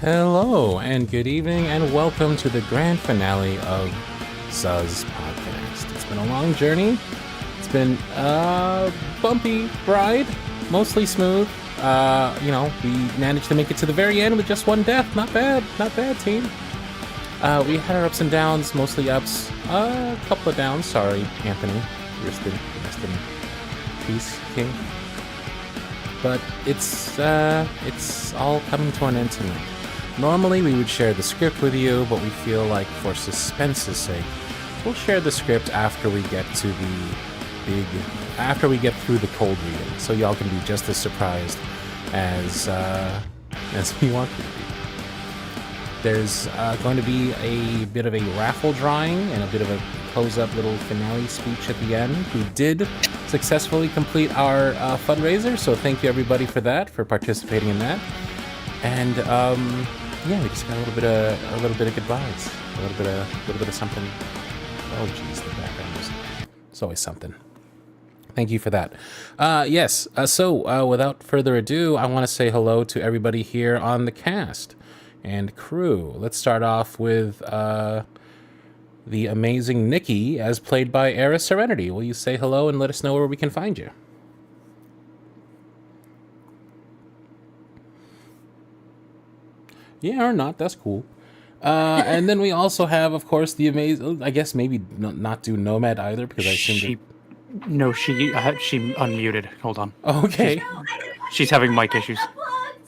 Hello, and good evening, and welcome to the grand finale of SUZ Podcast. It's been a long journey. It's been a bumpy ride, mostly smooth. We managed to make it to the very end with just one death. Not bad, team. We had our ups and downs, mostly ups, a couple of downs. Sorry, Anthony. Rest in peace, King. But it's all coming to an end tonight. Normally we would share the script with you, but we feel like for suspense's sake, we'll share the script after we get through the cold reading, so y'all can be just as surprised as we want you to be. There's going to be a bit of a raffle drawing and a bit of a close-up little finale speech at the end. We did successfully complete our fundraiser, so thank you everybody for participating in that. And we just got a little bit of goodbyes, a little bit of something. Oh geez, the background music. It's always something. Thank you for that. So without further ado, I want to say hello to everybody here on the cast and crew. Let's start off with the amazing Nikki, as played by Eris Serenity. Will you say hello and let us know where we can find you? Yeah, or not. That's cool. And then we also have, of course, the amazing. I guess maybe not do Nomad either, because I assumed she unmuted. Hold on. Okay. She's having mic issues.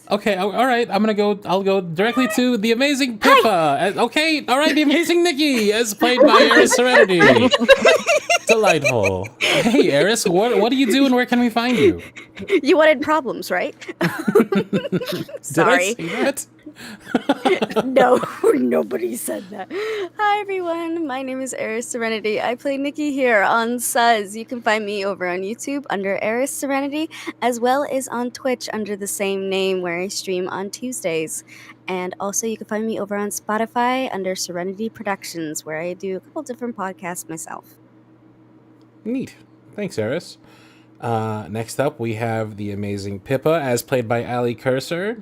Okay. All right. I'll go directly to the amazing Pippa. Okay. All right. The amazing Nikki, as played by Eris Serenity. Delightful. Hey, Eris, what do you do and where can we find you? You wanted problems, right? Sorry. Did I say that? No, nobody said that. Hi, everyone. My name is Eris Serenity. I play Nikki here on SUZ. You can find me over on YouTube under Eris Serenity, as well as on Twitch under the same name, where I stream on Tuesdays. And also, you can find me over on Spotify under Serenity Productions, where I do a couple different podcasts myself. Neat. Thanks, Eris. Next up, we have the amazing Pippa, as played by Ali Cursor.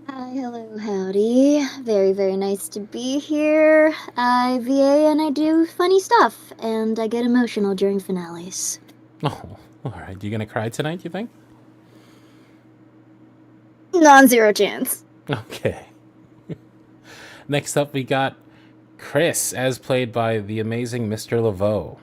Hi, hello, howdy. Very, very nice to be here. I VA and I do funny stuff, and I get emotional during finales. Oh, all right. You gonna cry tonight, you think? Non-zero chance. Okay. Next up, we got Chris, as played by the amazing Mr. Laveau.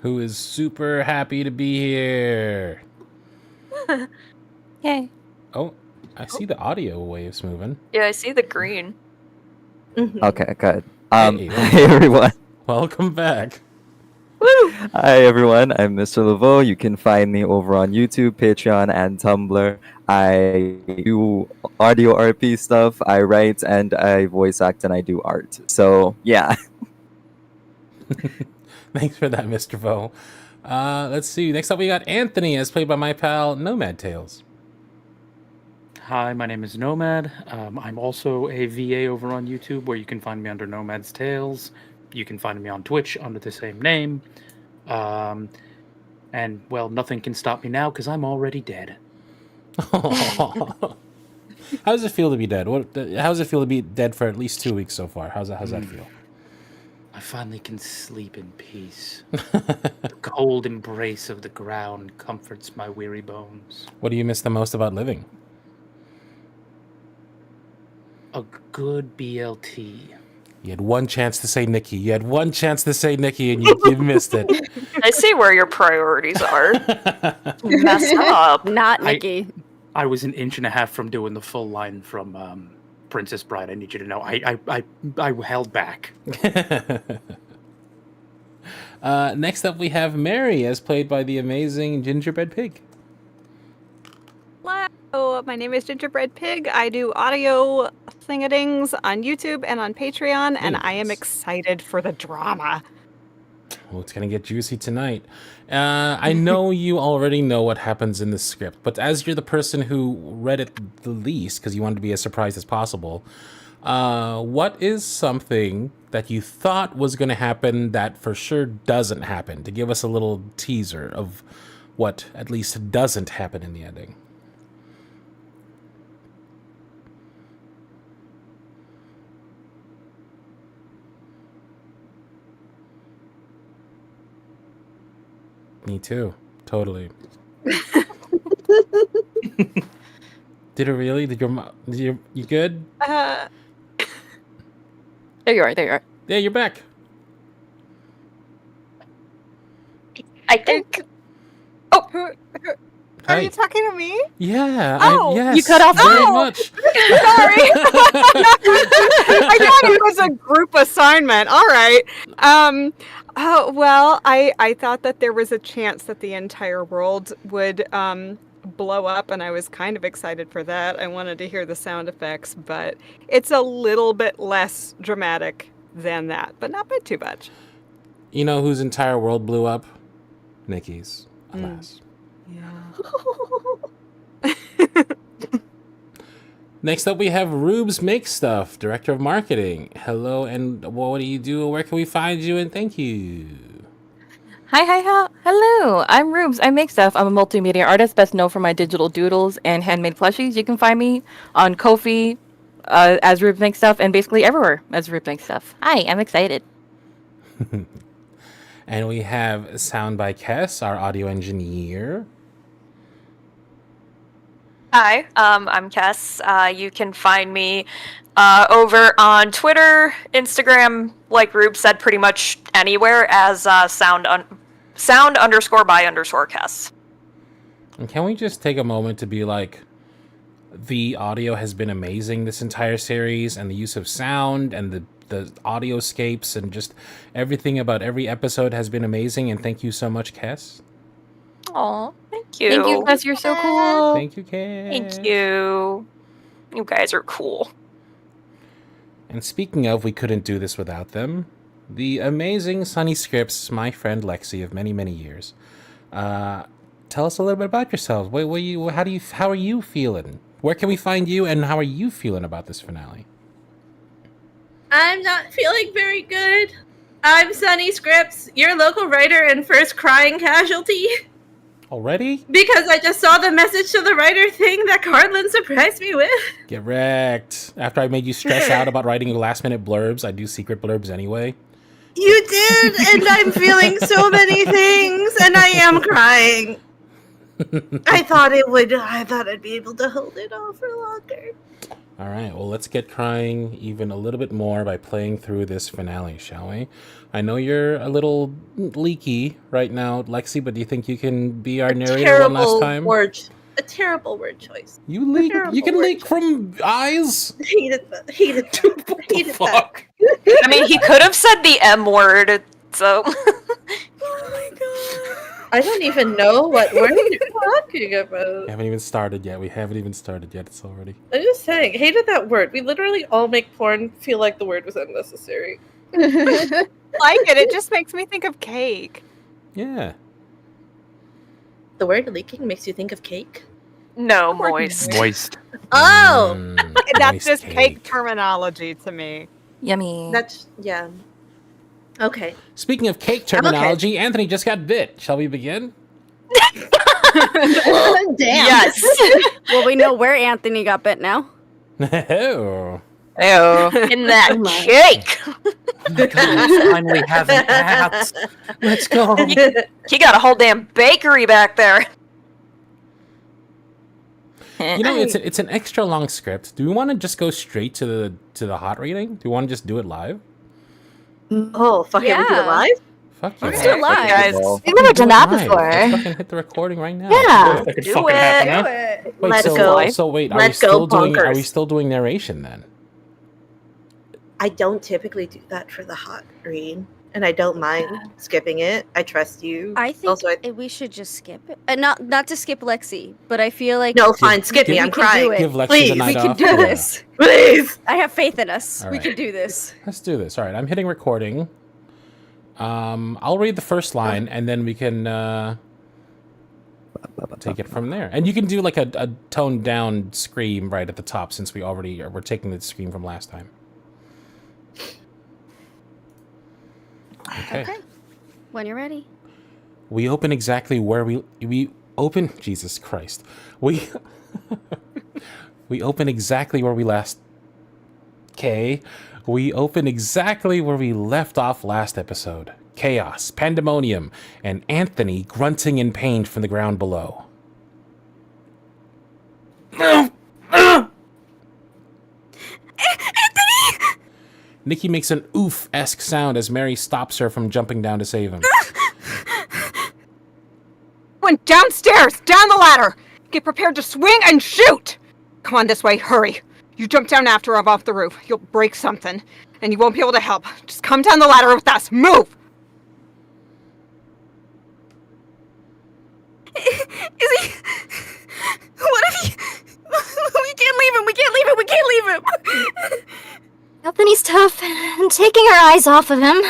Who is super happy to be here. Yay. Oh, I see the audio waves moving. Yeah, I see the green. Okay, good. Hey, Hey everyone. Welcome back. Woo! Hi everyone, I'm Mr. Laveau. You can find me over on YouTube, Patreon, and Tumblr. I do audio RP stuff, I write, and I voice act, and I do art. So, yeah. Thanks for that, Mr. Vo. Let's see. Next up, we got Anthony, as played by my pal Nomad Tales. Hi, my name is Nomad. I'm also a VA over on YouTube, where you can find me under Nomad's Tales. You can find me on Twitch under the same name. And, well, nothing can stop me now, because I'm already dead. How does it feel to be dead? How does it feel to be dead for at least 2 weeks so far? How's that feel? I finally can sleep in peace. The cold embrace of the ground comforts my weary bones. What do you miss the most about living? A good BLT. You had one chance to say Nikki. And you missed it. I see where your priorities are. You messed up. Not Nikki. I was an inch and a half from doing the full line from Princess Bride. I need you to know. I held back. Next up, we have Mary, as played by the amazing Gingerbread Pig. Hello, my name is Gingerbread Pig. I do audio thingadings on YouTube and on Patreon, and I am excited for the drama. Oh, it's going to get juicy tonight. I know you already know what happens in the script, but as you're the person who read it the least, because you wanted to be as surprised as possible, what is something that you thought was going to happen that for sure doesn't happen, to give us a little teaser of what at least doesn't happen in the ending. Me too. Totally. Did it really? You good? There you are. There you are. Yeah, you're back. I think. Are Hi. you talking to me? Yeah. Oh, yes, you cut off very Oh! much. Sorry. I thought it was a group assignment. All right. Well, I thought that there was a chance that the entire world would blow up, and I was kind of excited for that. I wanted to hear the sound effects, but it's a little bit less dramatic than that, but not by too much. You know whose entire world blew up? Nikki's. Alas. Yeah. Next up, we have Rubes Make Stuff, Director of Marketing. Hello, and what do you do? Where can we find you? And thank you. Hi. Hello. I'm Rubes. I make stuff. I'm a multimedia artist, best known for my digital doodles and handmade plushies. You can find me on Ko-fi as Rubes Make Stuff, and basically everywhere as Rubes Make Stuff. Hi, I'm excited. And we have Sound by Kess, our audio engineer. Hi, I'm Kess. You can find me over on Twitter, Instagram, like Rube said, pretty much anywhere as sound_by_Kess. And can we just take a moment to be like, the audio has been amazing this entire series, and the use of sound and the audioscapes and just everything about every episode has been amazing, and thank you so much, Kess. Aw, thank you. Thank you, Kess. You're so cool. Thank you, Kess. Thank you. You guys are cool. And speaking of, we couldn't do this without them. The amazing Sunny Scripts, my friend Lexi of many, many years. Tell us a little bit about yourselves. How are you feeling? Where can we find you, and how are you feeling about this finale? I'm not feeling very good. I'm Sunny Scripts, your local writer and first crying casualty. Already? Because I just saw the message to the writer thing that Cardlin surprised me with. Get wrecked. After I made you stress out about writing last-minute blurbs, I do secret blurbs anyway. You did, and I'm feeling so many things, and I am crying. I thought I'd be able to hold it off for longer. All right, well, let's get crying even a little bit more by playing through this finale, shall we? I know you're a little leaky right now, Lexi, but do you think you can be our narrator one last time? A terrible word choice. You leak. You can leak from eyes. Hated Fuck. I mean, he could have said the M word, so. Oh my god. I don't even know what word you're talking about. We haven't even started yet. It's already. I'm just saying, hated that word. We literally all make porn feel like the word was unnecessary. Like it. It just makes me think of cake. Yeah. The word leaking makes you think of cake? No, moist. Moist. Oh! That's Moist just cake terminology to me. Yummy. That's, yeah. Okay. Speaking of cake terminology, Anthony just got bit. Shall we begin? Damn. Yes. Well, we know where Anthony got bit now. Oh. Ew. In that cake. We finally have an ass. Let's go. He got a whole damn bakery back there. You know, it's an extra long script. Do we want to just go straight to the hot reading? Do we want to just do it live? Oh, fuck it, we do it live? Fuck yeah. Let's do it live. Guys, We've never done that Live. before. Let's fucking hit the recording right now. Yeah. That could Do fucking it. happen, huh? Wait, Let's so, go. So wait, Let's go, are we bonkers. still doing narration then? I don't typically do that for the hot read, and I don't mind skipping it. I trust you. I think Also, we should just skip it. Not to skip Lexi, but I feel like no, fine, skip me. give- I'm we can do crying. it. Give Lexi Please, the night we can off. do Yeah. this. Please. I have faith in us. All We right. can do this. Let's do this. All right, I'm hitting recording. I'll read the first line, and then we can take it from there. And you can do like a toned down scream right at the top, since we're taking the scream from last time. Okay. When you're ready. We open exactly where we open. Jesus Christ. We open exactly where we last. Okay. We open exactly where we left off last episode. Chaos, pandemonium, and Anthony grunting in pain from the ground below. Anthony! Nikki makes an oof-esque sound as Mary stops her from jumping down to save him. Went downstairs, down the ladder. Get prepared to swing and shoot. Come on this way, hurry. You jump down after I'm off the roof. You'll break something, and you won't be able to help. Just come down the ladder with us. Move! Is he... What if he... We can't leave him, we can't leave him, we can't leave him! Anthony's tough, and taking our eyes off of him.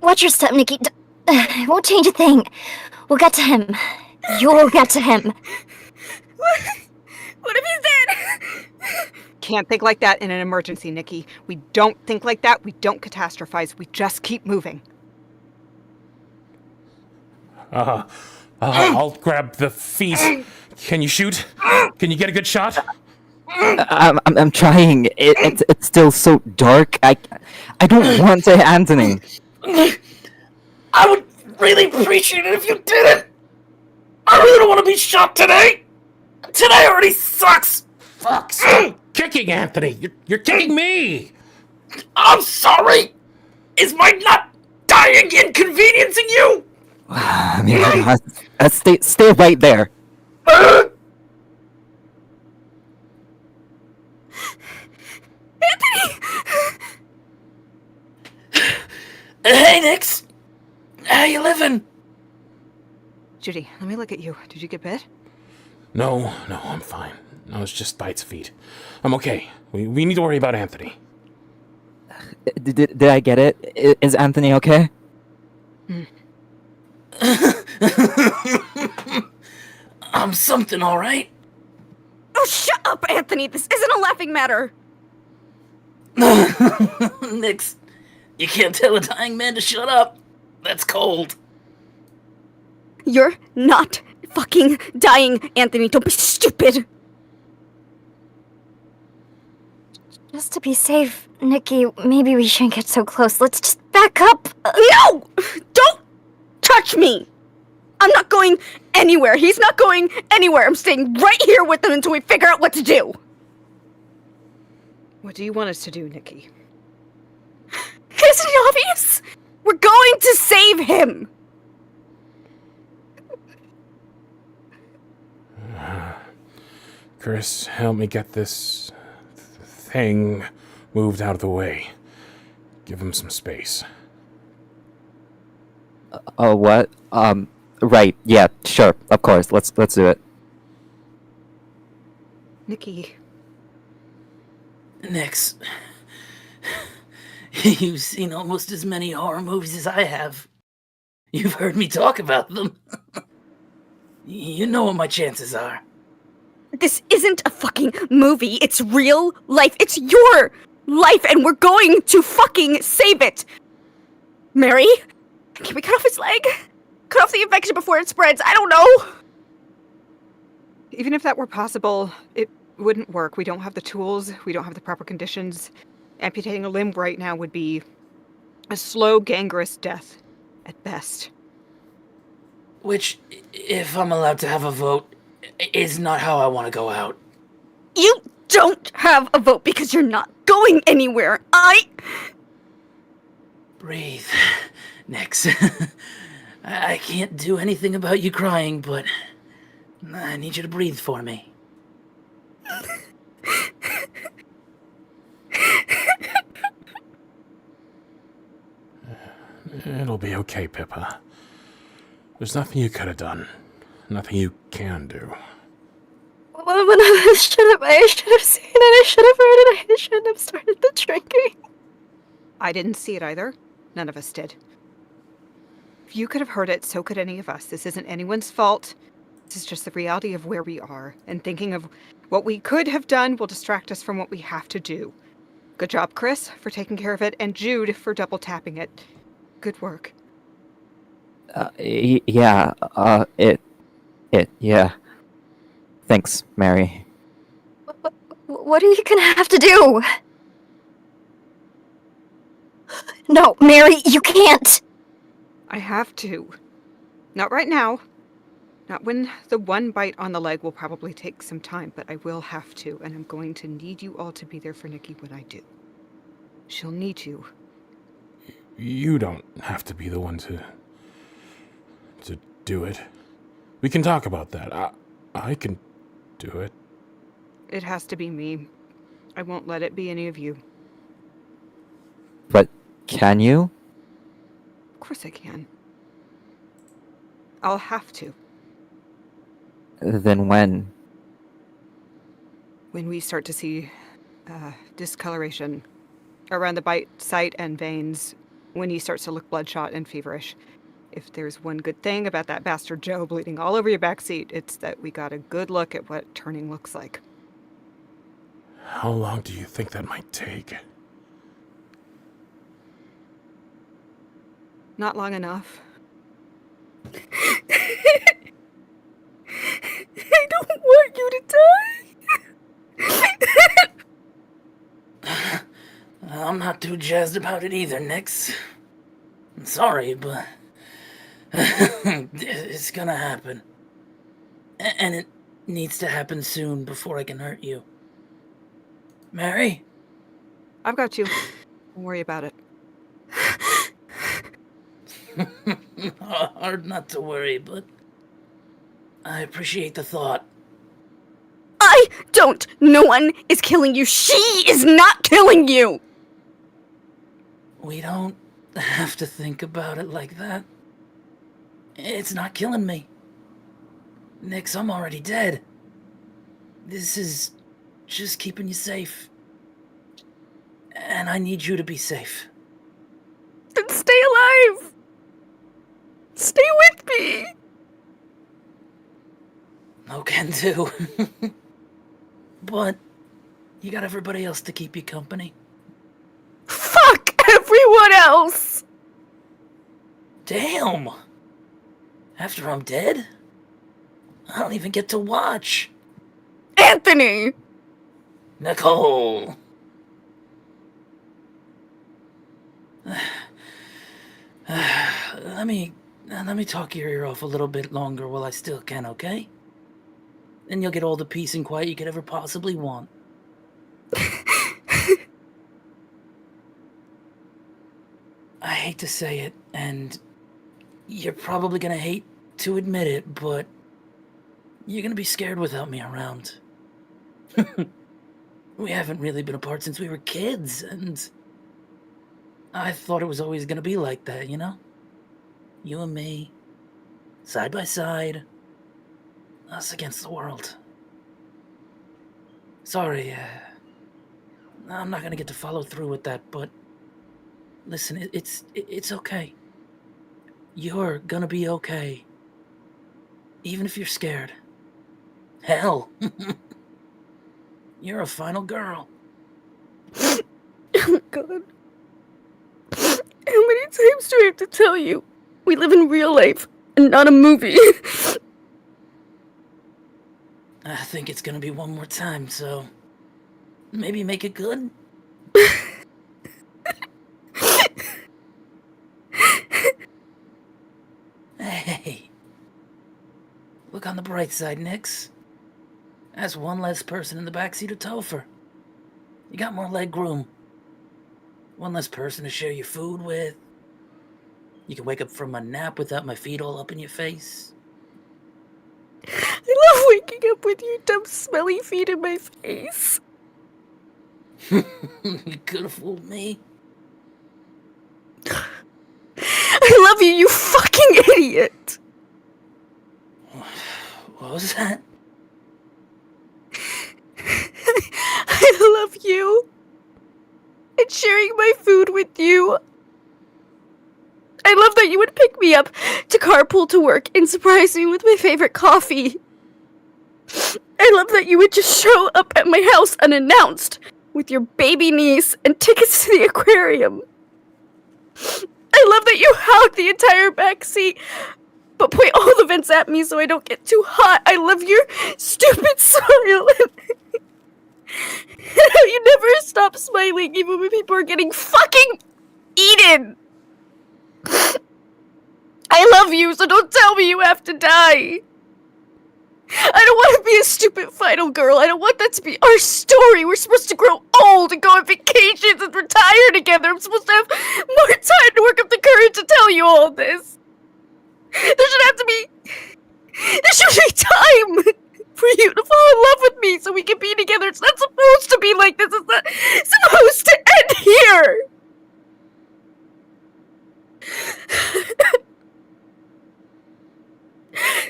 Watch your step, Nikki. It won't change a thing. We'll get to him. You'll get to him. What if he's dead? Can't think like that in an emergency, Nikki. We don't think like that. We don't catastrophize. We just keep moving. I'll grab the feet. Can you shoot? Can you get a good shot? I'm trying. It's still so dark. I don't want to hit Anthony. I would really appreciate it if you did it. I really don't want to be shot today. Today already sucks. Fuck! Stop kicking Anthony. You're kicking me. I'm sorry. Is my not dying inconveniencing you? Stay right there. Anthony! Hey, Nix. How you living? Judy, let me look at you. Did you get bit? No, I'm fine. No, it's just Bite's feet. I'm okay. We need to worry about Anthony. Did I get it? Is Anthony okay? I'm something, all right. Oh, shut up, Anthony! This isn't a laughing matter! Nix, you can't tell a dying man to shut up. That's cold. You're not fucking dying, Anthony. Don't be stupid! Just to be safe, Nikki, maybe we shouldn't get so close. Let's just back up. No! Don't touch me! I'm not going anywhere. He's not going anywhere. I'm staying right here with him until we figure out what to do. What do you want us to do, Nikki? Isn't it obvious? We're going to save him! Chris, help me get this thing moved out of the way. Give him some space. Oh, what? Right. Yeah, sure. Of course. Let's do it. Nikki. Nix, you've seen almost as many horror movies as I have. You've heard me talk about them. You know what my chances are. This isn't a fucking movie. It's real life. It's your life, and we're going to fucking save it. Mary, can we cut off his leg? Cut off the infection before it spreads. I don't know. Even if that were possible, it wouldn't work. We don't have the tools. We don't have the proper conditions. Amputating a limb right now would be a slow, gangrenous death, at best. Which, if I'm allowed to have a vote, is not how I want to go out. You don't have a vote because you're not going anywhere. Breathe, Nix. I can't do anything about you crying, but I need you to breathe for me. It'll be okay, Pippa. There's nothing you could have done. Nothing you can do. I should have seen it, I should have heard it, I shouldn't have started the drinking. I didn't see it either. None of us did. If you could have heard it, so could any of us. This isn't anyone's fault. This is just the reality of where we are. And thinking of what we could have done will distract us from what we have to do. Good job, Chris, for taking care of it, and Jude for double tapping it. Good work. Yeah, yeah. Thanks, Mary. What are you gonna have to do? No, Mary, you can't! I have to. Not right now. Not when the one bite on the leg will probably take some time, but I will have to, and I'm going to need you all to be there for Nikki when I do. She'll need you. You don't have to be the one to do it. We can talk about that. I can do it. It has to be me. I won't let it be any of you. But can you? Of course I can. I'll have to. Then when? When we start to see discoloration around the bite site and veins, when he starts to look bloodshot and feverish. If there's one good thing about that bastard Joe bleeding all over your backseat, it's that we got a good look at what turning looks like. How long do you think that might take? Not long enough. I don't want you to die. I'm not too jazzed about it either, Nix. I'm sorry, but it's gonna happen. And it needs to happen soon before I can hurt you. Mary? I've got you. Don't worry about it. Hard not to worry, but I appreciate the thought. I don't. No one is killing you. She is not killing you. We don't have to think about it like that. It's not killing me. Nix, I'm already dead. This is just keeping you safe. And I need you to be safe. Then stay alive. Stay with me. No can do. But you got everybody else to keep you company. Fuck everyone else. Damn. After I'm dead? I don't even get to watch. Anthony. Nicole. Let me talk your ear off a little bit longer while I still can, okay? Then you'll get all the peace and quiet you could ever possibly want. I hate to say it, and you're probably gonna hate to admit it, but you're gonna be scared without me around. We haven't really been apart since we were kids, and I thought it was always gonna be like that, you know? You and me, side by side, us against the world. Sorry, I'm not gonna get to follow through with that, but listen, it's okay. You're gonna be okay. Even if you're scared. Hell. You're a final girl. Oh my god. How many times do I have to tell you? We live in real life and not a movie. I think it's gonna be one more time, so maybe make it good? Hey. Look on the bright side, Nix. That's one less person in the backseat of Topher. You got more leg room. One less person to share your food with. You can wake up from a nap without my feet all up in your face. I love waking up with your dumb, smelly feet in my face. You could have fooled me. I love you, you fucking idiot. What was that? I love you. And sharing my food with you. I love that you would pick me up to carpool to work and surprise me with my favorite coffee. I love that you would just show up at my house unannounced with your baby niece and tickets to the aquarium. I love that you hog the entire back seat, but point all the vents at me so I don't get too hot. I love your stupid smile. You never stop smiling even when people are getting fucking eaten. I love you, so don't tell me you have to die. I don't want to be a stupid final girl. I don't want that to be our story. We're supposed to grow old and go on vacations and retire together. I'm supposed to have more time to work up the courage to tell you all this. There should be time for you to fall in love with me so we can be together. It's not supposed to be like this. It's not supposed to end here.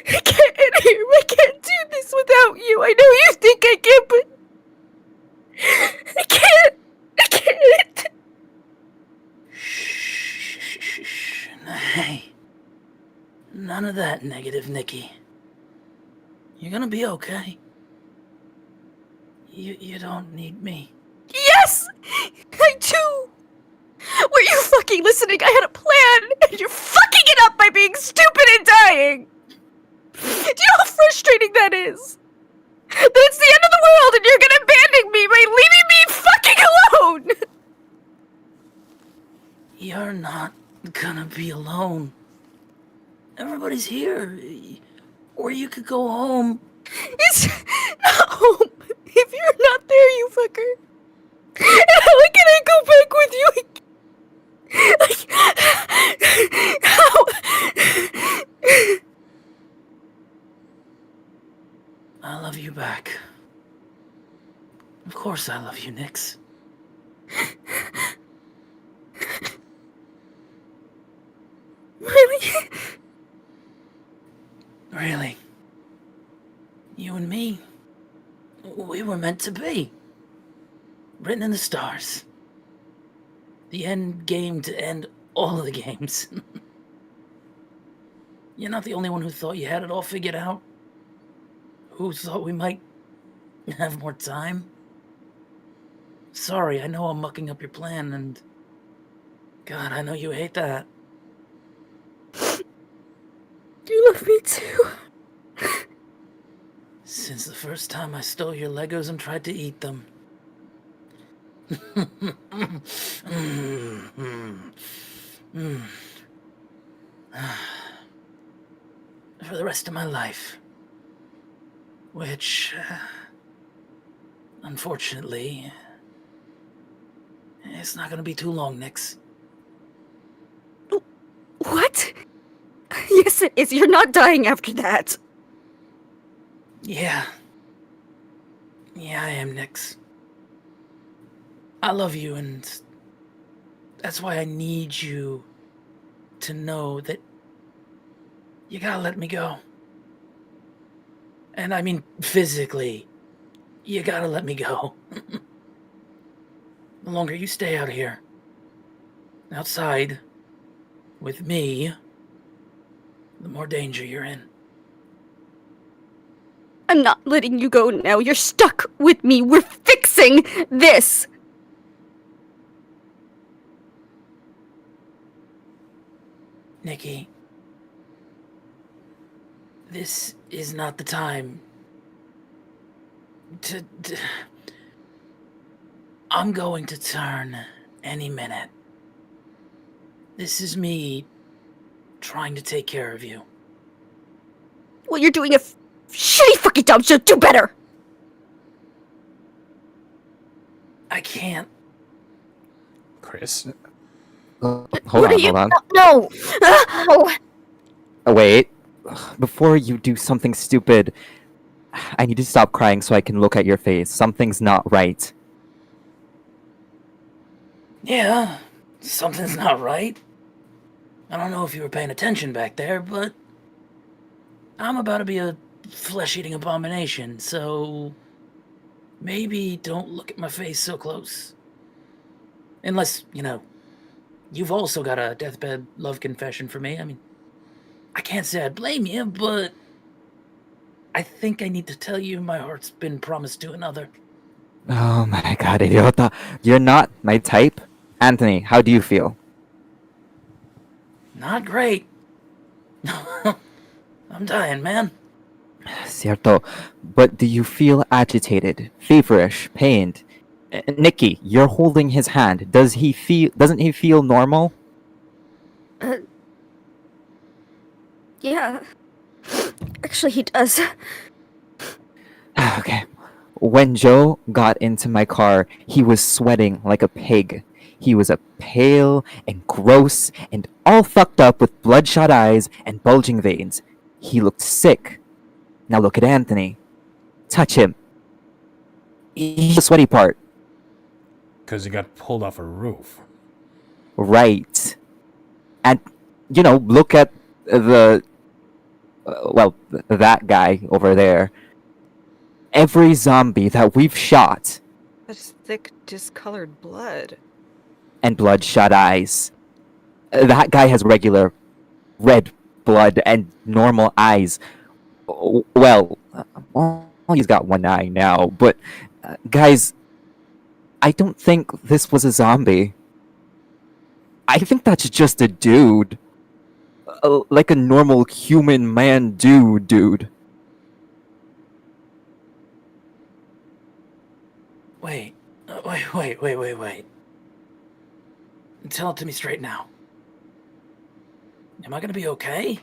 I can't end here. I can't do this without you. I know you think I can, but I can't. I can't. Shh. Hey. None of that negative, Nikki. You're gonna be okay. You don't need me. Yes! I do! Were you fucking listening? I had a plan, and you're fucking it up by being stupid and dying! Do you know how frustrating that is? That it's the end of the world and you're gonna abandon me by leaving me fucking alone! You're not gonna be alone. Everybody's here. Or you could go home. It's not home. If you're not there, you fucker. How can I go back with you? How? I love you back. Of course I love you, Nix. Really? Really. You and me, we were meant to be. Written in the stars. The end game to end all of the games. You're not the only one who thought you had it all figured out. Who thought we might have more time. Sorry, I know I'm mucking up your plan, and God, I know you hate that. You love me too. Since the first time I stole your Legos and tried to eat them. For the rest of my life. Which, unfortunately, it's not gonna be too long, Nix. What? Yes, it is. You're not dying after that. Yeah, I am, Nix. I love you, and that's why I need you to know that you gotta let me go. And I mean physically, you gotta let me go. The longer you stay out here, outside, with me, the more danger you're in. I'm not letting you go now. You're stuck with me. We're fixing this. Nikki, this is not the time to... I'm going to turn any minute. This is me trying to take care of you. Well, you're doing a shitty fucking job, so do better. I can't. Chris. Hold on. No. Oh, wait. Before you do something stupid, I need to stop crying so I can look at your face. Something's not right. Yeah, something's not right. I don't know if you were paying attention back there, but I'm about to be a flesh-eating abomination, so maybe don't look at my face so close. Unless, you've also got a deathbed love confession for me. I mean, I can't say I'd blame you, but I think I need to tell you my heart's been promised to another. Oh my god, idiota. You're not my type. Anthony, how do you feel? Not great. I'm dying, man. Cierto. But do you feel agitated, feverish, pained? Nikki, you're holding his hand. Doesn't he feel normal? Yeah. Actually, he does. Okay. When Joe got into my car, he was sweating like a pig. He was a pale and gross and all fucked up with bloodshot eyes and bulging veins. He looked sick. Now look at Anthony. Touch him. He's the sweaty part. Because he got pulled off a roof. Right. And, look at that guy over there. Every zombie that we've shot. That's thick, discolored blood. And bloodshot eyes. That guy has regular red blood and normal eyes. Well, he's got one eye now, but guys, I don't think this was a zombie. I think that's just a dude. Like a normal human man dude. Wait. Tell it to me straight now. Am I gonna be okay?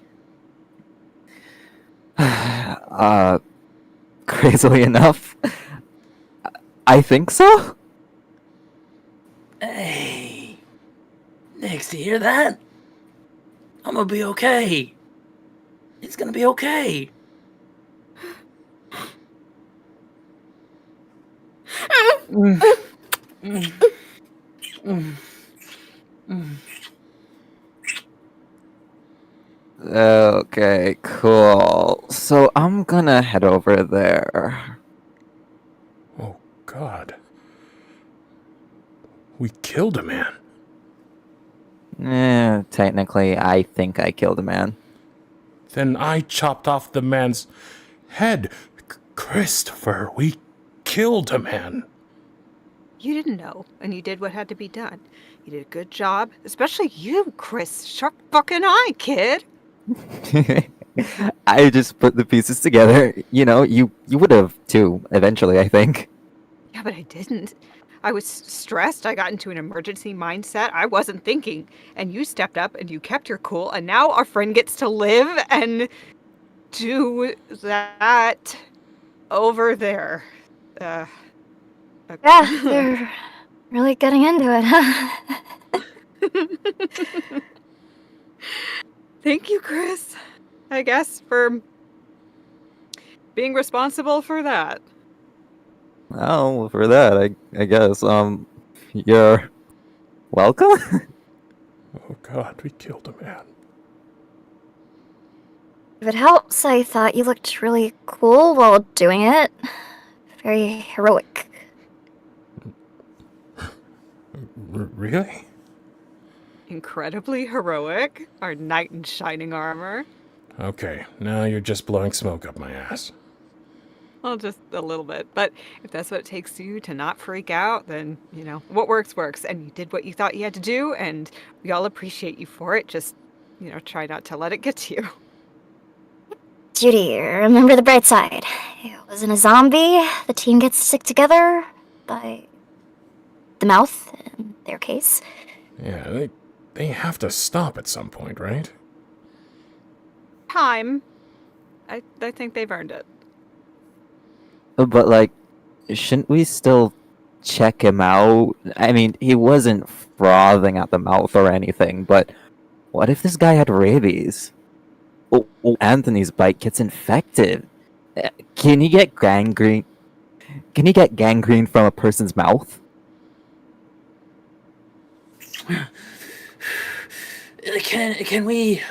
Crazily enough, I think so. Hey. Nix, do you hear that? I'm gonna be okay. It's gonna be okay. Okay, cool. So I'm gonna head over there. Oh, God. We killed a man. Technically, I think I killed a man. Then I chopped off the man's head. Christopher, we killed a man. You didn't know, and you did what had to be done. You did a good job, especially you, Chris. Sharp fucking eye, kid. I just put the pieces together. You would have too, eventually, I think. Yeah, but I didn't. I was stressed. I got into an emergency mindset. I wasn't thinking. And you stepped up and you kept your cool. And now our friend gets to live and do that over there. Yeah, they're really getting into it, huh? Thank you, Chris. I guess for being responsible for that. Oh, for that, I guess. You're welcome. Oh, God, we killed a man. If it helps, I thought you looked really cool while doing it. Very heroic. Really? Incredibly heroic. Our knight in shining armor. Okay, now you're just blowing smoke up my ass. Well, just a little bit. But if that's what it takes you to not freak out, then, what works, works. And you did what you thought you had to do, and we all appreciate you for it. Just, try not to let it get to you. Judy, remember the bright side. It wasn't a zombie. The team gets to stick together by the mouth, in their case. Yeah, they have to stop at some point, right? Time. I think they've earned it. But, shouldn't we still check him out? I mean, he wasn't frothing at the mouth or anything, but what if this guy had rabies? Oh, Anthony's bite gets infected. Can he get gangrene? Can he get gangrene from a person's mouth? Can we,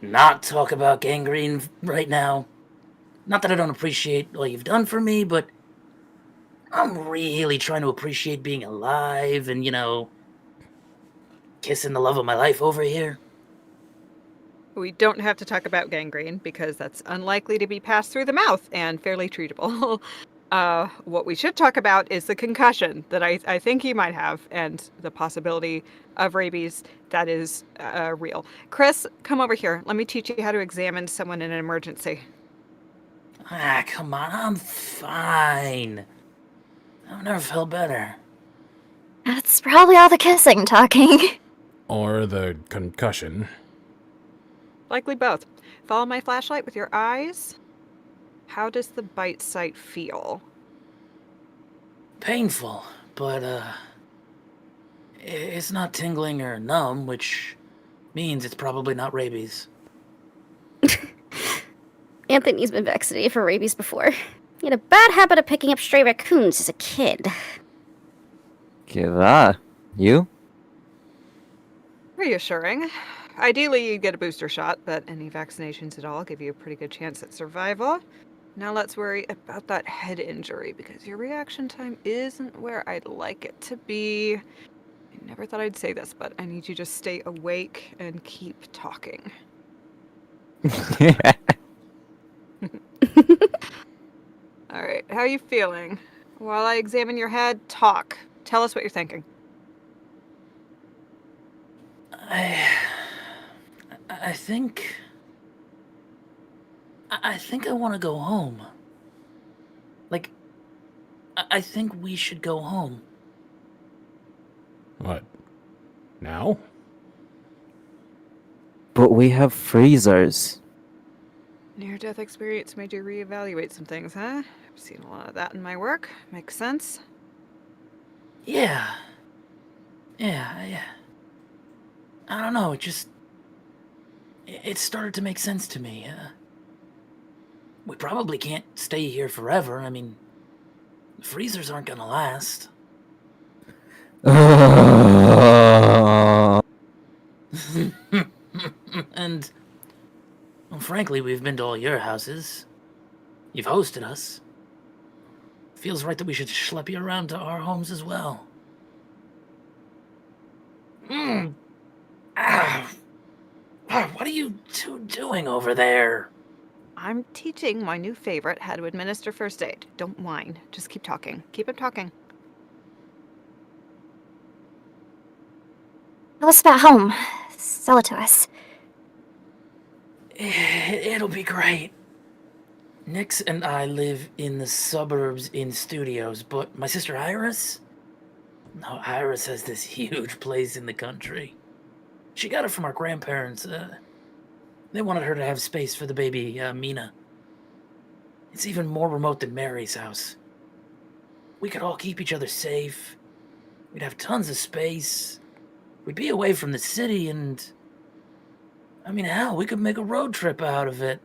not talk about gangrene right now? Not that I don't appreciate all you've done for me, but I'm really trying to appreciate being alive and, kissing the love of my life over here. We don't have to talk about gangrene because that's unlikely to be passed through the mouth and fairly treatable. What we should talk about is the concussion that I think he might have, and the possibility of rabies that is real. Chris, come over here. Let me teach you how to examine someone in an emergency. Ah, come on, I'm fine. I've never felt better. That's probably all the kissing talking. Or the concussion. Likely both. Follow my flashlight with your eyes. How does the bite site feel? Painful, but, it's not tingling or numb, which means it's probably not rabies. Anthony's been vaccinated for rabies before. He had a bad habit of picking up stray raccoons as a kid. Kira, you? Reassuring. Ideally, you'd get a booster shot, but any vaccinations at all give you a pretty good chance at survival. Now let's worry about that head injury, because your reaction time isn't where I'd like it to be. I never thought I'd say this, but I need you to stay awake and keep talking. Alright, how are you feeling? While I examine your head, talk. Tell us what you're thinking. I think I want to go home. Like, I think we should go home. What? Now? But we have freezers. Near-death experience made you reevaluate some things, huh? I've seen a lot of that in my work. Makes sense. Yeah. I don't know, it started to make sense to me. We probably can't stay here forever. I mean, the freezers aren't gonna last. And, well, frankly, we've been to all your houses. You've hosted us. Feels right that we should schlep you around to our homes as well. What are you two doing over there? I'm teaching my new favorite how to administer first aid. Don't whine. Just keep talking. Keep him talking. Tell us about home. Sell it to us. It'll be great. Nix and I live in the suburbs in studios, but my sister Iris? No, Iris has this huge place in the country. She got it from our grandparents. They wanted her to have space for the baby, Mina. It's even more remote than Mary's house. We could all keep each other safe. We'd have tons of space. We'd be away from the city and... I mean, hell, we could make a road trip out of it.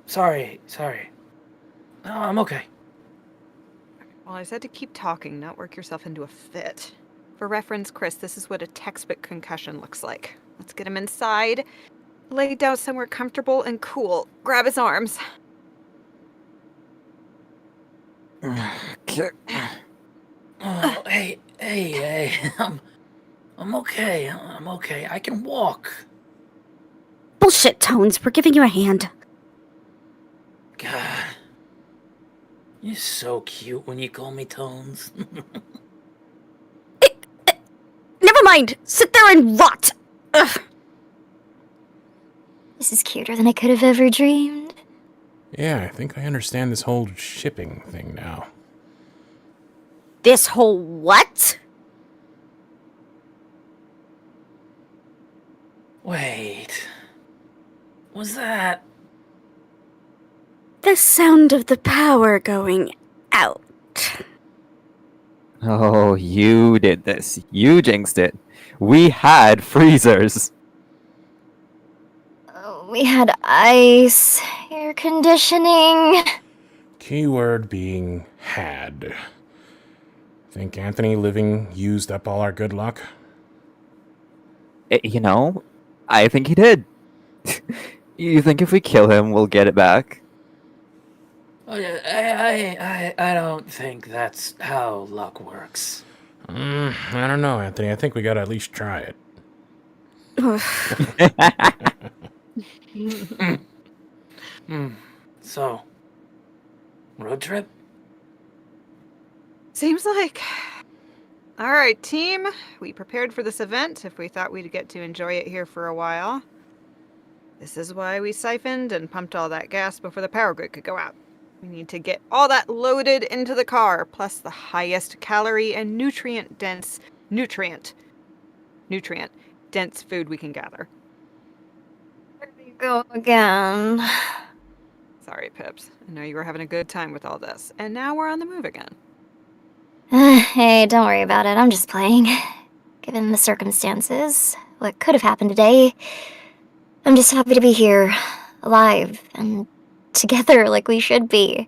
Sorry. No, I'm okay. Well, I said to keep talking, not work yourself into a fit. For reference, Chris, this is what a textbook concussion looks like. Let's get him inside. Lay down somewhere comfortable and cool. Grab his arms. Oh, hey, I'm okay. I'm okay. I can walk. Bullshit, Tones. We're giving you a hand. God. You're so cute when you call me Tones. Never mind. Sit there and rot. Ugh. This is cuter than I could have ever dreamed. Yeah, I think I understand this whole shipping thing now. This whole what? Wait. Was that... The sound of the power going out. Oh, you did this. You jinxed it. We had freezers. We had ice, air conditioning. Keyword being had. Think Anthony living used up all our good luck? You know, I think he did. You think if we kill him, we'll get it back? I don't think that's how luck works. I don't know, Anthony. I think we gotta at least try it. So, road trip? Seems like. All right, team. We prepared for this event if we thought we'd get to enjoy it here for a while. This is why we siphoned and pumped all that gas before the power grid could go out. We need to get all that loaded into the car, plus the highest calorie and nutrient dense food we can gather. There we go again. Sorry, Pips. I know you were having a good time with all this, and now we're on the move again. Hey, don't worry about it. I'm just playing. Given the circumstances, what could have happened today, I'm just happy to be here, alive, and together like we should be.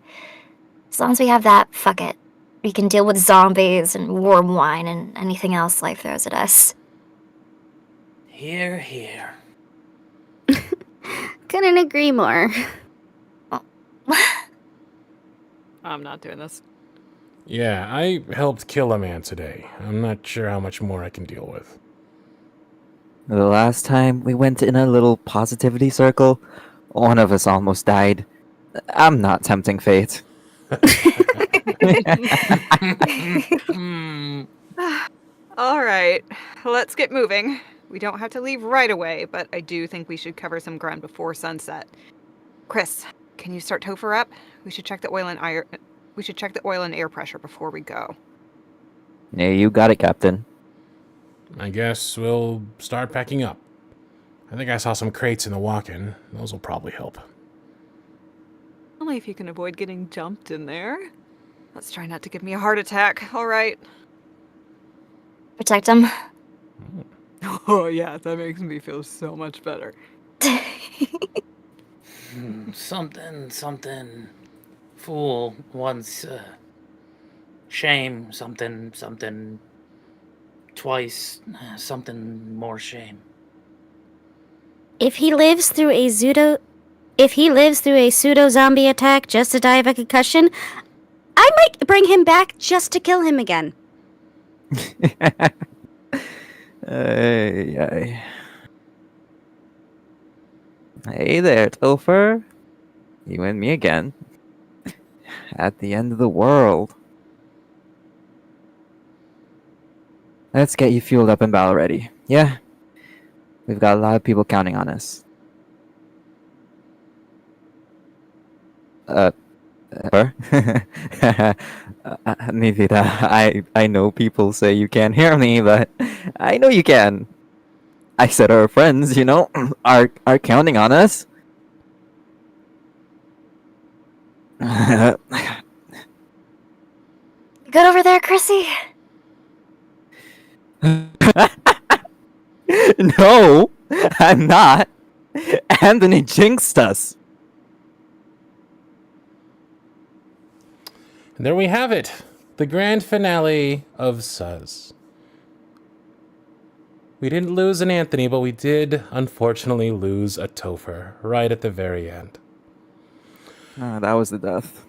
As long as we have that, fuck it. We can deal with zombies and warm wine and anything else life throws at us. Here, here. Couldn't agree more. I'm not doing this. Yeah, I helped kill a man today. I'm not sure how much more I can deal with. The last time we went in a little positivity circle, one of us almost died. I'm not tempting fate. All right, let's get moving. We don't have to leave right away, but I do think we should cover some ground before sunset. Chris, can you start Topher up? We should check the oil and air pressure before we go. Yeah, you got it, Captain. I guess we'll start packing up. I think I saw some crates in the walk-in. Those will probably help. Only if you can avoid getting jumped in there. Let's try not to give me a heart attack, all right? Protect him. Oh yeah, that makes me feel so much better. Something. Fool once. Shame. Something. Twice. Something more shame. If he lives through a pseudo zombie attack just to die of a concussion, I might bring him back just to kill him again. Hey there, Topher. You and me again. At the end of the world. Let's get you fueled up and battle ready. Yeah? We've got a lot of people counting on us. Nivita, I know people say you can't hear me, but I know you can. I said our friends, are counting on us. Good over there, Chrissy? No, I'm not. Anthony jinxed us. And there we have it. The grand finale of SUZ. We didn't lose an Anthony, but we did, unfortunately, lose a Topher right at the very end. That was the death.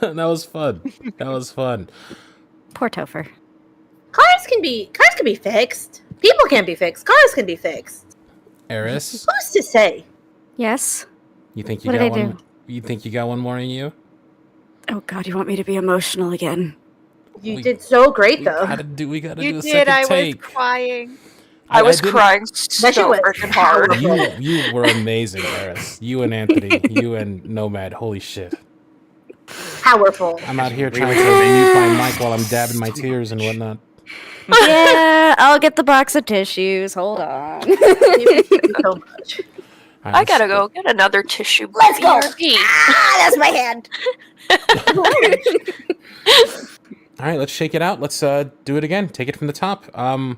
That was fun. Poor Topher. Cars can be fixed. People can be fixed. Cars can be fixed. Eris, Who's to say? Yes? you think you What got did I one? You think you got one more in you? Oh god, you want me to be emotional again? You did so great, We though. gotta do You a did, second I was take. crying. I was didn't- crying so That shit was freaking hard. powerful. You were amazing, Eris. You and Anthony, you and Nomad. Holy shit! Powerful. I'm out here trying to mute my mic while I'm dabbing my tears and whatnot. Yeah, I'll get the box of tissues. Hold on. So much. All right, I let's gotta go get another tissue. Let's go. BRB. That's my hand. All right, let's shake it out. Let's do it again. Take it from the top. We'll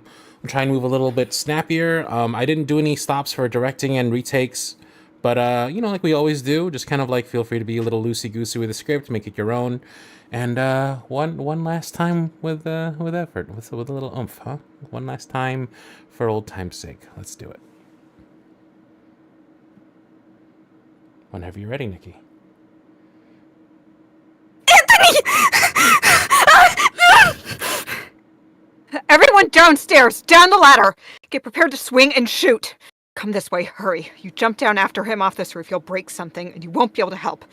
try and move a little bit snappier. I didn't do any stops for directing and retakes, but like we always do, just kind of like feel free to be a little loosey-goosey with the script, make it your own, and one last time with effort, with a little oomph, huh? One last time for old time's sake. Let's do it. Whenever you're ready, Nikki. everyone downstairs! Down the ladder! Get prepared to swing and shoot! Come this way, hurry. You jump down after him off this roof, you'll break something, and you won't be able to help.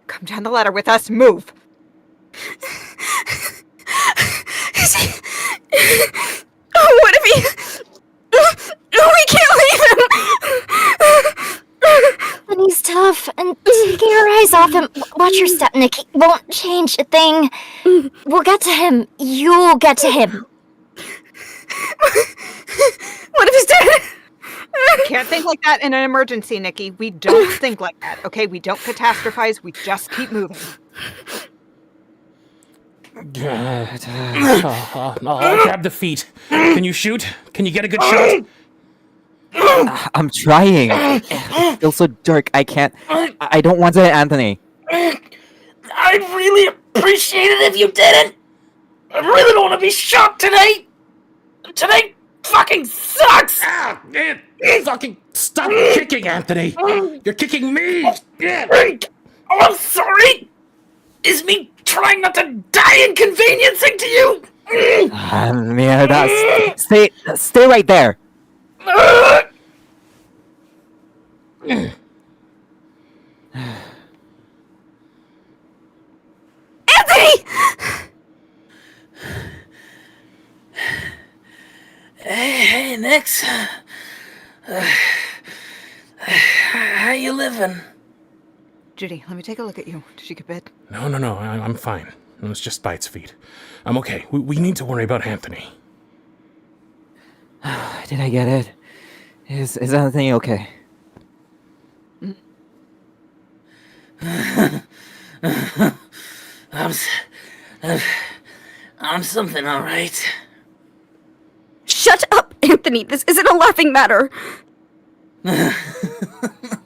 Come down the ladder with us, move! Is he... Oh, what if he... We can't leave him! And he's tough, and taking your eyes off him. Watch your step, Nikki. Won't change a thing. We'll get to him. You'll get to him. What if he's dead? Can't think like that in an emergency, Nikki. We don't think like that, okay? We don't catastrophize, we just keep moving. I'll grab the feet. Can you shoot? Can you get a good shot? I'm trying. It feels so dark. I can't. I don't want to hit Anthony. I'd really appreciate it if you didn't. I really don't want to be shot today. Today fucking sucks. Fucking stop kicking, Anthony. You're kicking me. Oh, I'm sorry. Is me trying not to die inconveniencing to you? Mierda, stay right there. Anthony! Hey, Nix. How you living? Judy, let me take a look at you. Did you get bit? No, I'm fine. It was just Spite's feet. I'm okay. We need to worry about Anthony. Did I get it? Is Anthony okay? I'm something, all right. Shut up, Anthony. This isn't a laughing matter.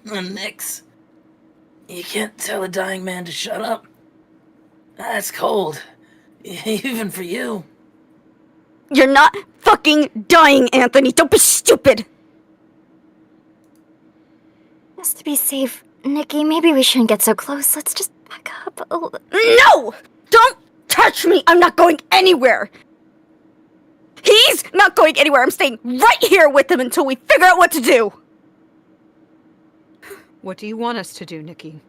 Nix, you can't tell a dying man to shut up. That's cold. Even for you. You're not fucking dying, Anthony. Don't be stupid. Just to be safe, Nikki, maybe we shouldn't get so close. Let's just back up a little. No! Don't touch me. I'm not going anywhere. He's not going anywhere. I'm staying right here with him until we figure out what to do. What do you want us to do, Nikki?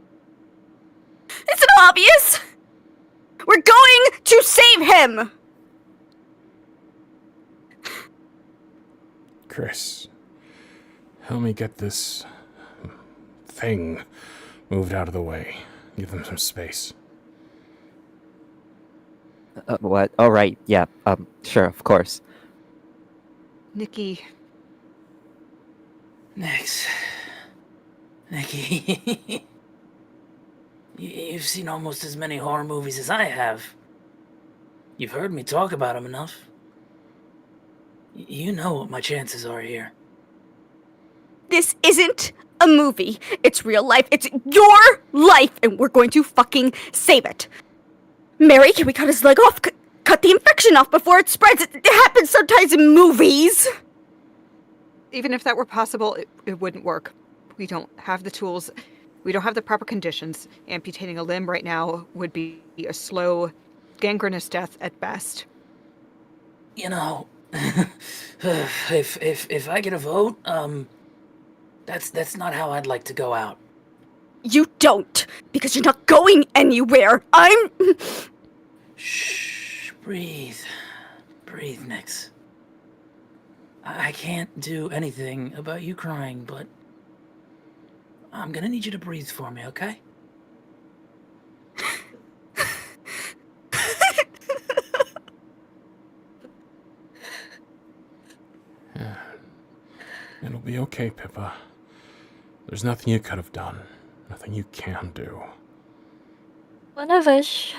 Isn't it obvious? We're going to save him. Chris, help me get this thing moved out of the way. Give them some space. What? All right. Yeah. Sure. Of course. Nikki. Nix. Nikki. You've seen almost as many horror movies as I have. You've heard me talk about them enough. You know what my chances are here. This isn't a movie. It's real life. It's your life, and we're going to fucking save it. Mary, can we cut his leg off? Cut the infection off before it spreads. It happens sometimes in movies. Even if that were possible, it wouldn't work. We don't have the tools. We don't have the proper conditions. Amputating a limb right now would be a slow, gangrenous death at best. You know, if I get a vote, that's not how I'd like to go out. You don't, because you're not going anywhere. Shh, breathe. Breathe, Nix. I can't do anything about you crying, but I'm gonna need you to breathe for me, okay? It'll be okay, Pippa. There's nothing you could have done. Nothing you can do. One of us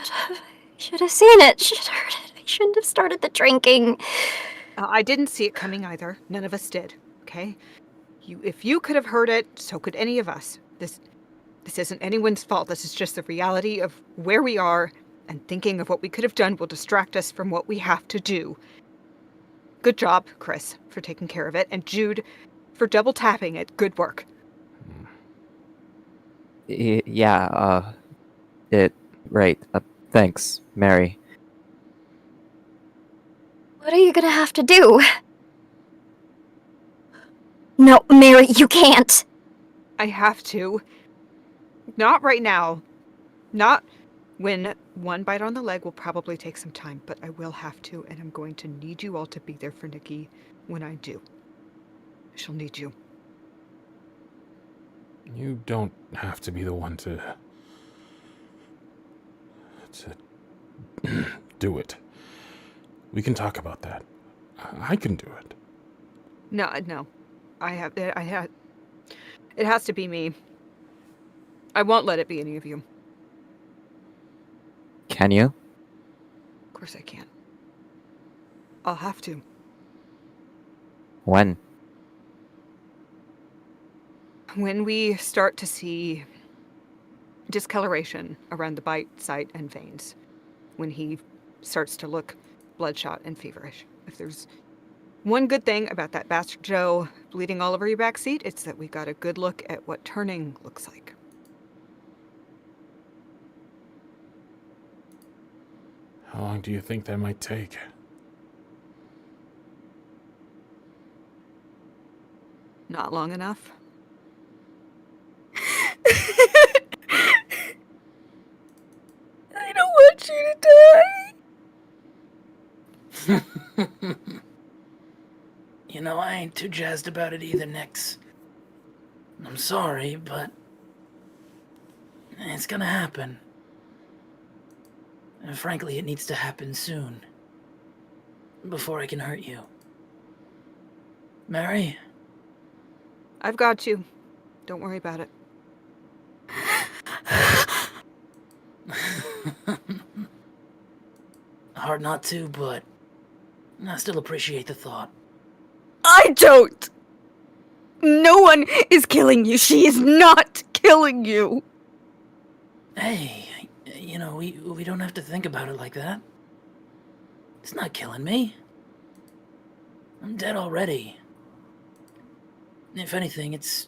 should have seen it. Should have heard it. I shouldn't have started the drinking. I didn't see it coming either. None of us did. Okay? If you could have heard it, so could any of us. This isn't anyone's fault. This is just the reality of where we are, and thinking of what we could have done will distract us from what we have to do. Good job, Chris, for taking care of it, and Jude, for double tapping it. Good work. Yeah. Right. Thanks, Mary. What are you gonna have to do? No, Mary, you can't. I have to. Not right now. Not when one bite on the leg will probably take some time, but I will have to, and I'm going to need you all to be there for Nikki when I do. She'll need you. You don't have to be the one to do it. We can talk about that. I can do it. No. It has to be me. I won't let it be any of you. Can you? Of course I can. I'll have to. When? When we start to see discoloration around the bite site and veins. When he starts to look bloodshot and feverish. If there's one good thing about that bastard Joe bleeding all over your backseat, it's that we got a good look at what turning looks like. How long do you think that might take? Not long enough. I don't want you to die. You know, I ain't too jazzed about it either, Nix. I'm sorry, but it's gonna happen. And frankly, it needs to happen soon. Before I can hurt you. Mary? I've got you. Don't worry about it. Hard not to, but I still appreciate the thought. I don't! No one is killing you. She is not killing you. Hey, you know, we don't have to think about it like that. It's not killing me. I'm dead already. If anything, it's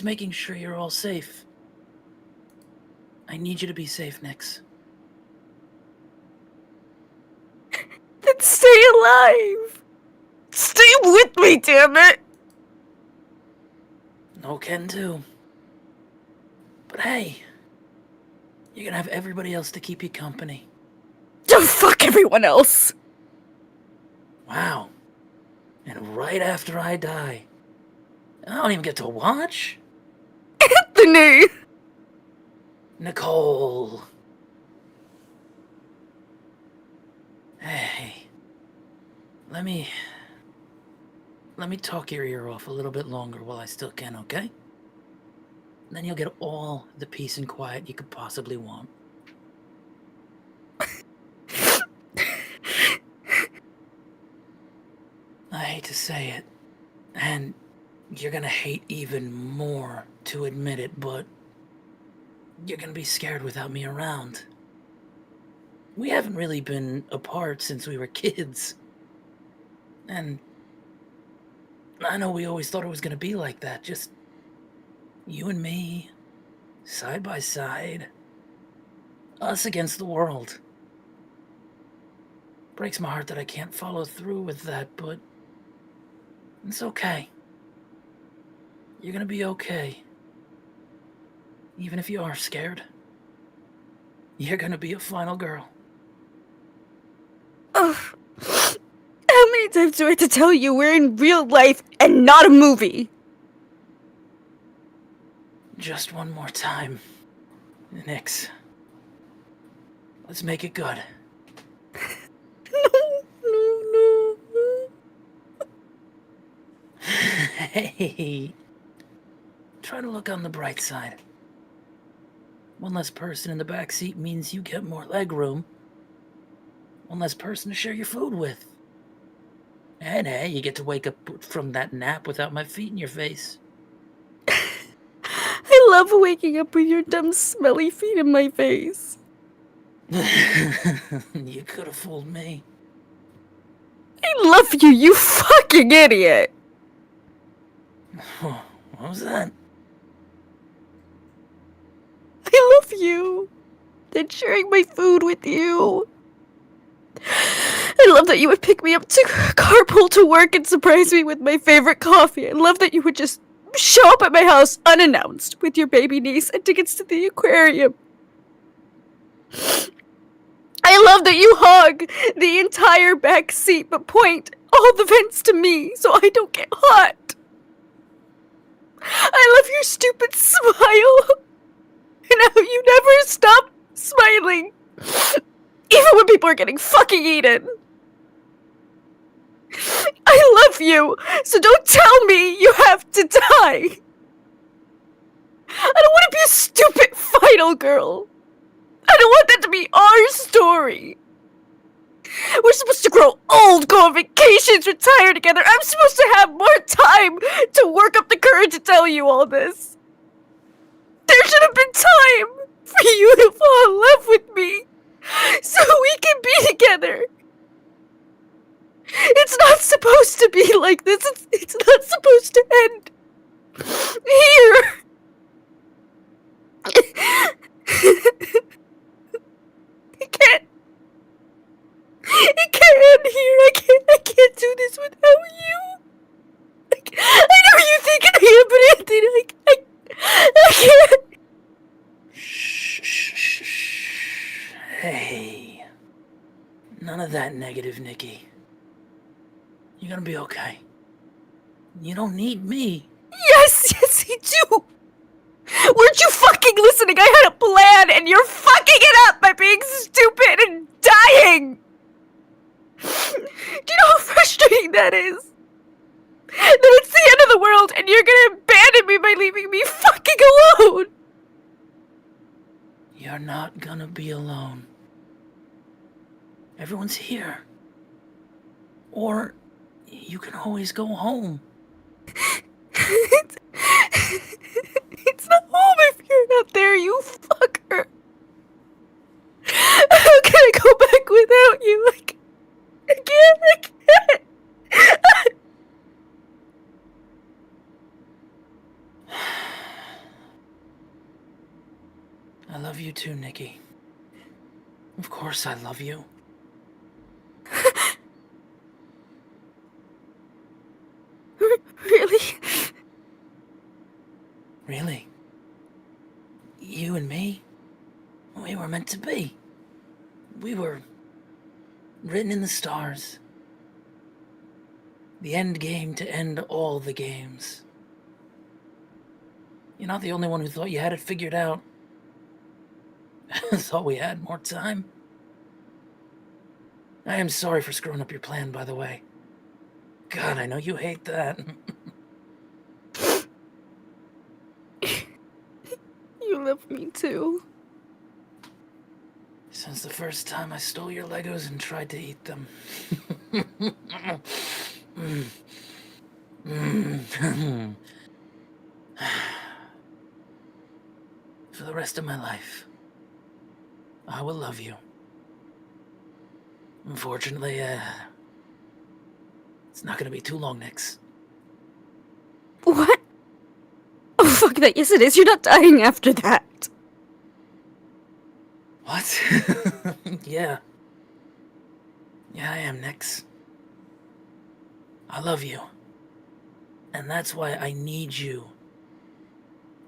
making sure you're all safe. I need you to be safe, Nix. Then stay alive. Stay with me, damn it. No can do. But hey, you're gonna have everybody else to keep you company. Oh, fuck everyone else. Wow. And right after I die. I don't even get to watch. Anthony. Nicole. Hey. Let me talk your ear off a little bit longer while I still can, okay? Then you'll get all the peace and quiet you could possibly want. I hate to say it, and you're gonna hate even more to admit it, but you're gonna be scared without me around. We haven't really been apart since we were kids. And I know we always thought it was gonna be like that, just you and me, side by side, us against the world. Breaks my heart that I can't follow through with that, but it's okay. You're gonna be okay. Even if you are scared, you're gonna be a final girl. Ugh. How many times do I have to tell you we're in real life and not a movie? Just one more time, Nix. Let's make it good. No. Hey, try to look on the bright side. One less person in the back seat means you get more leg room. One less person to share your food with. And hey, you get to wake up from that nap without my feet in your face. I love waking up with your dumb, smelly feet in my face. You could have fooled me. I love you, you fucking idiot! What was that? I love you. And sharing my food with you. I love that you would pick me up to carpool to work and surprise me with my favorite coffee. I love that you would just show up at my house unannounced with your baby niece and tickets to the aquarium. I love that you hog the entire back seat but point all the vents to me so I don't get hot. I love your stupid smile and how you never stop smiling, even when people are getting fucking eaten. I love you, so don't tell me you have to die. I don't want to be a stupid final girl. I don't want that to be our story. We're supposed to grow old, go on vacations, retire together. I'm supposed to have more time to work up the courage to tell you all this. There should have been time for you to fall in love with me so we can be together. It's not supposed to be like this. It's not supposed to end here. It can't end here. I can't do this without you. I know you think I am, but Anthony, I can't. Shh. Hey. None of that negative, Nikki. You're gonna be okay. You don't need me. Yes, you do. Weren't you fucking listening? I had a plan, and you're fucking it up by being stupid and dying. Do you know how frustrating that is? That it's the end of the world, and you're gonna abandon me by leaving me fucking alone. You're not gonna be alone. Everyone's here. Or you can always go home. It's not home if you're not there, you fucker. How can I go back without you? I can't. I love you too, Nikki. Of course I love you. Really? Really? You and me? We were meant to be. We were written in the stars. The end game to end all the games. You're not the only one who thought you had it figured out. Thought we had more time. I am sorry for screwing up your plan, by the way. God, I know you hate that. You love me too. Since the first time I stole your Legos and tried to eat them. For the rest of my life, I will love you. Unfortunately, it's not gonna be too long, Nix. What? Oh, fuck that. Yes, it is. You're not dying after that. What? Yeah. Yeah, I am, Nix. I love you. And that's why I need you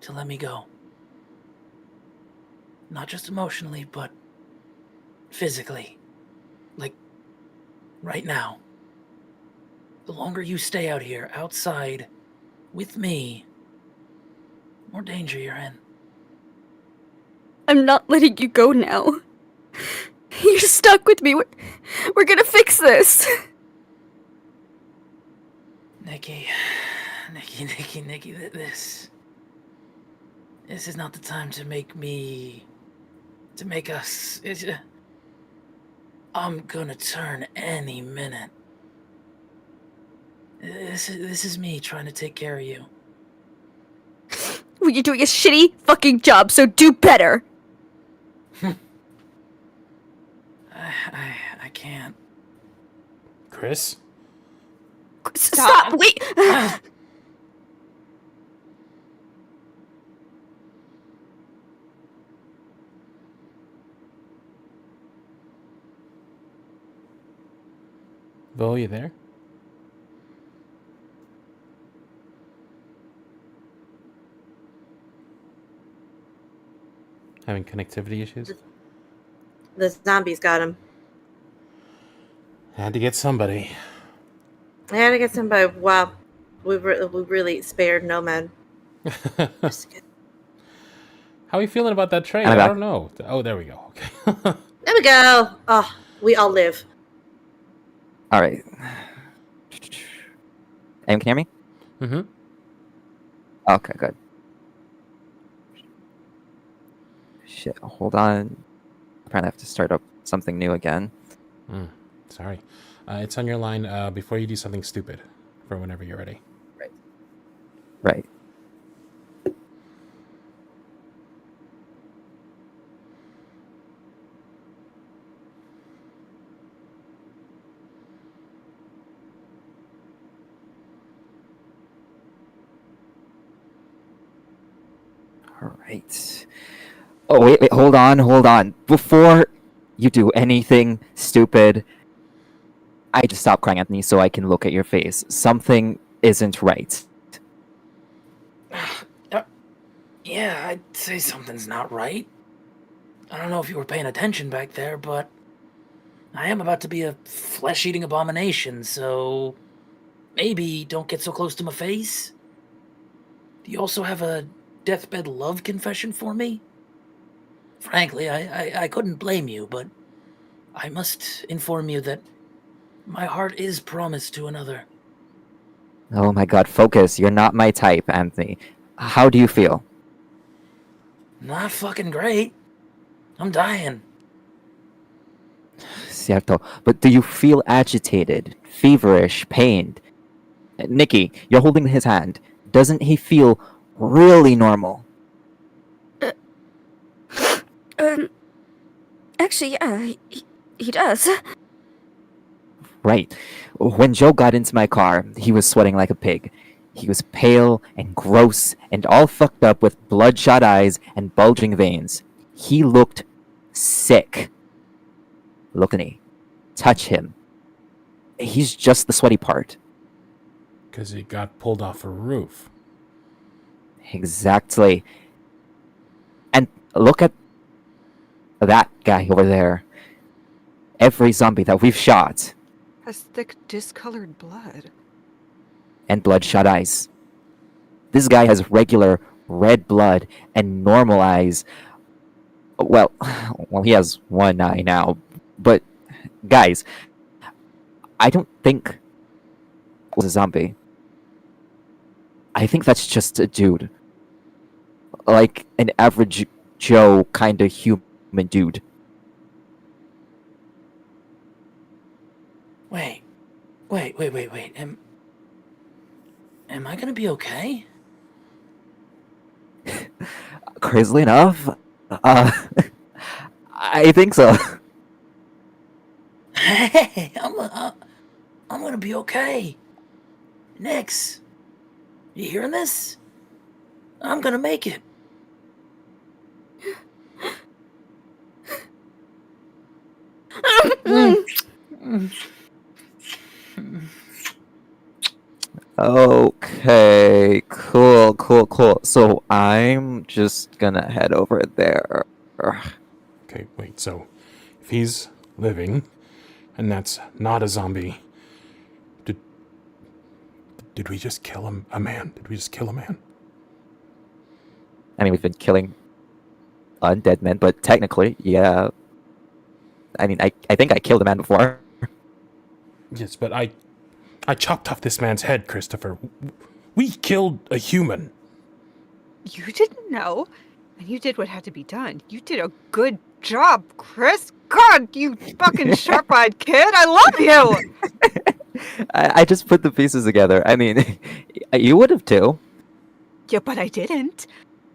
to let me go. Not just emotionally, but physically. Like, right now. The longer you stay out here, outside, with me, the more danger you're in. I'm not letting you go now. You're stuck with me. We're gonna fix this. Nikki, this is not the time to make us, I'm gonna turn any minute. This is me trying to take care of you. Well, you're doing a shitty fucking job, so do better. I can't. Chris? Stop! Wait! Bo, you there? Having connectivity issues? The zombies got him. Had to get somebody. I had to get somebody. Wow, we really spared Nomad. Just get- How are you feeling about that trade? I'm I back. don't know. Oh, there we go. Okay. There we go. Oh, we all live. All right. Anyone can hear me? Mm-hmm. Okay, good. Shit, hold on. Apparently I have to start up something new again. Sorry. It's on your line before you do something stupid for whenever you're ready. Right. All right. Oh, wait, hold on. Before you do anything stupid, I just stop crying, Anthony, so I can look at your face. Something isn't right. Yeah, I'd say something's not right. I don't know if you were paying attention back there, but I am about to be a flesh-eating abomination, so maybe don't get so close to my face. Do you also have a deathbed love confession for me? Frankly, I couldn't blame you, but I must inform you that my heart is promised to another. Oh my god, focus. You're not my type, Anthony. How do you feel? Not fucking great. I'm dying. Cierto. But do you feel agitated, feverish, pained? Nikki, you're holding his hand. Doesn't he feel really normal? Actually, yeah, he does. Right. When Joe got into my car, he was sweating like a pig. He was pale and gross and all fucked up with bloodshot eyes and bulging veins. He looked sick. Look at me. Touch him. He's just the sweaty part. Because he got pulled off a roof. Exactly. And look at that guy over there. Every zombie that we've shot. Has thick, discolored blood. And bloodshot eyes. This guy has regular red blood and normal eyes. Well, he has one eye now. But, guys, I don't think it was a zombie. I think that's just a dude. Like an average Joe kind of human dude. Wait. Am I gonna be okay? Crazily enough, I think so. Hey, I'm gonna be okay. Nix, you hearing this? I'm gonna make it. Okay, cool. So I'm just gonna head over there. Okay, wait, so if he's living and that's not a zombie, did we just kill a man? Did we just kill a man? I mean, we've been killing undead men, but technically, yeah. I mean, I think I killed a man before. Yes, but I chopped off this man's head, Christopher. We killed a human. You didn't know, and you did what had to be done. You did a good job, Chris. God, you fucking sharp-eyed kid. I love you. I just put the pieces together. I mean, you would have too. Yeah, but I didn't.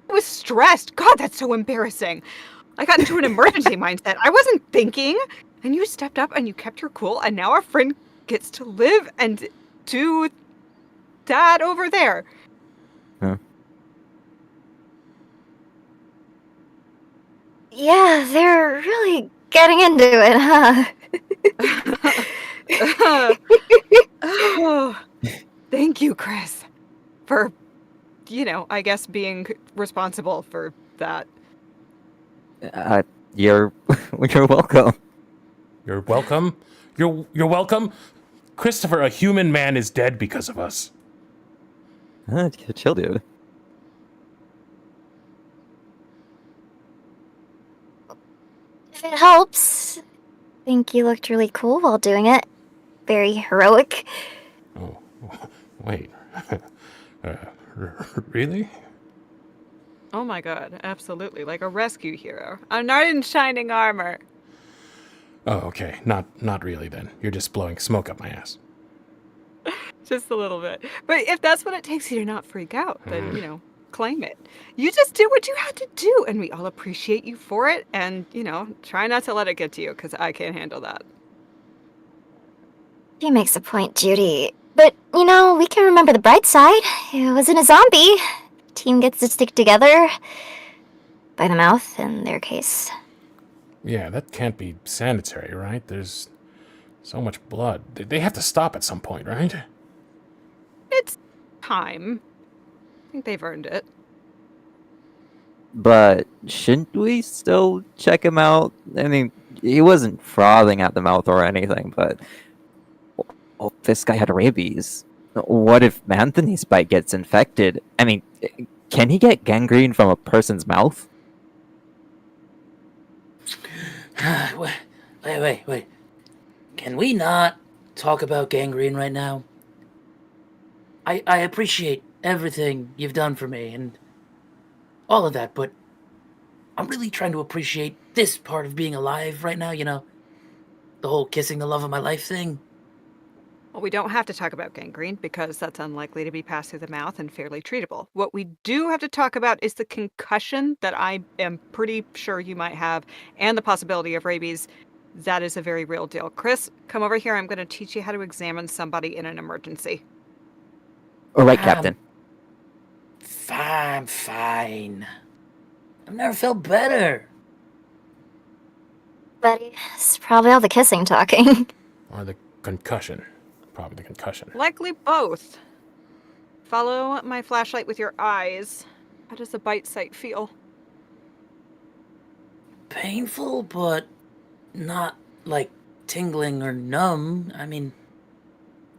I was stressed. God, that's so embarrassing. I got into an emergency mindset. I wasn't thinking. And you stepped up and you kept your cool, and now our friend gets to live and do that over there. Huh. Yeah, they're really getting into it, huh? Oh, thank you, Chris, for, I guess being responsible for that. You're you're welcome. You're welcome. You're welcome. Christopher, a human man, is dead because of us. Chill, dude. If it helps, I think you looked really cool while doing it. Very heroic. Oh, wait. Really? Oh my god, absolutely. Like a rescue hero. I'm not in shining armor. Oh, okay. Not really then. You're just blowing smoke up my ass. Just a little bit. But if that's what it takes you to not freak out, then, claim it. You just did what you had to do, and we all appreciate you for it. And, try not to let it get to you, because I can't handle that. She makes a point, Judy. But, we can remember the bright side. It wasn't a zombie. Team gets to stick together. By the mouth, in their case. Yeah, that can't be sanitary, right? There's so much blood. They have to stop at some point, right? It's time. I think they've earned it. But shouldn't we still check him out? I mean, he wasn't frothing at the mouth or anything, but this guy had rabies. What if Anthony's bite gets infected? I mean, can he get gangrene from a person's mouth? Wait. Can we not talk about gangrene right now? I appreciate everything you've done for me and all of that, but I'm really trying to appreciate this part of being alive right now, the whole kissing the love of my life thing. Well, we don't have to talk about gangrene because that's unlikely to be passed through the mouth and fairly treatable. What we do have to talk about is the concussion that I am pretty sure you might have and the possibility of rabies. That is a very real deal. Chris, come over here. I'm going to teach you how to examine somebody in an emergency. All right, Captain. I'm fine. I've never felt better. But it's probably all the kissing talking. Or the concussion. Probably the concussion. Likely both. Follow my flashlight with your eyes. How does the bite site feel? Painful, but not, like, tingling or numb. I mean,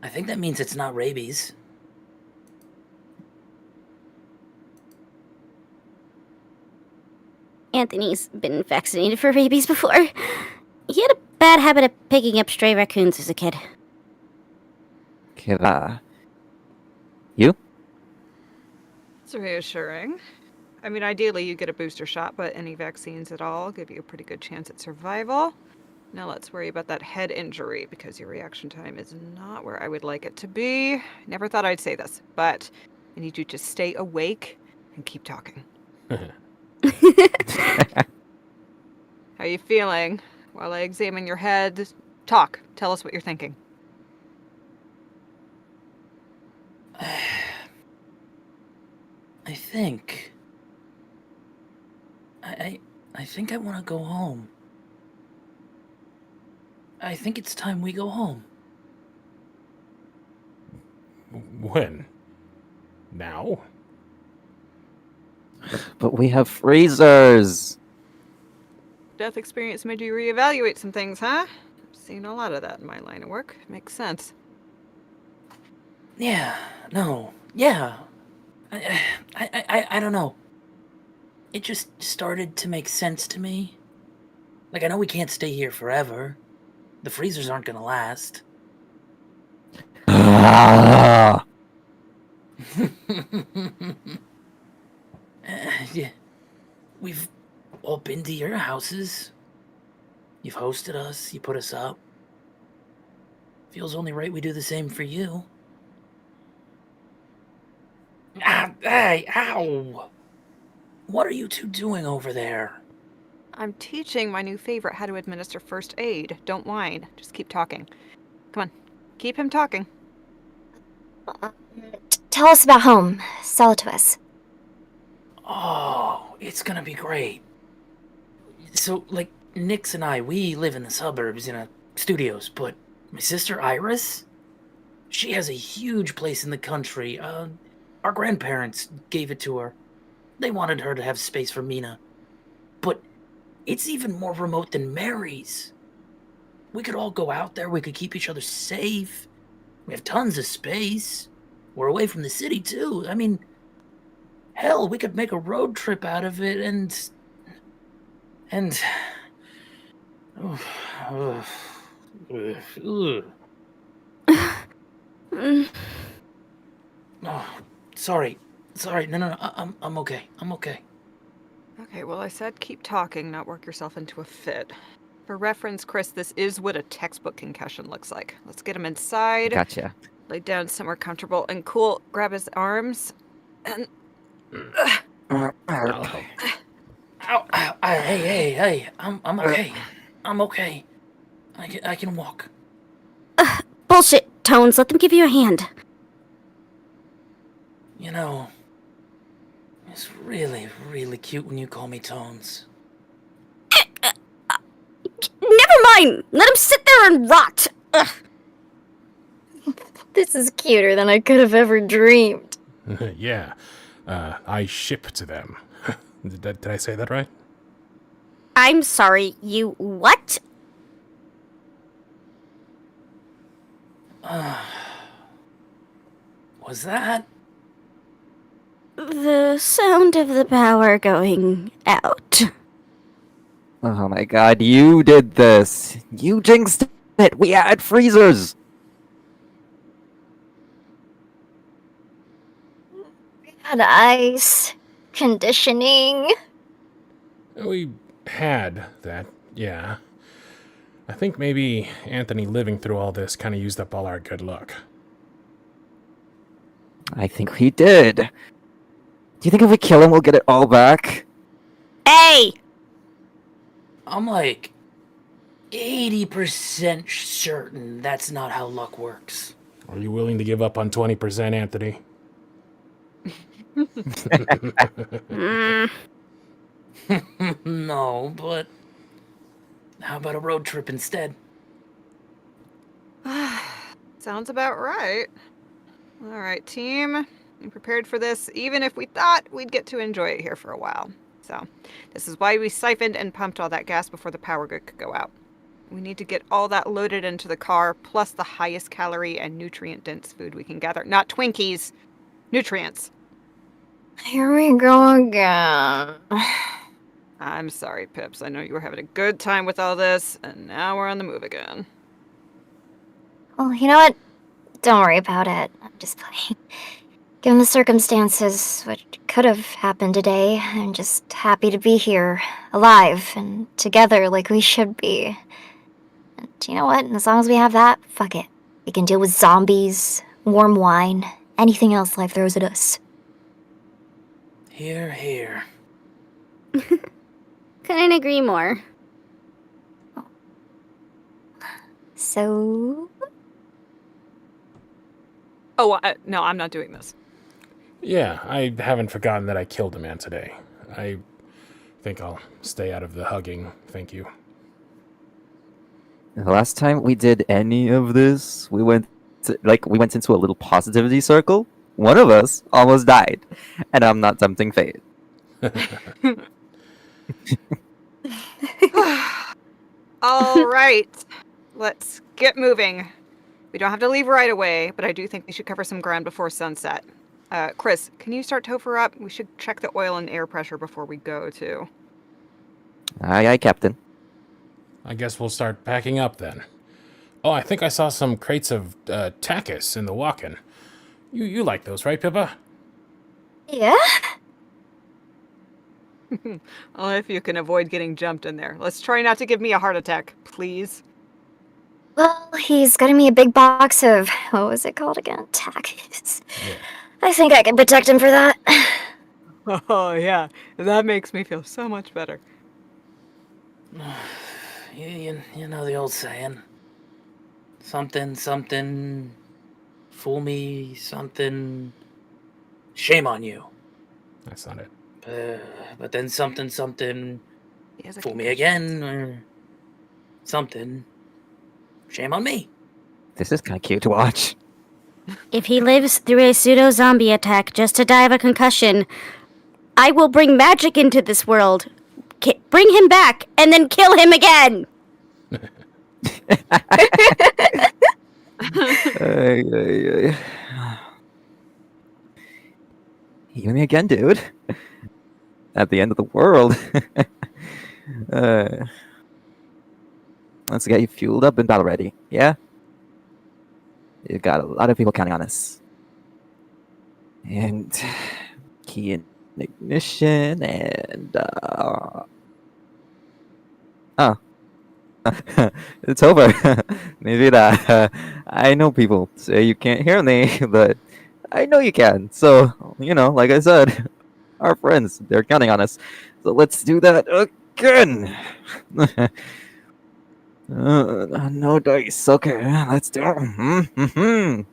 I think that means it's not rabies. Anthony's been vaccinated for rabies before. He had a bad habit of picking up stray raccoons as a kid. Okay, you? It's reassuring. I mean, ideally you get a booster shot, but any vaccines at all give you a pretty good chance at survival. Now let's worry about that head injury, because your reaction time is not where I would like it to be. Never thought I'd say this, but I need you to stay awake and keep talking. How you feeling? While I examine your head, talk. Tell us what you're thinking. I think... I think I want to go home. I think it's time we go home. When? Now? But we have freezers. Death experience made you reevaluate some things, huh? I've seen a lot of that in my line of work. Makes sense. Yeah, no, yeah. I don't know. It just started to make sense to me. Like, I know we can't stay here forever. The freezers aren't gonna last. Yeah. We've all been to your houses. You've hosted us, you put us up. Feels only right we do the same for you. Hey, ow! What are you two doing over there? I'm teaching my new favorite how to administer first aid. Don't whine. Just keep talking. Come on. Keep him talking. Tell us about home. Sell it to us. Oh, it's gonna be great. So, like, Nix and I, we live in the suburbs, studios, but My sister Iris? She has a huge place in the country. Our grandparents gave it to her. They wanted her to have space for Mina. But it's even more remote than Mary's. We could all go out there, we could keep each other safe. We have tons of space. We're away from the city, too. I mean, hell, we could make a road trip out of it and... Oh, sorry. No. I'm okay. I'm okay. Okay, well, I said keep talking, not work yourself into a fit. For reference, Chris, this is what a textbook concussion looks like. Let's get him inside. Gotcha. Lay down somewhere comfortable and cool. Grab his arms. And... I'll help. Ow. Hey. I'm okay. I'm okay. I can walk. Bullshit, Tones. Let them give you a hand. You know, it's really, really cute when you call me Tones. Never mind! Let him sit there and rot! Ugh. This is cuter than I could have ever dreamed. Yeah. I ship to them. Did I say that right? I'm sorry, you what? Was that? The sound of the power going out. Oh my god, you did this. You jinxed it. We had freezers. We had ice, conditioning. We had that, yeah. I think maybe Anthony living through all this kind of used up all our good luck. I think we did. Do you think if we kill him, we'll get it all back? Hey! I'm like 80% certain that's not how luck works. Are you willing to give up on 20%, Anthony? No, but how about a road trip instead? Sounds about right. All right, team. You prepared for this, even if we thought we'd get to enjoy it here for a while. So, this is why we siphoned and pumped all that gas before the power grid could go out. We need to get all that loaded into the car, plus the highest calorie and nutrient-dense food we can gather. Not Twinkies. Nutrients. Here we go again. I'm sorry, Pips. I know you were having a good time with all this, and now we're on the move again. Well, you know what? Don't worry about it. I'm just playing. Given the circumstances, what could have happened today, I'm just happy to be here, alive, and together like we should be. And you know what? As long as we have that, fuck it. We can deal with zombies, warm wine, anything else life throws at us. Here. Couldn't agree more. So... Oh, no, I'm not doing this. Yeah, I haven't forgotten that I killed a man today. I think I'll stay out of the hugging, thank you. The last time we did any of this, we went into a little positivity circle. One of us almost died, and I'm not tempting fate. All right, let's get moving. We don't have to leave right away, but I do think we should cover some ground before sunset. Chris, can you start Topher up? We should check the oil and air pressure before we go, too. Aye, Captain. I guess we'll start packing up then. Oh, I think I saw some crates of Takis in the walk-in. You like those, right, Pippa? Yeah? Well, if you can avoid getting jumped in there. Let's try not to give me a heart attack, please. Well, he's getting me a big box of, what was it called again? Takis. Yeah. I think I can protect him for that. Oh, yeah. That makes me feel so much better. You know the old saying. Something, fool me, something, shame on you. That's not it. But then something, fool me again, or something, shame on me. This is kind of cute to watch. If he lives through a pseudo-zombie attack just to die of a concussion, I will bring magic into this world, bring him back, and then kill him again! Heal me again, dude. At the end of the world. Let's get you fueled up and battle ready, yeah? You got a lot of people counting on us. And key in ignition and oh. It's over. Maybe that I know people say you can't hear me, but I know you can. So, like I said, our friends, they're counting on us. So let's do that again. No dice. Okay, let's do it.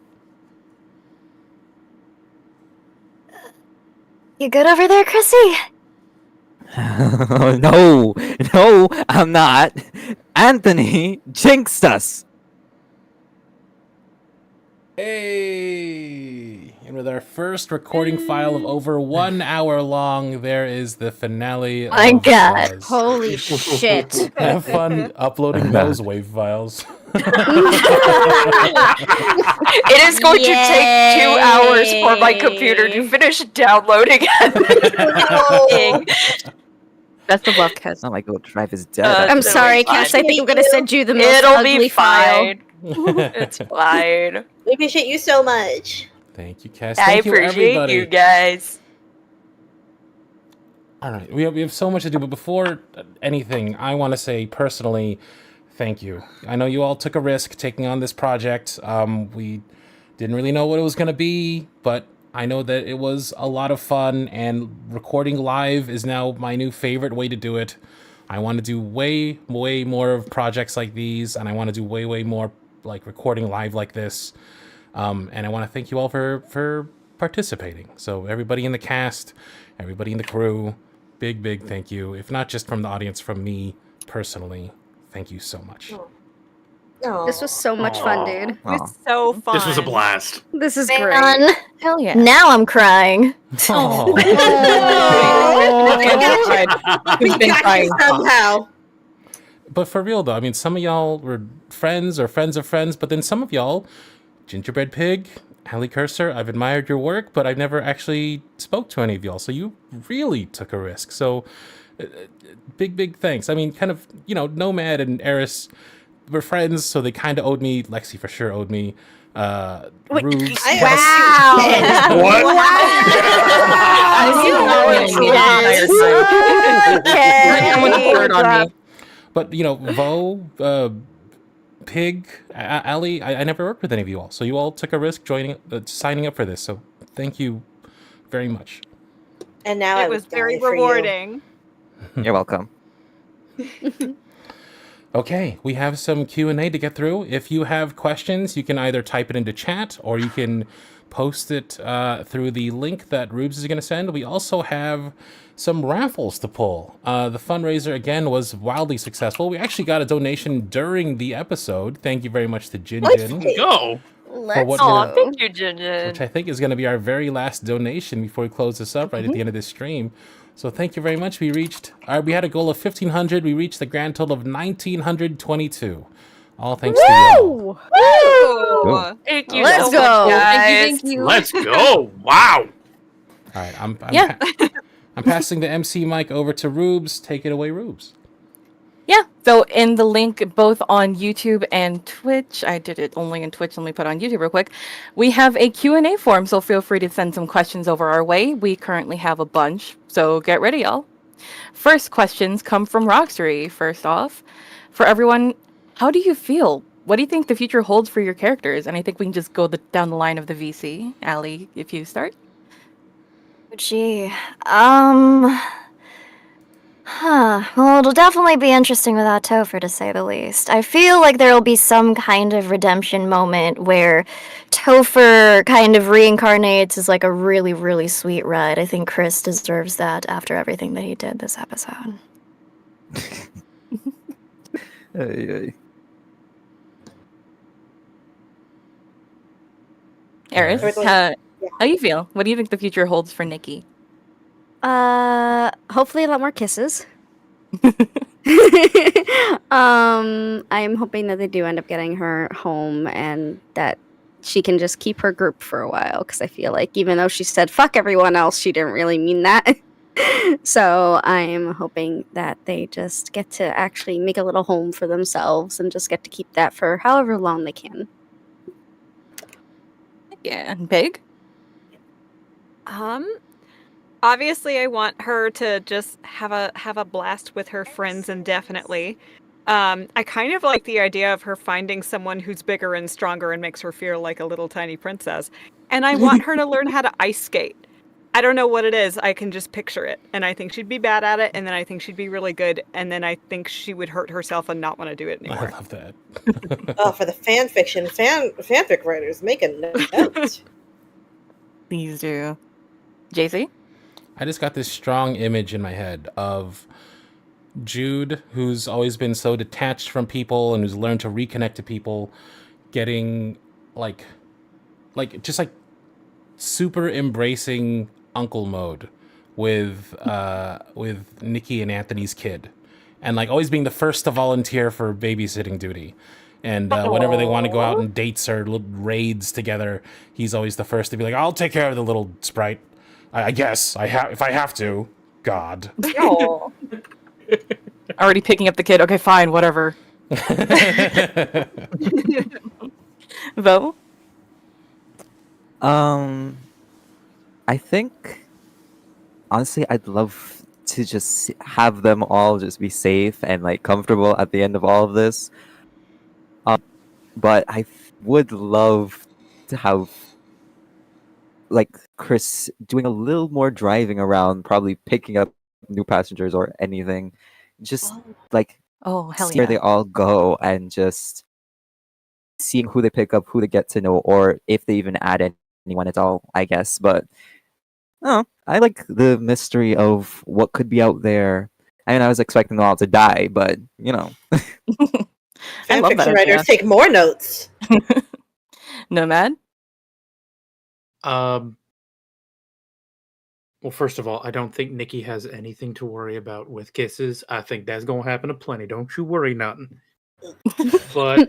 You good over there, Chrissy? No, I'm not. Anthony jinxed us. Hey! And with our first recording file of over 1 hour long, there is the finale. My of God. SUZ. Holy shit. Have fun uploading those wave files. It is going to take 2 hours for my computer to finish downloading everything. Best of luck, Cass. Oh, my Google Drive is dead. I'm sorry, Cass. I think I'm gonna send you the most It'll ugly be file. fine. It's fine. We appreciate you so much. Thank you, Cass. I Thank you, appreciate everybody. you guys. All right, we have so much to do, but before anything, I want to say personally, thank you. I know you all took a risk taking on this project. We didn't really know what it was going to be, but I know that it was a lot of fun, and recording live is now my new favorite way to do it. I want to do way more of projects like these, and I want to do way more like recording live like this. And I want to thank you all for participating. So everybody in the cast, everybody in the crew, big thank you. If not just from the audience, from me personally, thank you so much. This was so much fun, dude. It was so fun. This was a blast. This is Man, great. Hell yeah. now I'm crying. Oh. We got you somehow. But for real though, I mean, some of y'all were friends or friends of friends, but then some of y'all, Gingerbread Pig, Hallie Cursor, I've admired your work, but I've never actually spoke to any of y'all. So you really took a risk. So big thanks. I mean, kind of, Nomad and Eris were friends, so they kind of owed me. Lexi for sure owed me. Rubes. Wow. What? But Vo, Pig, Ali, I never worked with any of you all, so you all took a risk signing up for this. So thank you very much. And now It was very rewarding. You're welcome. Okay, we have some Q&A to get through. If you have questions, you can either type it into chat or you can post it through the link that Rubes is going to send. We also have some raffles to pull. The fundraiser, again, was wildly successful. We actually got a donation during the episode. Thank you very much to Jin. Go. Let's Aw, thank you, Jinjin. Which I think is going to be our very last donation before we close this up right at the end of this stream. So thank you very much. We had a goal of 1,500. We reached the grand total of 1,922. All thanks to y'all. Woo! Thank you Let's so go. much, guys. Thank you. Let's go. Wow. All right, I'm Yeah. I'm passing the MC mic over to Rubes. Take it away, Rubes. Yeah, so in the link both on YouTube and Twitch, I did it only in Twitch, let me put it on YouTube real quick. We have a Q&A form, so feel free to send some questions over our way. We currently have a bunch, so get ready, y'all. First questions come from Roxbury. First off, for everyone, how do you feel? What do you think the future holds for your characters? And I think we can just go down the line of the VC. Allie, if you start. Gee, well, it'll definitely be interesting without Topher, to say the least. I feel like there'll be some kind of redemption moment where Topher kind of reincarnates as like a really, really sweet ride. I think Chris deserves that after everything that he did this episode. Eris, Yes. how you feel? What do you think the future holds for Nikki? Hopefully a lot more kisses. I'm hoping that they do end up getting her home and that she can just keep her group for a while, because I feel like even though she said fuck everyone else, she didn't really mean that. So I'm hoping that they just get to actually make a little home for themselves and just get to keep that for however long they can. Yeah, and Big? Obviously, I want her to just have a blast with her friends indefinitely. I kind of like the idea of her finding someone who's bigger and stronger and makes her feel like a little tiny princess. And I want her to learn how to ice skate. I don't know what it is. I can just picture it. And I think she'd be bad at it. And then I think she'd be really good. And then I think she would hurt herself and not want to do it anymore. I love that. Oh, for the fan fiction, fanfic writers, make a note. Please do. JC? I just got this strong image in my head of Jude, who's always been so detached from people and who's learned to reconnect to people, getting like super embracing uncle mode with Nikki and Anthony's kid, and like always being the first to volunteer for babysitting duty. And whenever they want to go out on dates or little raids together, he's always the first to be like, "I'll take care of the little sprite. I guess if I have to. God." Oh. Already picking up the kid. Okay, fine, whatever. Vo? I think honestly, I'd love to just have them all just be safe and like comfortable at the end of all of this. But I would love to have like Chris doing a little more driving around, probably picking up new passengers or anything. Just like Oh, hell see where yeah. they all go and just seeing who they pick up, who they get to know, or if they even add anyone at all, I guess. But oh, I like the mystery of what could be out there. I mean, I was expecting them all to die, but you know. I love that Fanfiction writers idea. take more notes. Nomad? Well, first of all, I don't think Nikki has anything to worry about with kisses. I think that's gonna happen aplenty. Don't you worry nothing. But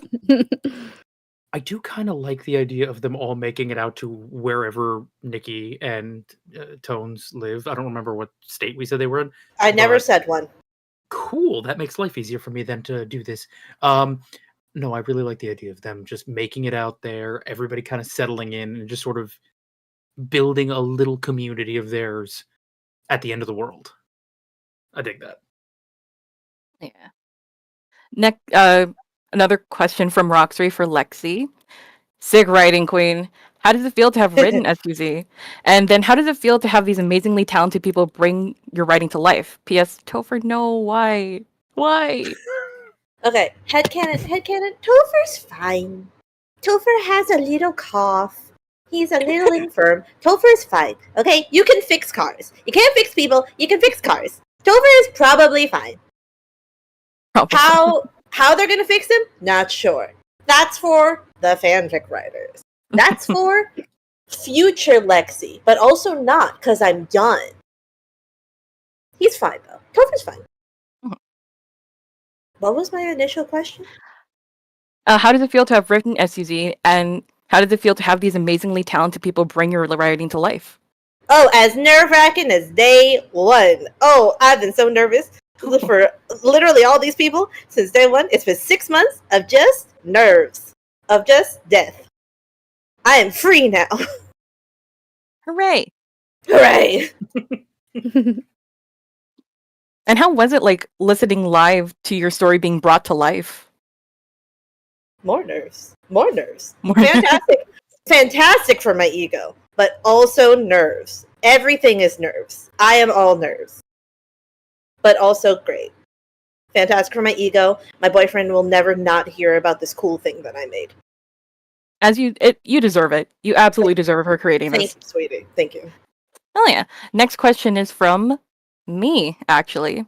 I do kind of like the idea of them all making it out to wherever Nikki and Tones live. I don't remember what state we said they were in. I never but- said one. Cool. That makes life easier for me then to do this. No, I really like the idea of them just making it out there, everybody kind of settling in and just sort of building a little community of theirs at the end of the world. I dig that. Yeah. Next, another question from Roxy for Lexi. Sig writing queen. How does it feel to have written SUZ? And then how does it feel to have these amazingly talented people bring your writing to life? P.S. Topher, no, why? Why? Okay, headcanon. Topher's fine. Topher has a little cough. He's a little infirm. Topher's fine. Okay, you can fix cars. You can't fix people. You can fix cars. Topher is probably fine. How they're gonna fix him? Not sure. That's for the fanfic writers. That's for future Lexi, but also not because I'm done. He's fine though. Topher's fine. What was my initial question? How does it feel to have written SUZ? And how does it feel to have these amazingly talented people bring your writing to life? Oh, as nerve-wracking as day one. Oh, I've been so nervous for literally all these people since day one. It's been 6 months of just nerves, of just death. I am free now. Hooray! Hooray! And how was it like listening live to your story being brought to life? More nerves. More nerves. Fantastic. Fantastic for my ego, but also nerves. Everything is nerves. I am all nerves. But also great. Fantastic for my ego. My boyfriend will never not hear about this cool thing that I made. As you deserve it. You absolutely deserve her creating Thank this. you, sweetie. Thank you. Oh yeah. Next question is from me, actually.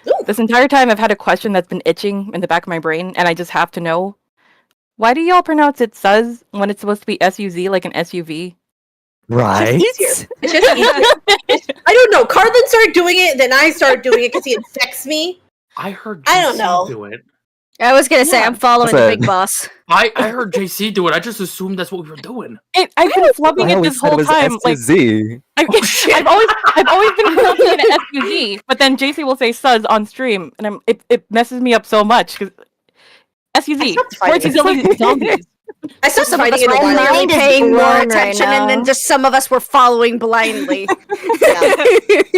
Ooh. This entire time I've had a question that's been itching in the back of my brain, and I just have to know, Why do y'all pronounce it SUZ when it's supposed to be SUZ, like an SUV? Right? It's just easier. I don't know. Carlin started doing it, then I started doing it because he infects me. I heard I don't JC know. do it. I was gonna say I'm following the Listen. big boss. I heard JC do it. I just assumed that's what we were doing. I've been flubbing I it always this said it whole was time. Like, SUZ. I've always been flubbing it SUZ, but then JC will say SUZ on stream, and it messes me up so much because SUZ, stopped sports fighting. utility zombies. I stopped Some of fighting us it were a while really mind is paying more blown right attention, and then now. just some of us were following blindly.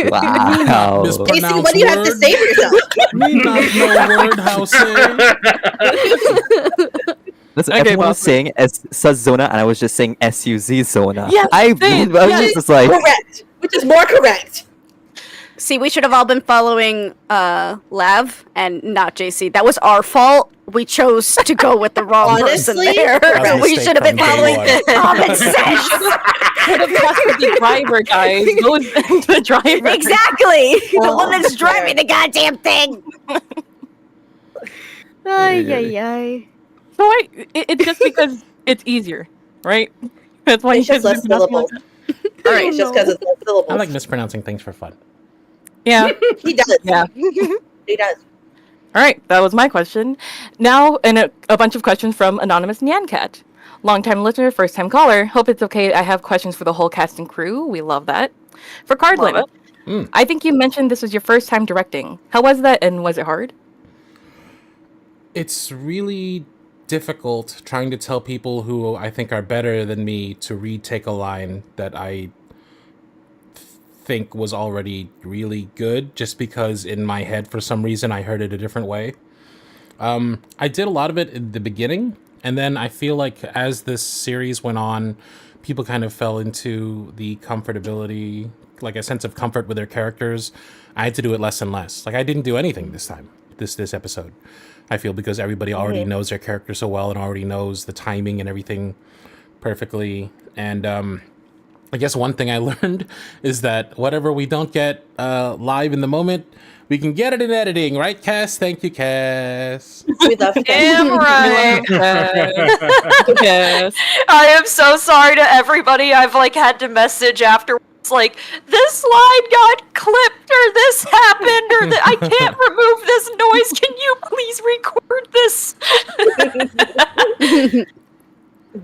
Wow. Casey, what do you have to say for yourself? Me not know word how say. Listen, Okay, everyone boss. was saying SUZ Zona, and I was just saying SUZ Zona. Yes, I same. was Yes. just like, Correct. Which is more correct. See, we should have all been following Lav and not JC. That was our fault. We chose to go with the wrong person Honestly, there. That was a We mistake should have been from day following one. common sense. Could have trusted the driver, guys. Go with the driver. Exactly. The one that's driving the goddamn thing. Ay, ay, ay. So it's just because it's easier, right? That's why It's you just guys less have been asking like syllables. that. All right, it's just because it's less syllables. I like mispronouncing things for fun. Yeah. He does. Yeah. He does. All right, that was my question. Now, and a bunch of questions from Anonymous Nyancat. Long-time listener, first-time caller. Hope it's okay. I have questions for the whole cast and crew. We love that. For Cardlin, I think you mentioned this was your first time directing. How was that, and was it hard? It's really difficult trying to tell people who I think are better than me to retake a line that I think was already really good, just because in my head, for some reason, I heard it a different way. I did a lot of it in the beginning, and then I feel like as this series went on, people kind of fell into the comfortability, like a sense of comfort with their characters. I had to do it less and less. Like, I didn't do anything this time, this episode. I feel because everybody already knows their character so well and already knows the timing and everything perfectly. And I guess one thing I learned is that whatever we don't get live in the moment, we can get it in editing, right, Cass? Thank you, Cass. We love Damn right. Yes. I am so sorry to everybody I've had to message afterwards, like, this line got clipped, or this happened, or I can't remove this noise. Can you please record this?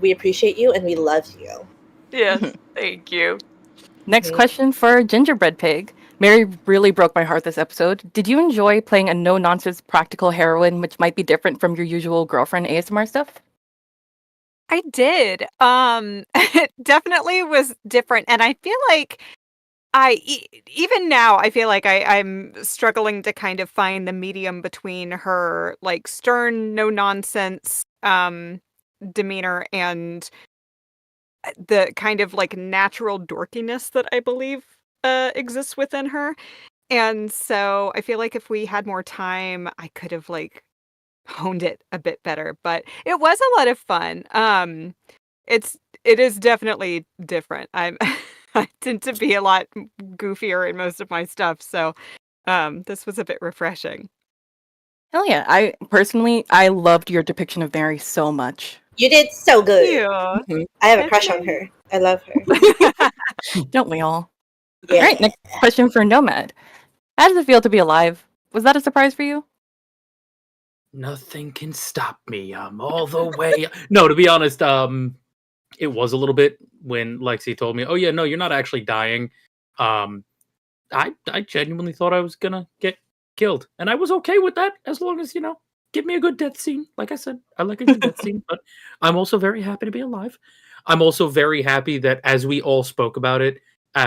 We appreciate you and we love you. Yes, thank you. Next question for Gingerbread Pig. Mary really broke my heart this episode. Did you enjoy playing a no-nonsense practical heroine, which might be different from your usual girlfriend ASMR stuff? I did. It definitely was different, and I feel like even now I feel like I'm struggling to kind of find the medium between her stern, no nonsense demeanor and the kind of natural dorkiness that I believe exists within her. And so I feel like if we had more time, I could have honed it a bit better, but it was a lot of fun. It is definitely different. I tend to be a lot goofier in most of my stuff, so this was a bit refreshing. Hell yeah. I personally loved your depiction of Mary so much. You did so good. Yeah. I have a crush on her. I love her. Don't we all? Yeah. All right, next question for Nomad. How does it feel to be alive? Was that a surprise for you? Nothing can stop me. I'm all the way. No, to be honest, it was a little bit when Lexi told me, "Oh yeah, no, you're not actually dying." I genuinely thought I was gonna get killed, and I was okay with that as long as give me a good death scene. Like I said, I like a good death scene, but I'm also very happy to be alive. I'm also very happy that as we all spoke about it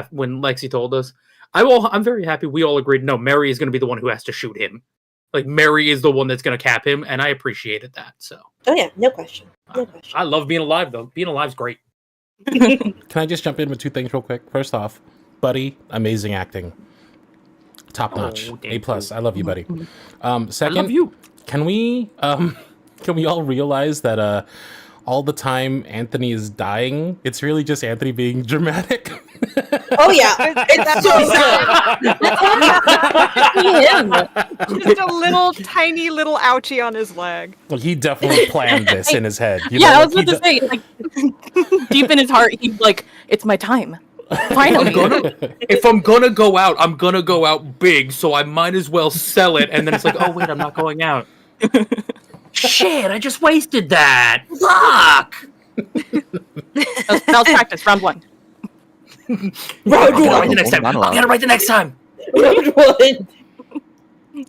when Lexi told us, I'm very happy we all agreed. No, Mary is going to be the one who has to shoot him. Like, Mary is the one that's going to cap him, and I appreciated that. So. Oh yeah, no question. No question. I love being alive, though. Being alive's great. Can I just jump in with two things real quick? First off, Buddy, amazing acting. Top notch. A+. I love you, Buddy. Second, I love you. Can we all realize that all the time Anthony is dying, it's really just Anthony being dramatic? Oh yeah, it's so sad. him. Just a little tiny little ouchie on his leg. Well, he definitely planned this in his head. You Yeah, know, I was about to say, like, deep in his heart, he's like, "It's my time." Finally. If I'm gonna go out, I'm gonna go out big, so I might as well sell it. And then it's like, oh wait, I'm not going out. Shit, I just wasted that. Fuck. That was practice, round 1. Round 1. Right the next time. I'll get it right the next time. Round 1.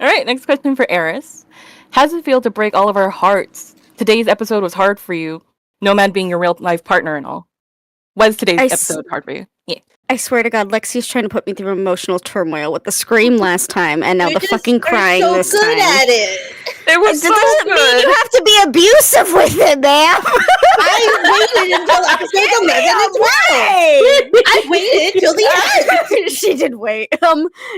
All right, next question for Eris. How does it feel to break all of our hearts? Today's episode was hard for you, Nomad being your real life partner and all. Was today's episode hard for you? Yeah. I swear to God, Lexi's trying to put me through emotional turmoil with the scream last time, and now the fucking crying so this good time. at it. It was so doesn't mean good. you have to be abusive with it, ma'am. I waited until episode 11 as well. I waited till the end. She did wait.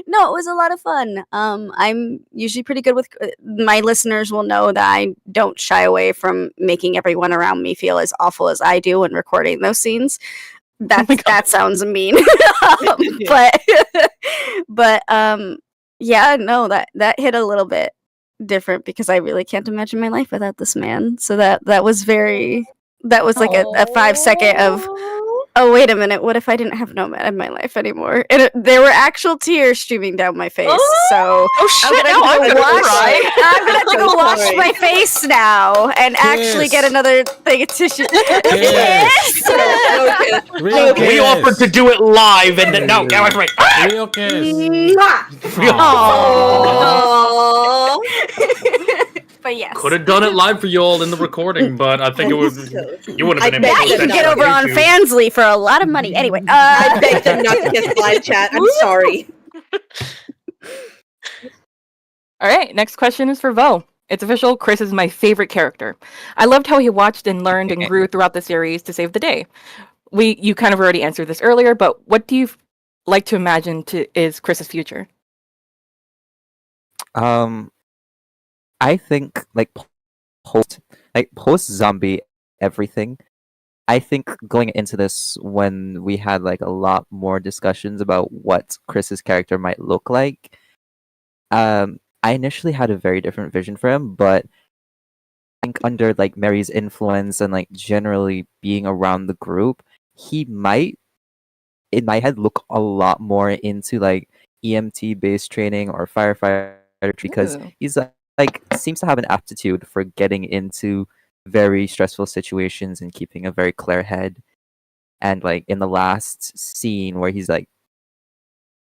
No, it was a lot of fun. I'm usually pretty good with my listeners will know that I don't shy away from making everyone around me feel as awful as I do when recording those scenes. That sounds mean. but yeah, no, that hit a little bit different because I really can't imagine my life without this man. So that was like a 5-second of, oh, wait a minute, what if I didn't have Nomad in my life anymore? And there were actual tears streaming down my face. So shit, I'm gonna cry. I'm gonna have to go wash my face now and actually get another thing of tissue. Kiss? Real We kiss. offered to do it live, and then no, that was right. Real kiss. But yes. Could have done it live for you all in the recording, but I think it would. You would have been able Yeah, to. you can get over on Fansly for a lot of money. Anyway, I begged him not to kiss live chat. I'm sorry. All right, next question is for Vo. It's official. Chris is my favorite character. I loved how he watched and learned and grew throughout the series to save the day. You kind of already answered this earlier, but what do you like to imagine is Chris's future? I think post zombie everything. I think going into this when we had like a lot more discussions about what Chris's character might look like, I initially had a very different vision for him, but I think under like Mary's influence and like generally being around the group, he might in my head look a lot more into like EMT based training or firefighter because he's like seems to have an aptitude for getting into very stressful situations and keeping a very clear head. And like in the last scene where he's like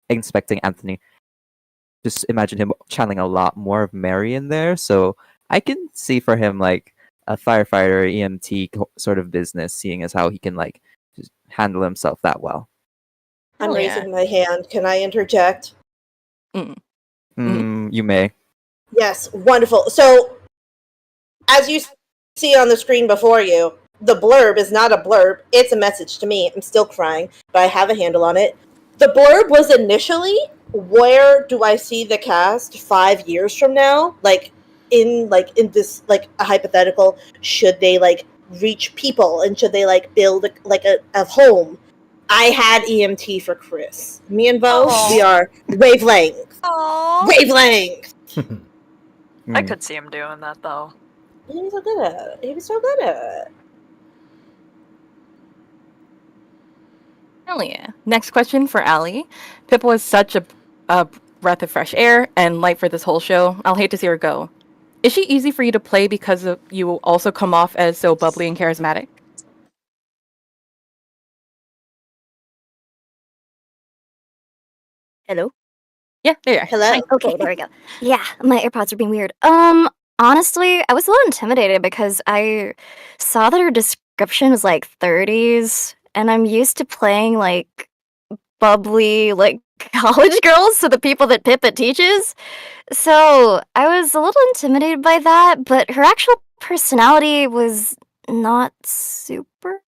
inspecting Anthony, just imagine him channeling a lot more of Mary in there. So I can see for him like a firefighter EMT sort of business, seeing as how he can like just handle himself that well. I'm raising my hand. Can I interject? You may. Yes, wonderful. So, as you see on the screen before you, the blurb is not a blurb. It's a message to me. I'm still crying, but I have a handle on it. The blurb was initially, where do I see the cast 5 years from now? Like in this, like a hypothetical, should they like reach people and should they like build a home? I had EMT for Chris. Me and Bo, we are wavelength. Wavelength. I could see him doing that though. He was so good at it. He was so good at it. Hell yeah. Next question for Allie. Pippa was such a breath of fresh air and light for this whole show. I'll hate to see her go. Is she easy for you to play because you also come off as so bubbly and charismatic? Hello? Yeah, there you are. Hello. Hi. Okay, there we go. Yeah, my AirPods are being weird. Honestly, I was a little intimidated because I saw that her description was like 30s, and I'm used to playing like bubbly, like college girls, so the people that Pippa teaches. So I was a little intimidated by that, but her actual personality was not super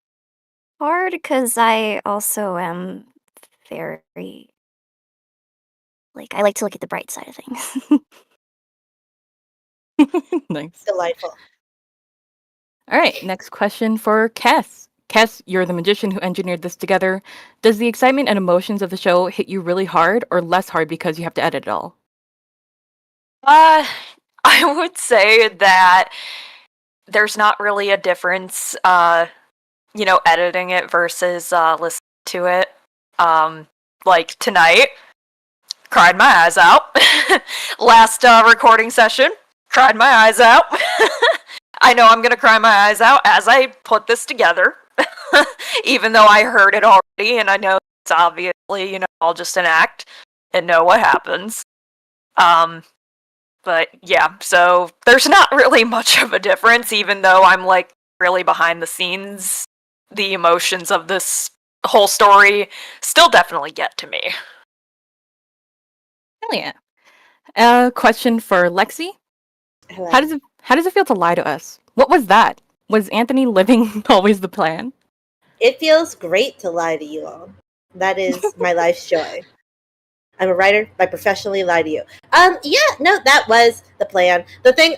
hard because I also am very I like to look at the bright side of things. Nice. Delightful. All right, next question for Kess. Kess, you're the magician who engineered this together. Does the excitement and emotions of the show hit you really hard or less hard because you have to edit it all? I would say that there's not really a difference, editing it versus listening to it. Like tonight, cried my eyes out. Last recording session, cried my eyes out. I know I'm gonna cry my eyes out as I put this together, even though I heard it already, and I know it's obviously, all just an act, and know what happens. But yeah, so there's not really much of a difference, even though I'm like really behind the scenes. The emotions of this whole story still definitely get to me. Hell yeah. Question for Lexi. Hello. How does it feel to lie to us? What was that? Was Anthony living always the plan? It feels great to lie to you all. That is my life's joy. I'm a writer. I professionally lie to you. That was the plan.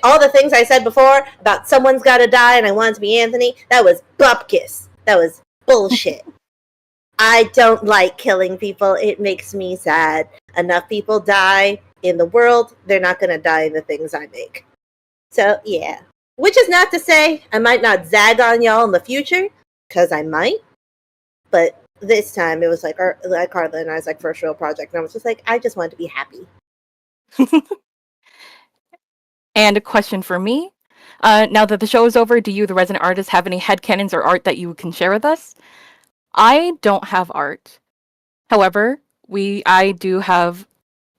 All the things I said before about someone's got to die and I want it to be Anthony, that was bupkis. That was bullshit. I don't like killing people. It makes me sad. Enough people die in the world. They're not going to die in the things I make. So, yeah. Which is not to say I might not zag on y'all in the future, because I might. But this time it was like Carla and I's like first real project, and I was just like, I just wanted to be happy. And a question for me. Now that the show is over, do you, the resident artist, have any headcanons or art that you can share with us? I don't have art. However, I do have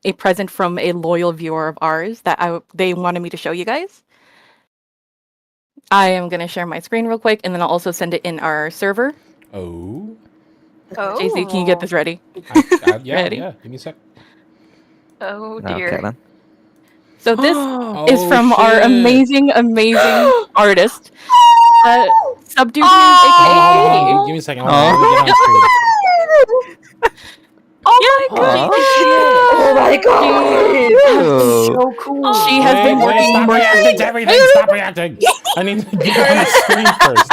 a present from a loyal viewer of ours that they wanted me to show you guys. I am going to share my screen real quick, and then I'll also send it in our server. Oh. JC, can you get this ready? Yeah, Ready? Yeah. Give me a sec. Oh dear. Okay, then. So this is from our amazing artist, Subdued, aka. Give me a second. Let me get on screen. Oh my god! So cool. She has been working. Stop reacting to everything. Stop reacting. I need to get on the screen first.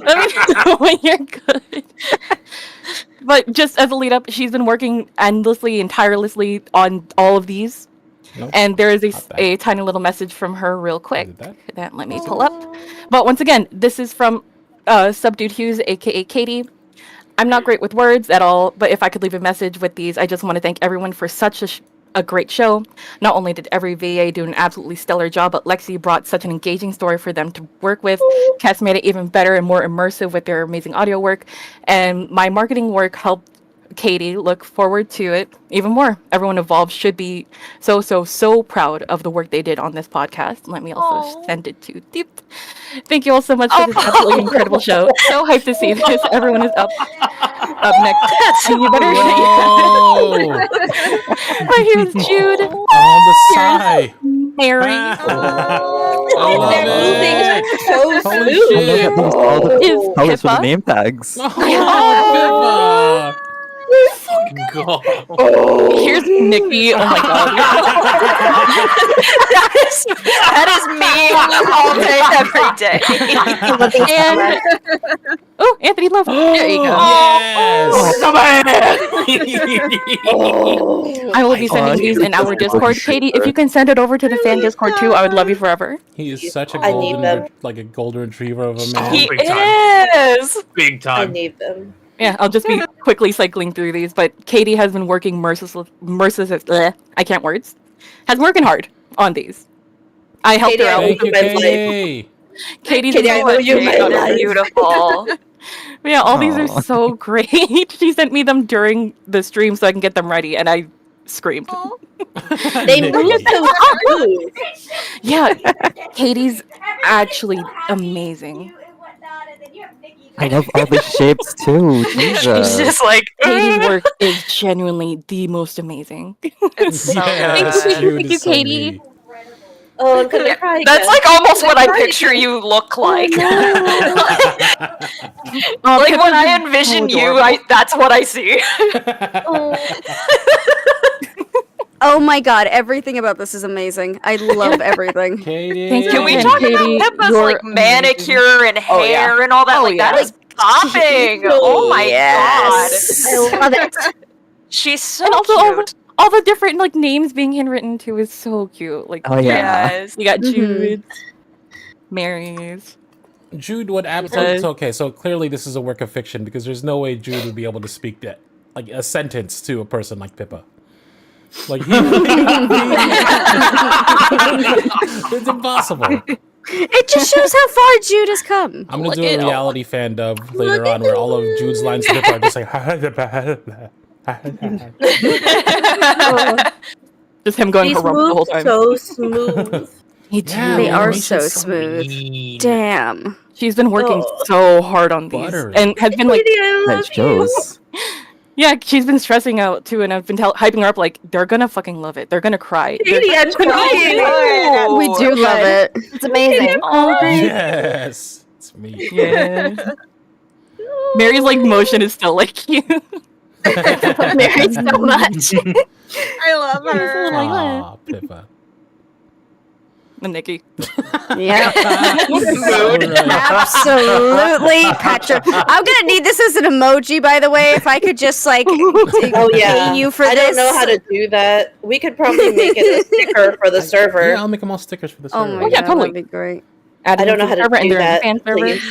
Let me know when you're good. But just as a lead up, she's been working endlessly and tirelessly on all of these. Nope, and there is a tiny little message from her real quick that let me pull up. But once again, this is from Subdued Hughes, aka Katie. I'm not great with words at all, but if I could leave a message with these, I just want to thank everyone for such a great show. Not only did every VA do an absolutely stellar job, but Lexi brought such an engaging story for them to work with. Cass made it even better and more immersive with their amazing audio work. And my marketing work helped Katie look forward to it even more. Everyone involved should be so proud of the work they did on this podcast. Let me also send it to Deep. Thank you all so much for this absolutely incredible show. So hyped to see this. Everyone is up next. You better right here's Jude. On the side. Mary. I love it. So Holy smooth. shit. Is Colors for the Pippa. name tags. Oh, Pippa. God. Here's Nikki. Oh my god. that is me all day, every day. And Anthony Love. There you go. I will be sending these in our Discord. Katie, if you can send it over to the fan Discord too, I would love you forever. He is such a I need them. golden retriever of a man. He Big time. is. Big I time. need them. Yeah, I'll just be quickly cycling through these, but Katie has been working I can't words. Has been working hard on these. I helped her out. Thank you, Katie. Katie's Katie, I know you been made working life. Beautiful. But yeah, all these are so great. She sent me them during the stream so I can get them ready, and I screamed. They move so smooth. Yeah, Katie's actually amazing. I love all the shapes too. She's Jesus. just like, Katie's work is genuinely the most amazing. it's so Yes, good. Jude Thank you, is so Katie. neat. Oh, I'm gonna cry again. That's like almost what I picture you look like. Like when I envision you, that's what I see. Oh my god, everything about this is amazing. I love everything. Katie. Thank you. Can we And talk Katie, about Pippa's you're like manicure and Oh, yeah. hair and all that? Oh, Like yeah. that is popping. Oh my Yes. god. I love it. She's so And also, cute. all the different like names being handwritten too is so cute. Like, Oh yeah. Yes. you got Mhm. Jude, Mary's. Jude would absolutely. It's okay. So clearly, this is a work of fiction because there's no way Jude would be able to speak that like a sentence to a person like Pippa. Like it's impossible. It just shows how far Jude has come. I'm gonna do Look a at all- reality fan dub later on where all of Jude's lines to Pippa are just like. Just him going These for rumble the whole moves time. so smooth. Me too. Yeah, They the are animation's so smooth. green. Damn. She's been working Oh. so hard on these Buttery. and has been like, Katie, I love That shows. yeah, she's been stressing out too, and I've been hyping her up like they're gonna fucking love it. They're gonna cry. you. Katie, I'm crying. We do love it. It's amazing. Oh, Yes, it's me. yeah. Mary's like motion is still like cute. Mary so much. I love her. Aw, Pippa. And Nikki. Yeah. Alright. Absolutely, Patrick. I'm gonna need this as an emoji, by the way. If I could just like Oh yeah, pay you for I this. don't know how to do that. We could probably make it a sticker for the server. Yeah, I'll make them all stickers for the Oh server. my yeah, god, totally. that'd be great. Add I them don't know to how the to server and do they're in the that, fan server. please.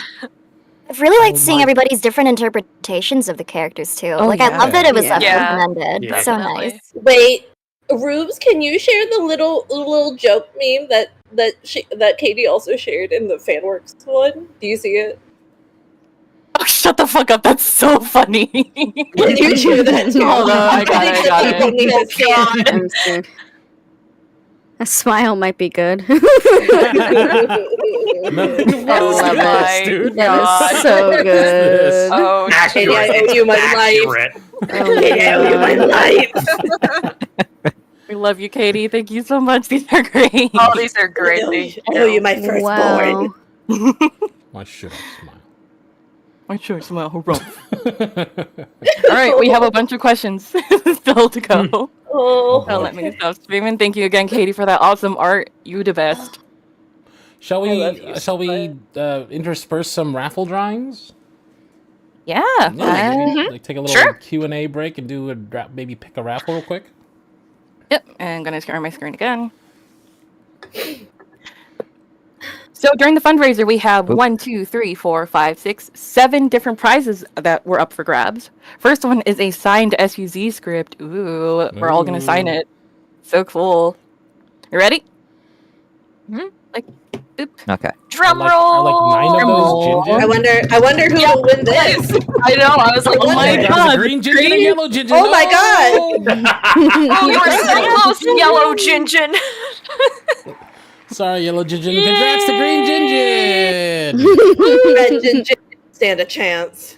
I've really liked Oh seeing my- everybody's different interpretations of the characters too. Oh, like I love that it was yeah. left Yeah. open-ended. Yeah. So Definitely. nice. Wait, Rubes, can you share the little joke meme that Katie also shared in the Fanworks one? Do you see it? Oh, shut the fuck up. That's so funny. Can you share that too? Hold on, I got it, I got People it. need to see it. I'm scared. A smile might be good. Nothing Oh else to my this, dude. That God. is so good. Oh, Katie, I owe you my life. Oh Katie, I owe you my my life. We love you, Katie. Thank you so much. These are great. oh, these are great. I Thank owe you you. my firstborn. Wow. Why should I smile? My choice, smile, hurrah. All right, we have a bunch of questions still to go. Oh, Don't let me stop streaming. Thank you again, Katie, for that awesome art. You the best. Shall love you we? so Shall we intersperse some raffle drawings? Yeah. Yeah, like take a little Sure. Q&A break and do maybe pick a raffle real quick. Yep. And I'm gonna share my screen again. So during the fundraiser, we have 1, 2, 3, 4, 5, 6, 7 different prizes that were up for grabs. First one is a signed SUZ script. Ooh, we're all gonna sign Ooh. it. So cool. You ready? Mhm. Like, boop. Okay. Drum Are roll. like 9 of those roll. Jinjin? I wonder who will win this. I know. I was like, Oh my There's God, a green Jinjin and a green- yellow Jinjin. Oh my God. Oh, you were so close, yellow Jinjin. Sorry, yellow Jinjin. Congrats to green Jinjin. Red Ginger stand a chance.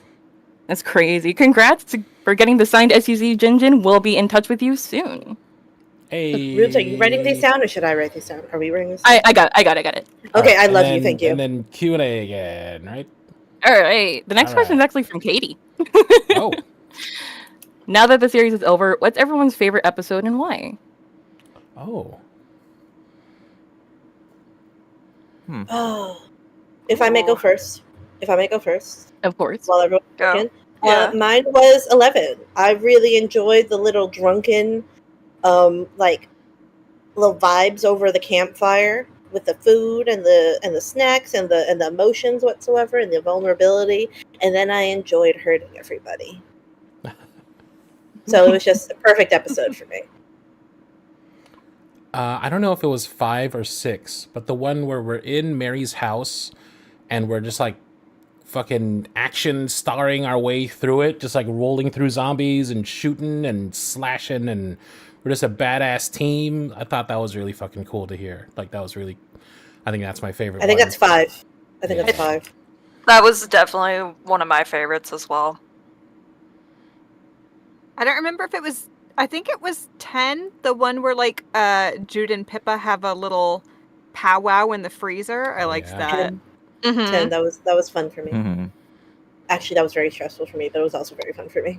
That's crazy. Congrats for getting the signed SUZ Jinjin. We'll be in touch with you soon. Hey. Rubes, are you writing these down or should I write these down? Are we writing these down? I got it. Okay, I And love you. then- Thank you. And then Q&A again, right? All right. The next All question is right. actually from Katie. Oh. Now that the series is over, what's everyone's favorite episode and why? Oh. Oh, if I may go first. Of course. While everyone's Go. talking. Yeah. Mine was 11. I really enjoyed the little drunken, like, little vibes over the campfire with the food and the snacks and the emotions whatsoever and the vulnerability. And then I enjoyed hurting everybody. So it was just a perfect episode for me. I don't know if it was 5 or 6, but the one where we're in Mary's house and we're just like fucking action starring our way through it, just like rolling through zombies and shooting and slashing, and we're just a badass team. I thought that was really fucking cool to hear. Like that was really, I think that's my favorite. I think one. that's 5. I think Yeah. that's 5. That was definitely one of my favorites as well. I don't remember if it was. I think it was 10, the one where like Jude and Pippa have a little powwow in the freezer. I liked Yeah. that. 10. That was fun for me. Mhm. Actually, that was very stressful for me, but it was also very fun for me.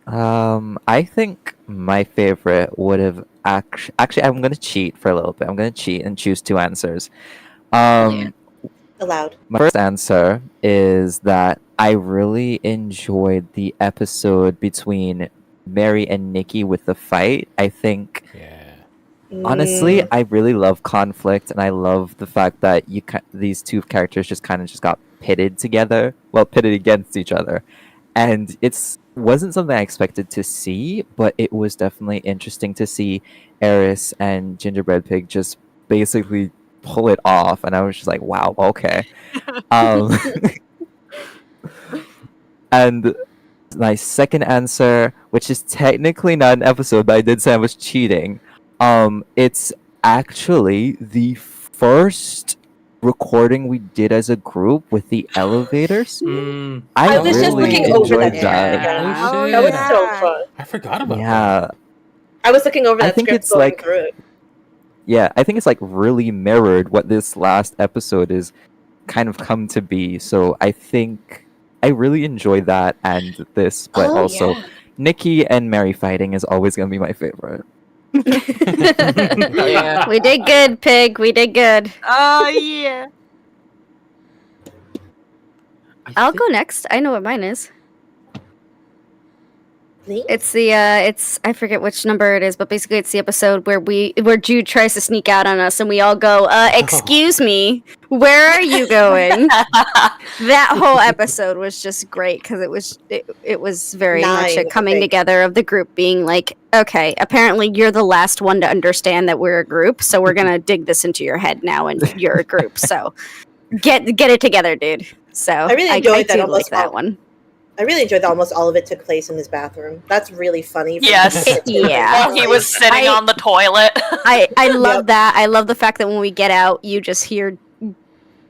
I think my favorite would have actually. I'm gonna cheat for a little bit. I'm gonna cheat and choose 2 answers. Allowed. My first answer is that I really enjoyed the episode between Mary and Nikki with the fight. I think honestly, I really love conflict, and I love the fact that these two characters just got pitted together, pitted against each other, and it's wasn't something I expected to see, but it was definitely interesting to see Eris and Gingerbread Pig just basically pull it off, and I was just like, wow, okay. And my second answer, which is technically not an episode, but I did say I was cheating. It's actually the first recording we did as a group with the elevator scene. I was just really looking over enjoyed that. that. Oh, That was shit. so fun. I forgot about Yeah. that. I was looking over I that think script it's going like- through it. Yeah, I think it's like really mirrored what this last episode is kind of come to be. So I think I really enjoy that and this, but Oh, also yeah. Nikki and Mary fighting is always gonna be my favorite. Yeah. We did good, Pig. We did good. Oh yeah. I'll go next. I know what mine is. Me? It's the it's I forget which number it is, but basically it's the episode where Jude tries to sneak out on us and we all go, excuse me, where are you going? That whole episode was just great because it was very much a 9, I coming think. together of the group being like, okay, apparently you're the last one to understand that we're a group, so we're gonna dig this into your head now and you're a group. So get it together, dude. So I really enjoyed that do almost like that all- one. I really enjoyed that almost all of it took place in his bathroom. That's really funny. Yes. Yeah. While he was sitting I- on the toilet. I love that. I love the fact that when we get out, you just hear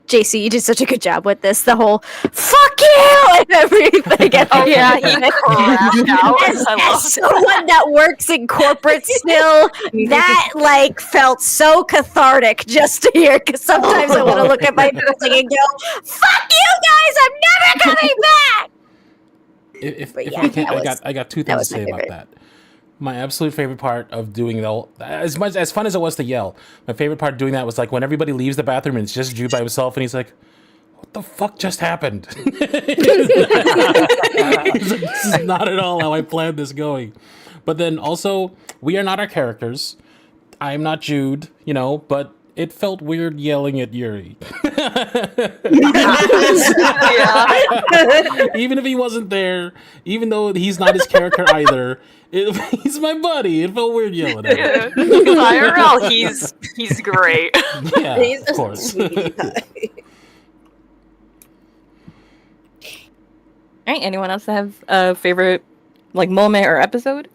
JC. You did such a good job with this. The whole "fuck you" and everything. Oh yeah, he crashed out. As, I love as someone that works in corporate still, that like felt so cathartic just to hear. Because sometimes I want to look at my building and go, "Fuck you guys! I'm never coming back." If yeah, I can, that I got two that things to was my say about favorite. that. My absolute favorite part of doing as fun as it was to yell, my favorite part of doing that was like when everybody leaves the bathroom and it's just Jude by himself and he's like, "What the fuck just happened?" He's like, "This is not at all how I planned this going." But then also, we are not our characters. I'm not Jude, but it felt weird yelling at Yuri. Even if he wasn't there, even though he's not his character either, he's my buddy. It felt weird yelling at him. IRL, he's great. Yeah, He's of a course. sweetie pie. All right. Anyone else have a favorite moment or episode?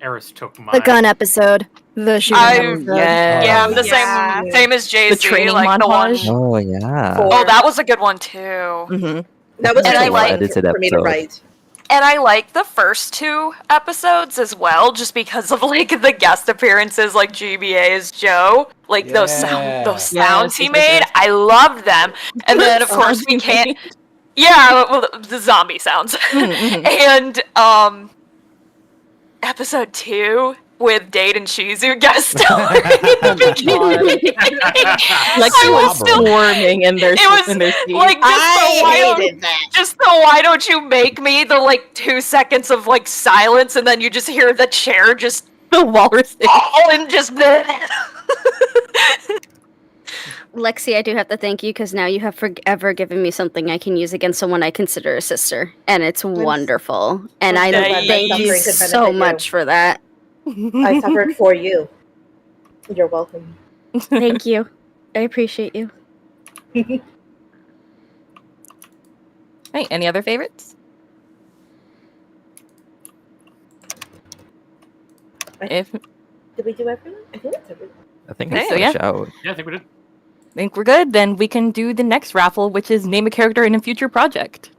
Eris took mine. The gun episode. The shooting episode. Yeah, I'm the Yeah. same as JC. training like the one. montage. Oh yeah. Oh, that was a good one too. Mm-hmm. That was And I really like- fun edited for me to episode. write. And I like the first two episodes as well, just because of the guest appearances, like GBA as Joe, those sounds Yes, he yes, made. yes. I loved them. And then of course we can't. Yeah, well, the zombie sounds. And episode 2 with Dade and Shizu guest star. Like she was swarming in their It was in their seats. like I hated that. just the why don't you make me the 2 seconds of silence and then you just hear the chair just the walrus thing. fall and just Lexi, I do have to thank you because now you have forever given me something I can use against someone I consider a sister, and it's wonderful. And I Thank thank you. you Could so benefit you. much for that. I suffered for you. You're welcome. Thank you. I appreciate you. Hey, any other favorites? If Did we do everyone? I think that's everyone. I think Okay, it's so a yeah. shout. Yeah, I think we did. think we're good, then we can do the next raffle, which is name a character in a future project.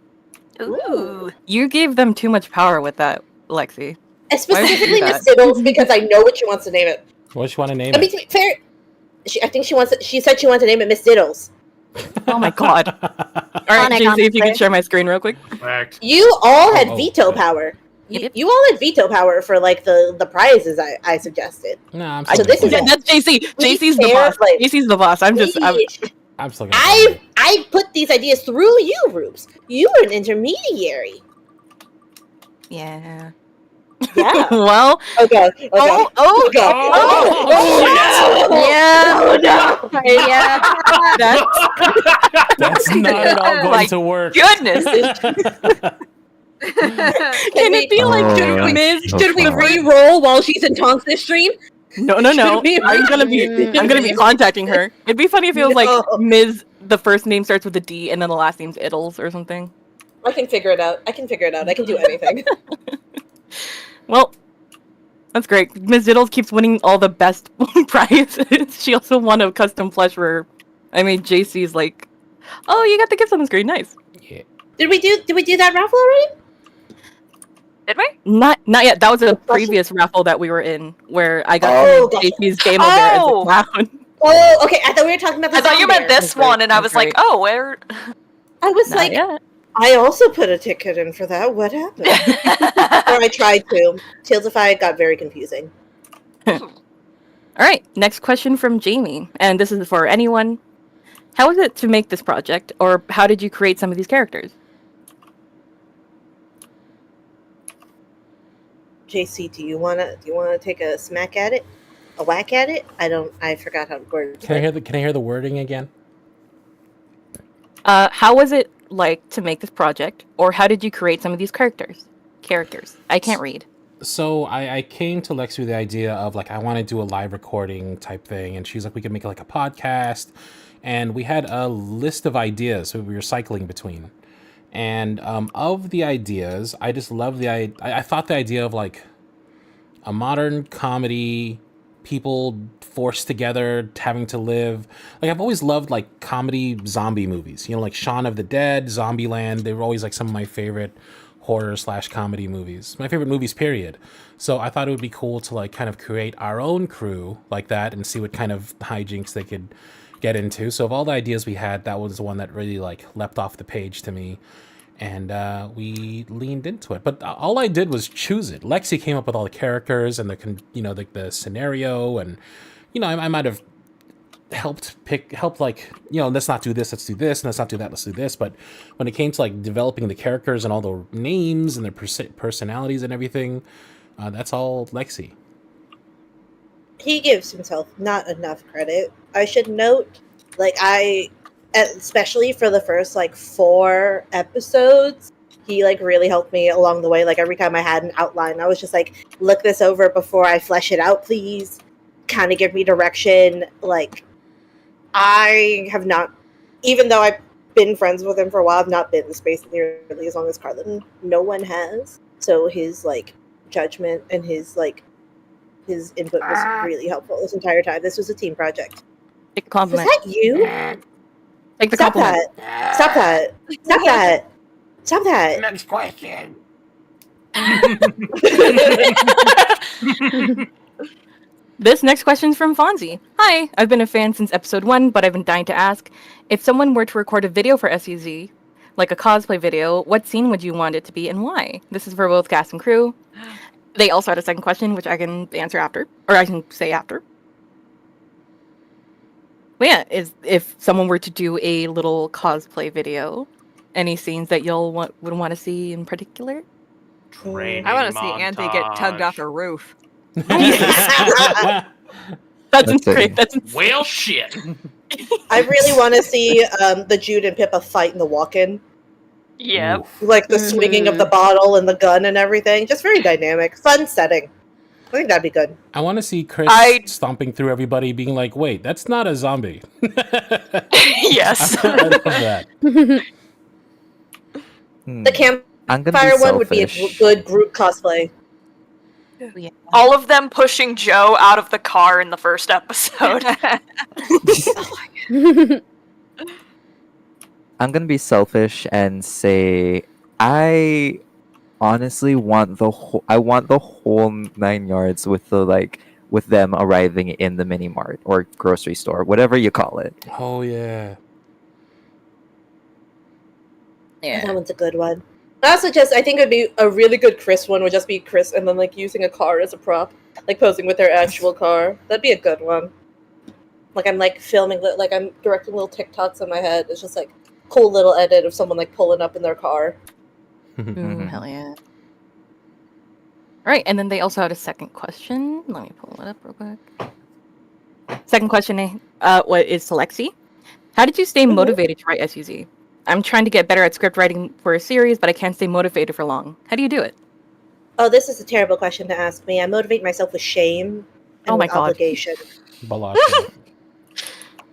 Ooh. You gave them too much power with that, Lexi. And Why would you specifically do Miss that? Diddles because I know what she wants to name it. What you want to name I mean, it? to be fair, I think she said she wanted to name it Miss Diddles. Oh my god. Alright, Iconic, JC, if you honestly. can share my screen real quick. Fact. You all had Oh, veto okay. power. Yep. You all had veto power for the prizes I suggested. No, I'm So this is Yeah, that's JC. We JC's the care, boss. like, JC's the boss. I'm just. We, I'm still gonna. I put these ideas through you, Rubes. You were an intermediary. Yeah. Yeah. Well. Okay. Oh. Yeah. Oh no. Yeah. That's not at all going My to work. goodness. Can it be like should we re-roll while she's in Tonks' stream? No. I'm gonna be contacting her. It'd be funny if it was like Ms. The first name starts with a D and then the last name's Iddles or something. I can figure it out. I can do anything. Well, that's great. Ms. Iddles keeps winning all the best prizes. She also won a custom plush where I made JC's like, oh, you got the gifts on the screen. Nice. Yeah. Did we do that raffle already? Did we? Not yet. That was a previous raffle that we were in where I got JC's Game Bear as a clown. Oh, okay. I thought we were talking about the I thought you meant this one, and I was like, oh, where? I was Not like, yet. I also put a ticket in for that. What happened? Or I tried to. Tailsify got very confusing. All right. Next question from Jamie, and this is for anyone. How was it to make this project, or how did you create some of these characters? JC, do you wanna take a smack at it? A whack at it? I forgot how to word. Can I hear the wording again? How was it like to make this project, or how did you create some of these characters? I can't read. So I came to Lexi with the idea of like I want to do a live recording type thing, and she's like, we could make it like a podcast, and we had a list of ideas so we were cycling between. And of the ideas, I just love I thought the idea of like a modern comedy, people forced together, having to live. Like I've always loved like comedy zombie movies. You know, like Shaun of the Dead, Zombieland. They were always like some of my favorite horror/comedy movies. My favorite movies, period. So I thought it would be cool to like kind of create our own crew like that and see what kind of hijinks they could get into. So of all the ideas we had, that was the one that really like leapt off the page to me. And we leaned into it. But all I did was choose it. Lexi came up with all the characters and the scenario, and I might have helped like, let's not do this, let's do this, and let's not do that, let's do this. But when it came to like developing the characters and all the names and their personalities and everything, that's all Lexi. He gives himself not enough credit. I should note, especially for the first 4 episodes, he really helped me along the way. Every time I had an outline, I was just like, look this over before I flesh it out, please. Kind of give me direction. I have not, even though I've been friends with him for a while, I've not been in the space nearly as long as Carlin. No one has. So his judgment and his input was really helpful this entire time. This was a team project. Take a compliment. Was that you? Take the Stop compliment. that. Stop that. Stop that. Stop that. Next question. This next question's from Fonzie. Hi, I've been a fan since episode 1, but I've been dying to ask, if someone were to record a video for SUZ, like a cosplay video, what scene would you want it to be and why? This is for both cast and crew. They also had a second question, which I can answer after, or I can say after. But yeah, if someone were to do a little cosplay video, any scenes that y'all would want to see in particular? I want to see Anthony get tugged off a roof. That's great. Well, shit. I really want to see the Jude and Pippa fight in the walk-in. Yeah. The swinging of the bottle and the gun and everything. Just very dynamic. Fun setting. I think that'd be good. I want to see Chris stomping through everybody being like, wait, that's not a zombie. Yes. I love that. The campfire one would be a good group cosplay. Yeah. All of them pushing Joe out of the car in the first episode. I'm gonna be selfish and say I honestly want the whole 9 yards with with them arriving in the mini mart or grocery store, whatever you call it. Oh yeah. Yeah, that one's a good one. I think it'd be a really good Chris one. Would just be Chris and then using a car as a prop, posing with their actual car. That'd be a good one. Like I'm like filming, like I'm directing little TikToks in my head. It's just like cool little edit of someone like pulling up in their car. Ooh, hell yeah. All right, and then they also had a second question. Let me pull it up real quick. Second question, what is to Lexi? How did you stay motivated to write SUZ? I'm trying to get better at script writing for a series, but I can't stay motivated for long. How do you do it? Oh, this is a terrible question to ask me. I motivate myself with shame and with obligation.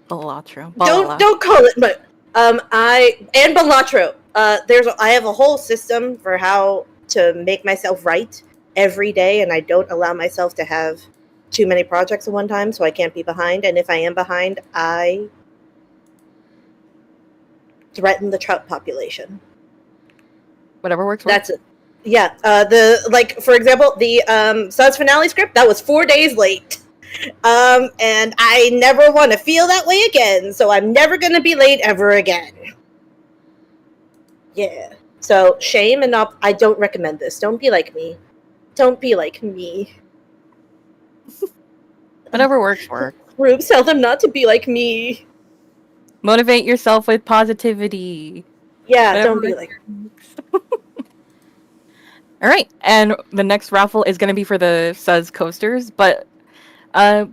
Balatro. Don't call it, but Balatro. I have a whole system for how to make myself write every day, and I don't allow myself to have too many projects at one time, so I can't be behind. And if I am behind, I threaten the trout population. Whatever works. That's it. Yeah. For example, the SUZ finale script that was 4 days late. And I never want to feel that way again, so I'm never going to be late ever again. Yeah. So, shame and I don't recommend this. Don't be like me. Don't be like me. Whatever works. Rubes, tell them not to be like me. Motivate yourself with positivity. Yeah, don't be like me. All right, and the next raffle is going to be for the SUZ coasters, but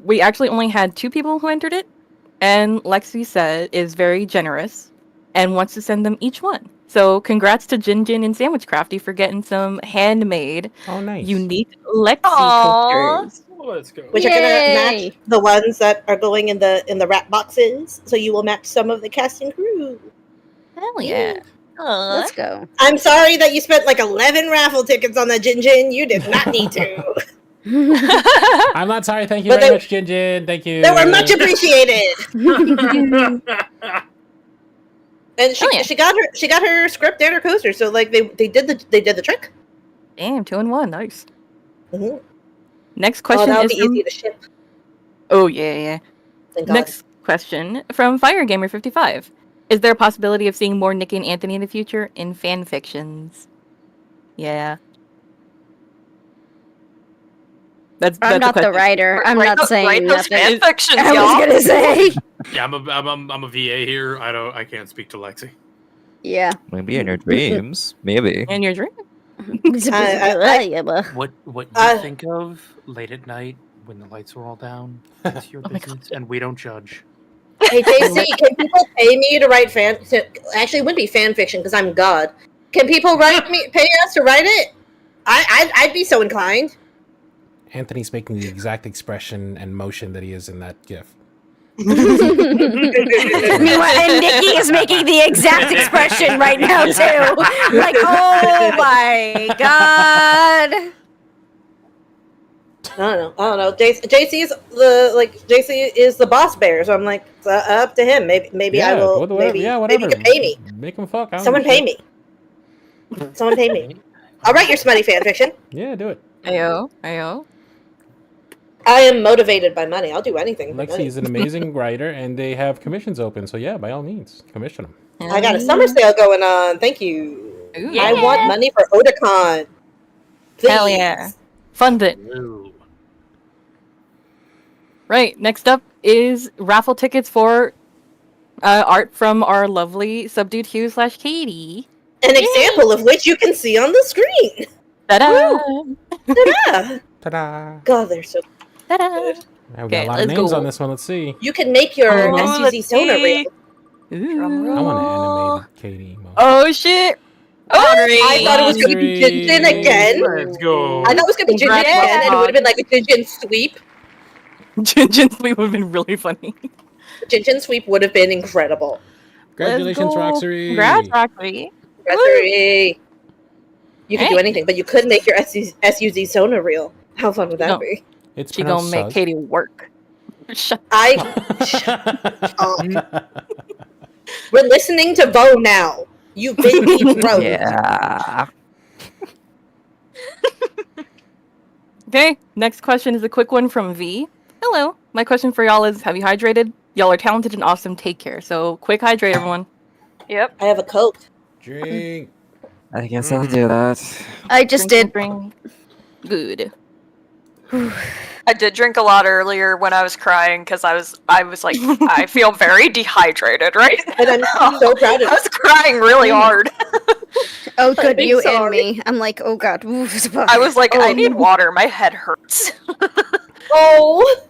we actually only had 2 people who entered it, and Lexi said is very generous and wants to send them each one. So congrats to Jin Jin and Sandwich Crafty for getting some handmade, unique Lexi coasters. Let's go. Which are gonna match the ones that are going in the wrap boxes, so you will match some of the cast and crew. Hell yeah. Let's go. I'm sorry that you spent like 11 raffle tickets on that Jin Jin. You did not need to. I'm not sorry. Thank you very much, Jin Jin. Thank you. They were much appreciated. And she got her script and her coaster, so like they did the trick. Damn, 2 in 1, nice. Mm-hmm. Next question that'll is be easy to ship. Oh yeah. Thank God. Next question from FireGamer55. Is there a possibility of seeing more Nikki and Anthony in the future in fan fictions? Yeah. I'm not the writer. I'm not saying nothing. Fan fictions, I y'all. was gonna say. Yeah, I'm a VA here. I can't speak to Lexi. Yeah. Maybe in your dreams. Maybe. In your dream. What you think of late at night when the lights are all down? It's your business, and we don't judge. Hey JC, can people pay me to write actually, it wouldn't be fan fiction because I'm God. Can people pay us to write it? I'd be so inclined. Anthony's making the exact expression and motion that he is in that GIF. Meanwhile, and Nikki is making the exact expression right now too. Like, oh my god. I don't know. JC is the boss bear, so I'm like, it's up to him. Maybe I will. Maybe you can pay me. Make him fuck. Someone pay me. Someone pay me. I'll write your smutty fan fiction. Yeah, do it. Ayo. I am motivated by money. I'll do anything. Lexi is an amazing writer, and they have commissions open. So yeah, by all means, commission them. I got a summer sale going on. Thank you. Ooh. I want money for Otakon. Please. Hell yeah. Fund it. Ooh. Right, next up is raffle tickets for art from our lovely Subdued Hugh / Katie. An example of which you can see on the screen. Ta-da! Ta-da! Ta-da! God, they're so Ta-da! Now we got a lot of names on this one. Let's see. You can make your SUZ Sona reel. I want to animate Katie. Oh shit! I thought it was going to be Jin Jin again. Let's go. I thought it was going to be Jin Jin again, and it would have been like a Jin Jin sweep. Jin Jin sweep would have been really funny. Jin Jin sweep would have been incredible. Congratulations, Roxery. Congrats, Roxery. Roxery. You could do anything, but you could make your SUZ Sona reel. How fun would that be? It's she gonna make Katie work. Shut We're listening to Bo now. You've been thrown. Yeah. Okay, next question is a quick one from V. Hello. My question for y'all is, have you hydrated? Y'all are talented and awesome. Take care. So, quick hydrate, everyone. Yep. I have a Coke. Drink. I guess I'll do that. I just did. Good. I did drink a lot earlier when I was crying because I was like, I feel very dehydrated right now. And I'm so proud of I was crying really hard. Oh, good, I'm you and sorry. me. I'm like, oh god. I was like, I need water. My head hurts. Oh.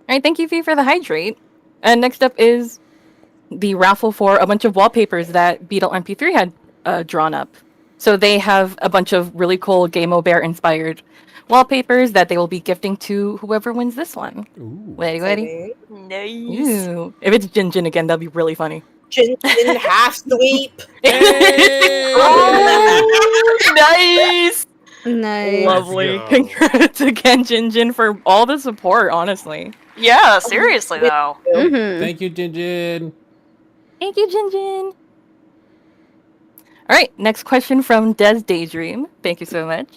All right, thank you, Fee, for the hydrate. And next up is the raffle for a bunch of wallpapers that Beetle MP3 had drawn up. So they have a bunch of really cool Game Bear inspired wallpapers that they will be gifting to whoever wins this one. Ooh. Ready? Nice. Ooh. If it's Jin Jin again, that'd be really funny. Jin half sweep. Oh, nice. Nice. Lovely. Let's go. Congrats again, Jin Jin, for all the support, honestly. Yeah, seriously though. Mhm. Thank you, Jinjin. Thank you, Jin Jin. All right, next question from Des Daydream. Thank you so much.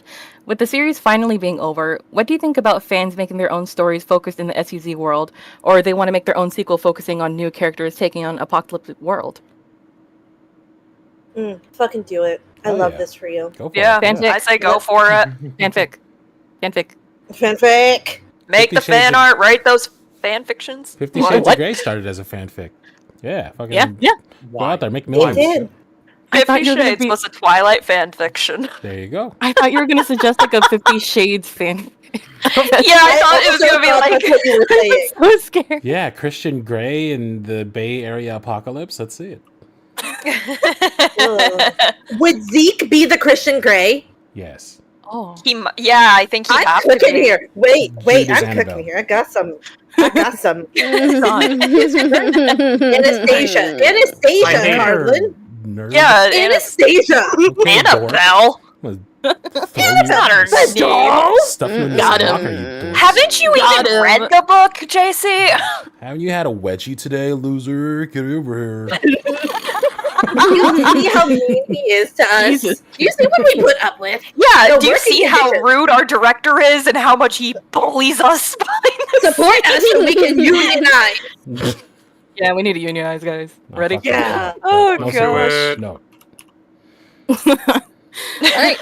With the series finally being over, what do you think about fans making their own stories focused in the SUZ world, or they want to make their own sequel focusing on new characters taking on apocalyptic world? Fucking do it. I Oh, love yeah. this for you. Go for Yeah, it. Fanfic. I say go for it. Fanfic. Fanfic. Fanfic. Make 50 the Shades fan of- art. Write those fan fictions. 50 What? Shades What? of Grey started as a fanfic. Yeah, fucking Yeah. go out there, make It millions. did. I thought 50 you were gonna Shades be- was a Twilight fan fiction. There you go. I thought you were gonna suggest like a 50 Shades fan. Yeah, I thought it was also gonna be thought like. that's what you were saying. So scared. Yeah, Christian Grey and the Bay Area apocalypse. Let's see it. Would Zeke be the Christian Grey? Yes. Oh. Yeah, I think he'd I'm have to cooking be. here. Wait, Jude I'm is cooking Annabelle. here. I got some. Anastasia, I Carlin. Nerd. Yeah, Anastasia. Annabelle. That's not her name. Stuff you in this Got locker, him. you dork. Haven't you Got even him. read the book, JC? Haven't you had a wedgie today, loser? Get over here. See how mean he is to us. Jesus. Do you see what we put up with? Yeah, No do you working see how conditions. rude our director is and how much he bullies us? Support us so we can unionize. Yeah, we need to unionize, guys. Oh, Ready? fuck that. Yeah. Oh, No, gosh. No. Alright.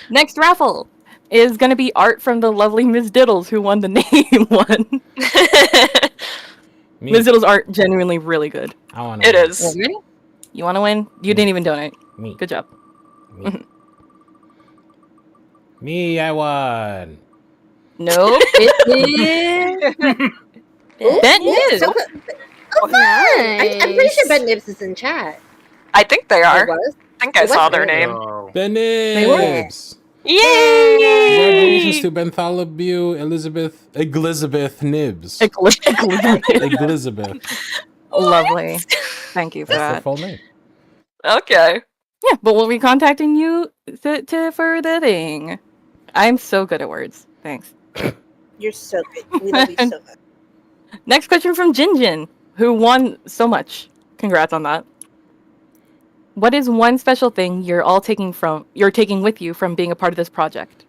Next raffle is gonna be art from the lovely Ms. Diddles, who won the name one. Me. Ms. Diddles' art genuinely really good. I want It is. Ready? You want to win? You didn't even donate. Me. Good job. Me, I won. Nope. It is. Ben is. So, oh, fun. I'm pretty sure Ben Nibs is in chat. I think they It are. was. I think I It saw was their earlier. name. Oh. Ben were. Nibs. Yay! Congratulations to Bartholomew Elizabeth Nibs. Elizabeth. Lovely. Thank you for That's their that. full name. Okay. Yeah, but we'll be contacting you for the thing. I'm so good at words. Thanks. You're so good. We love you so much. Next question from Jinjin, who won so much. Congrats on that. What is one special thing you're taking with you from being a part of this project?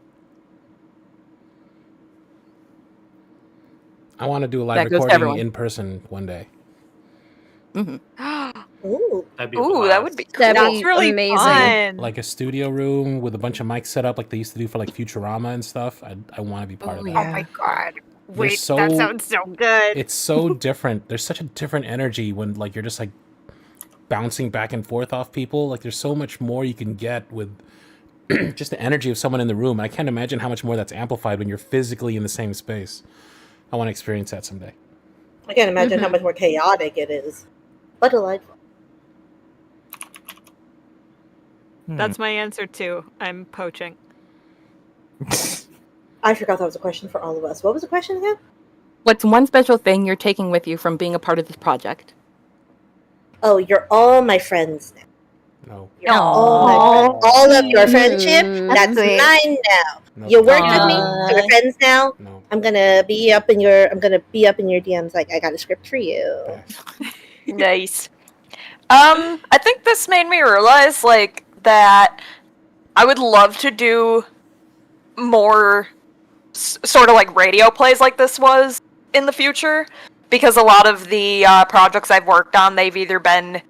I want to do a live That goes to recording everyone. in person one day. Ooh. That'd be a Ooh, that blast. would be cool. That'd That's be really amazing. fun. Like a studio room with a bunch of mics set up like they used to do for like Futurama and stuff. I want to be part of that. Oh my god. Wait, so- that sounds so good. It's so different. There's such a different energy when like you're just like bouncing back and forth off people. Like there's so much more you can get with just the energy of someone in the room. I can't imagine how much more that's amplified when you're physically in the same space. I want to experience that someday. I can't imagine how much more chaotic it is. But delightful. That's my answer too. I'm poaching. I forgot that was a question for all of us. What was the question again? What's one special thing you're taking with you from being a part of this project? Oh, you're all my friends now. No. You're all my friends. All of your friendship, that's sweet. mine now. No. You worked with me, so we're friends now. No. I'm gonna be up in your DMs like I got a script for you. Nice. I think this made me realize like that I would love to do more sort of like radio plays like this was in the future, because a lot of the projects I've worked on, they've either been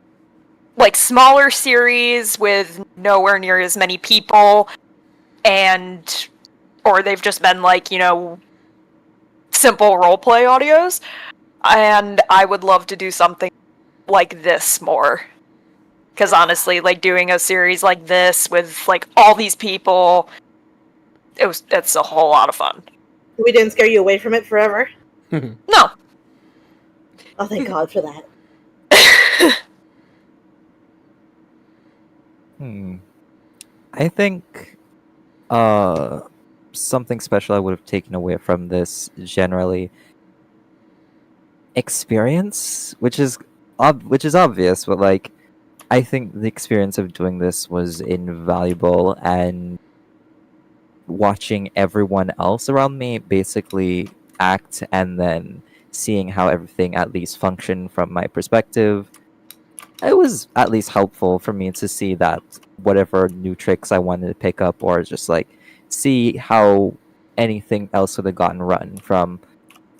like smaller series with nowhere near as many people, and or they've just been like, simple roleplay audios. And I would love to do something like this more. Because honestly, like doing a series like this with like all these people, it's a whole lot of fun. We didn't scare you away from it forever? No. Oh, thank God for that. I think something special I would have taken away from this generally experience, which is obvious, but like I think the experience of doing this was invaluable, and watching everyone else around me basically act and then seeing how everything at least functioned from my perspective, it was at least helpful for me to see that whatever new tricks I wanted to pick up, or just like see how anything else would have gotten run from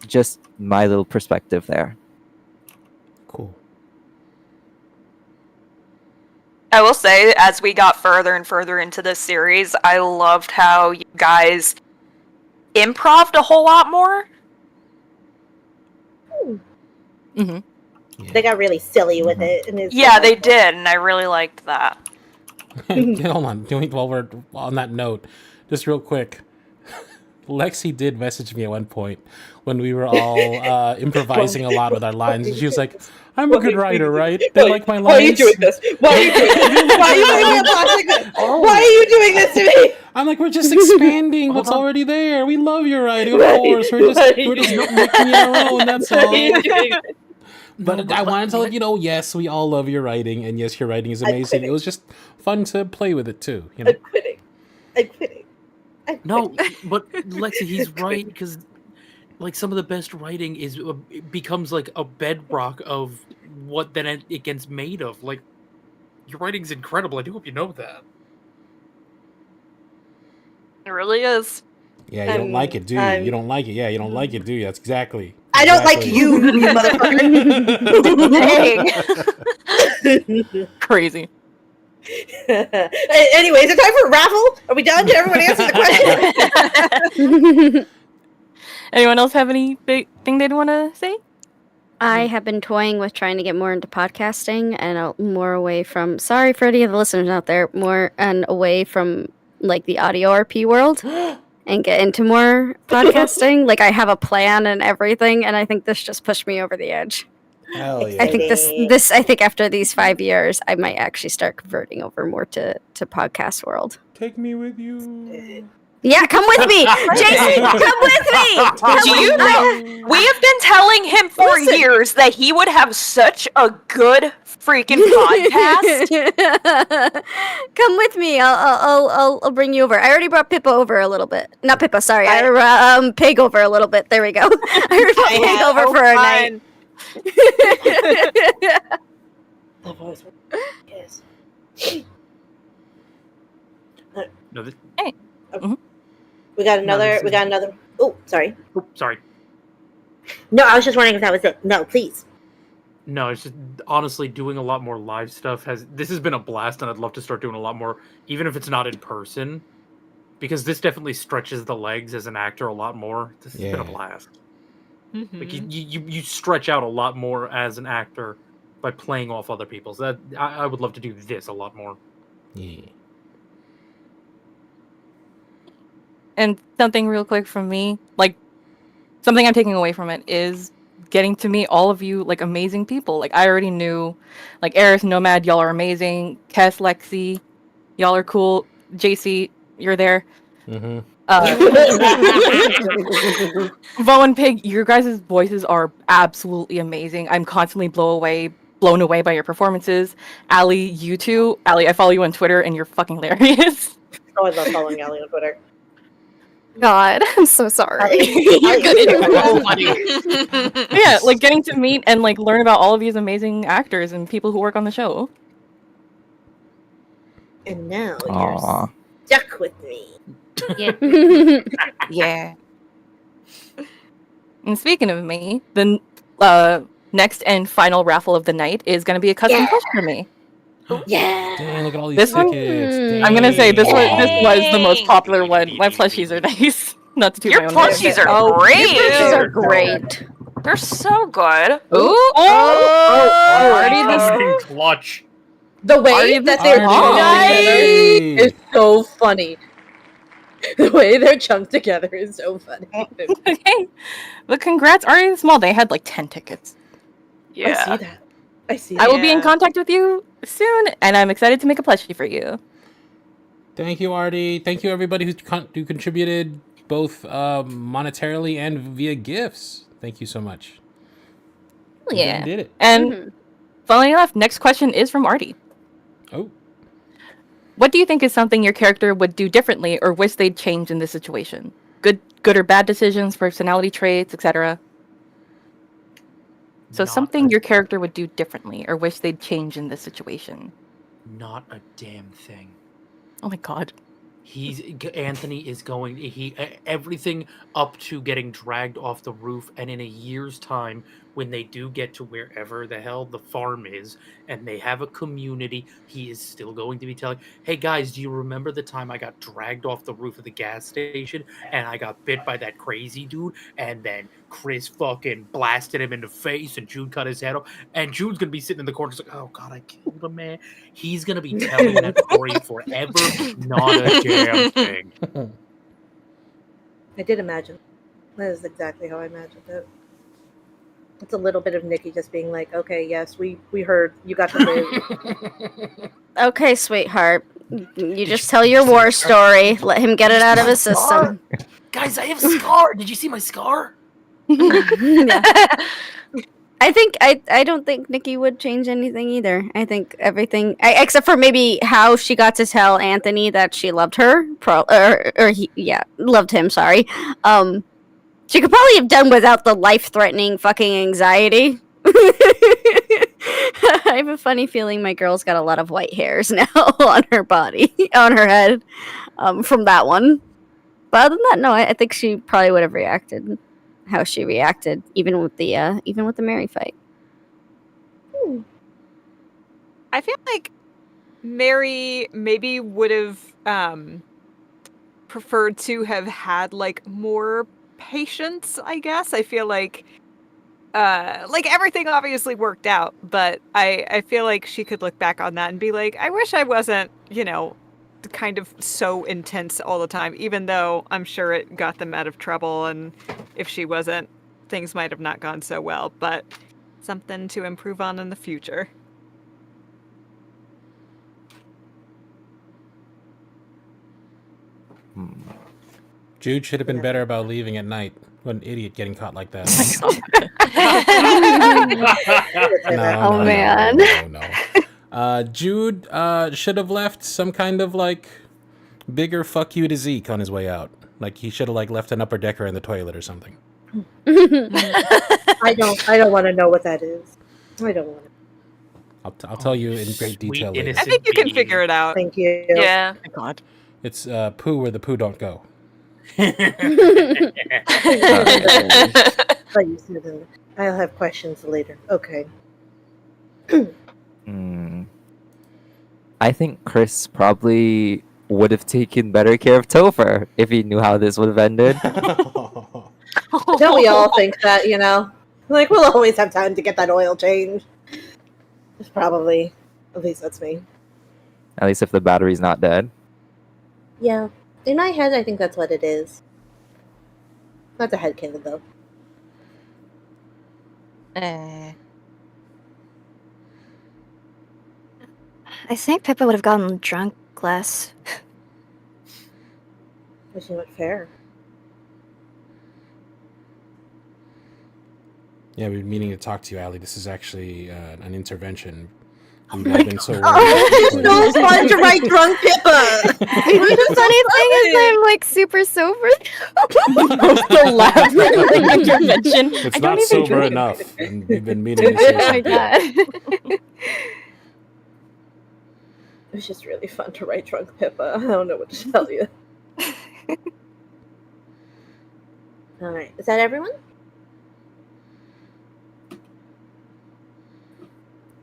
just my little perspective there. Cool. I will say, as we got further and further into this series, I loved how you guys improv'd a whole lot more. Mm-hmm. They got really silly with it. And Yeah, they did, and I really liked that. Hold on. While we're on that note, just real quick. Lexi did message me at one point when we were all improvising a lot with our lines. And she was like, I'm a good writer, right? They like my lines. Why are you doing this? Why are you doing this? Why are you doing this? Why are you doing this to me? I'm like, we're just expanding what's already there. We love your writing, of course. We're just making our own, that's all. But I wanted to let you know, yes, we all love your writing, and yes, your writing is amazing. It was just fun to play with it too. You know? I'm quitting. No, but Lexi, he's right, because like some of the best writing is it becomes like a bedrock of what then it gets made of. Like, your writing's incredible. I do hope you know that. It really is. Yeah, you don't like it, do you? You don't like it. Yeah, you don't like it, do you? That's exactly. I don't like you, you motherfucker. Crazy. Anyways, it's time for a raffle. Are we done? Did everyone answer the question? Anyone else have any big thing they'd want to say? I have been toying with trying to get more into podcasting and more away from. Sorry for any of the listeners out there. More and away from like the audio RP world, and get into more podcasting. Like I have a plan and everything, and I think this just pushed me over the edge. Hell yeah. I think this. I think after these 5 years, I might actually start converting over more to podcast world. Take me with you. Yeah, come with me, Jason. Come with me. Do you know? We have been telling him for years that he would have such a good freaking podcast. Come with me. I'll bring you over. I already brought Pippa over a little bit. Not Pippa. Sorry, I brought Pig over a little bit. There we go. I already brought Pig over for a night. Yes. No, hey. We got another. Oh, sorry. Oh, sorry. No, I was just wondering if that was it. No, please. No, it's just honestly doing a lot more live stuff. This has been a blast, and I'd love to start doing a lot more, even if it's not in person, because this definitely stretches the legs as an actor a lot more. This has been a blast. Mm-hmm. Like you stretch out a lot more as an actor by playing off other people's. That I would love to do this a lot more. Yeah. And something real quick from me, like something I'm taking away from it is getting to meet all of you like amazing people. Like I already knew, like Eris, Nomad, y'all are amazing. Kess, Lexi, y'all are cool. JC, you're there. Mm-hmm. Vo and Pig, your guys' voices are absolutely amazing. I'm constantly blown away by your performances. Allie, you too. Allie, I follow you on Twitter and you're fucking hilarious. Oh, I love following Allie on Twitter. God, I'm so sorry. You're good. It's so funny. Yeah, like getting to meet and like learn about all of these amazing actors and people who work on the show. And now you're stuck with me. Yeah. Yeah. And speaking of me, the next and final raffle of the night is going to be a custom plush for me. Yeah. Dang, look at all these This one? tickets. I'm gonna say this was the most Dang. popular one. My plushies are nice. Not to toot Your my own horn. plushies are Oh, great. Your plushies are They're great. They're so good. Ooh! Already fucking clutch. The way Artie that the they're Small. chunked together Nice. is so funny. The way they're chunked together is so funny. Okay. But congrats, Ari the Small. They had like 10 tickets. I see that. I see I that. will be in Yeah. contact with you soon, and I'm excited to make a plushie for you. Thank you, Artie. Thank you, everybody who contributed both monetarily and via gifts. Thank you so much. You Yeah. did it. And funnily enough, next question is from Artie. Oh. What do you think is something your character would do differently or wish they'd change in this situation? Good or bad decisions, personality traits, etc. So Not something a- your character would do differently or wish they'd change in this situation. Not a damn thing. Oh my god. Anthony is going. Everything up to getting dragged off the roof, and in a year's time, when they do get to wherever the hell the farm is, and they have a community, he is still going to be telling, "Hey guys, do you remember the time I got dragged off the roof of the gas station and I got bit by that crazy dude, and then Chris fucking blasted him in the face, and Jude cut his head off, and Jude's gonna be sitting in the corner, just like, oh god, I killed him, man." He's gonna be telling that story forever. Not a damn thing. I did imagine. That is exactly how I imagined it. It's a little bit of Nikki just being like, okay, yes, we heard you got to live. Okay, sweetheart. You just tell your war story. Let him get it out of his system. Guys, I have a scar. Did you see my scar? I don't think Nikki would change anything either. I think everything, except for maybe how she got to tell Anthony that she loved her, loved him. Sorry. She could probably have done without the life-threatening fucking anxiety. I have a funny feeling my girl's got a lot of white hairs now on her body, on her head, from that one. But other than that, no, I think she probably would have reacted how she reacted, even with the Mary fight. I feel like Mary maybe would have preferred to have had like more patience, I guess. I feel like everything obviously worked out, but I feel like she could look back on that and be like, I wish I wasn't, kind of so intense all the time, even though I'm sure it got them out of trouble, and if she wasn't, things might have not gone so well, but something to improve on in the future. Jude should have been better about leaving at night. What an idiot getting caught like that. No. Jude should have left some kind of like bigger fuck you to Zeke on his way out. Like he should have like left an upper decker in the toilet or something. I don't want to know what that is. I don't want to. I'll tell you in great detail later. I think you can figure it out. Thank you. Yeah. Thank God. It's poo where the poo don't go. I'll have questions later. Okay. I think Chris probably would have taken better care of Topher if he knew how this would have ended. Don't we all think that, Like, we'll always have time to get that oil change. It's probably. At least that's me. At least if the battery's not dead. Yeah. In my head, I think that's what it is. Not the headcanon, though. I think Pippa would have gotten drunk less. Wishing it fair. Yeah, we've been meaning to talk to you, Allie. This is actually an intervention. Oh We've my all been so God. worried. It's so fun to write drunk Pippa! The funny thing is I'm like super sober. The laugh intervention. It's I not don't even sober drink. enough, and we've been meaning to say Oh my something. god. It was just really fun to write drunk Pippa. I don't know what to tell you. Alright, is that everyone?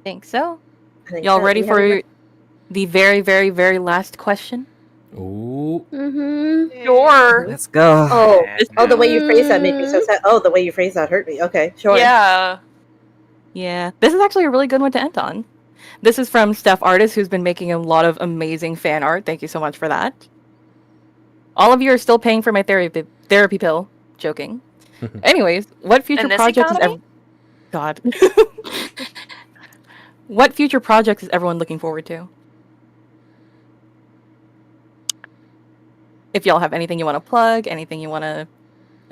Think so. I think Y'all so. ready We have for a- the very, very, very last question. Ooh. Mm-hmm. Sure. Let's go. Oh, the way you phrase that made me so sad. Oh, the way you phrase that hurt me. Okay, sure. Yeah. Yeah, this is actually a really good one to end on. This is from Steph Artist, who's been making a lot of amazing fan art. Thank you so much for that. All of you are still paying for my therapy pill. Joking. Anyways, what future In this projects economy? is God. What future projects is everyone looking forward to? If y'all have anything you want to plug, anything you want to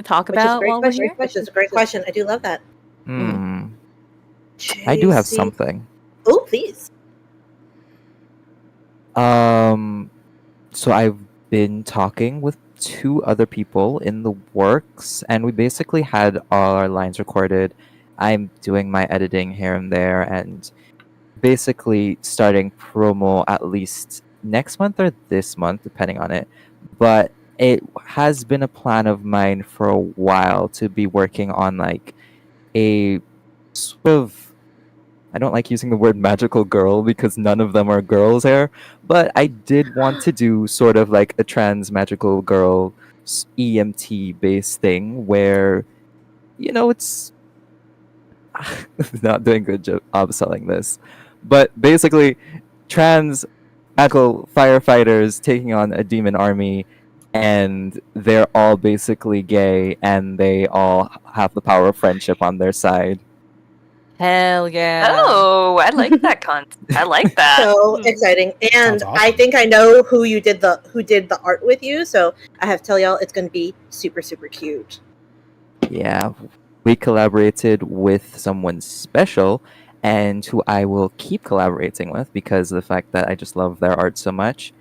talk Which is a about great while we're question. here. Which is a great question. I do love that. I do have JC. something. Oh, please. So I've been talking with 2 other people in the works, and we basically had all our lines recorded. I'm doing my editing here and there, and basically starting promo at least next month or this month, depending on it. But it has been a plan of mine for a while to be working on like a sort of, I don't like using the word magical girl because none of them are girls here, but I did want to do sort of like a trans magical girl EMT based thing where, it's not doing a good job of selling this. But basically, trans magical firefighters taking on a demon army, and they're all basically gay, and they all have the power of friendship on their side. Hell yeah. Oh, I like that concept. I like that. So exciting. And Sounds awesome. I think I know who did the art with you, so I have to tell y'all it's gonna be super, super cute. Yeah, we collaborated with someone special and who I will keep collaborating with because of the fact that I just love their art so much.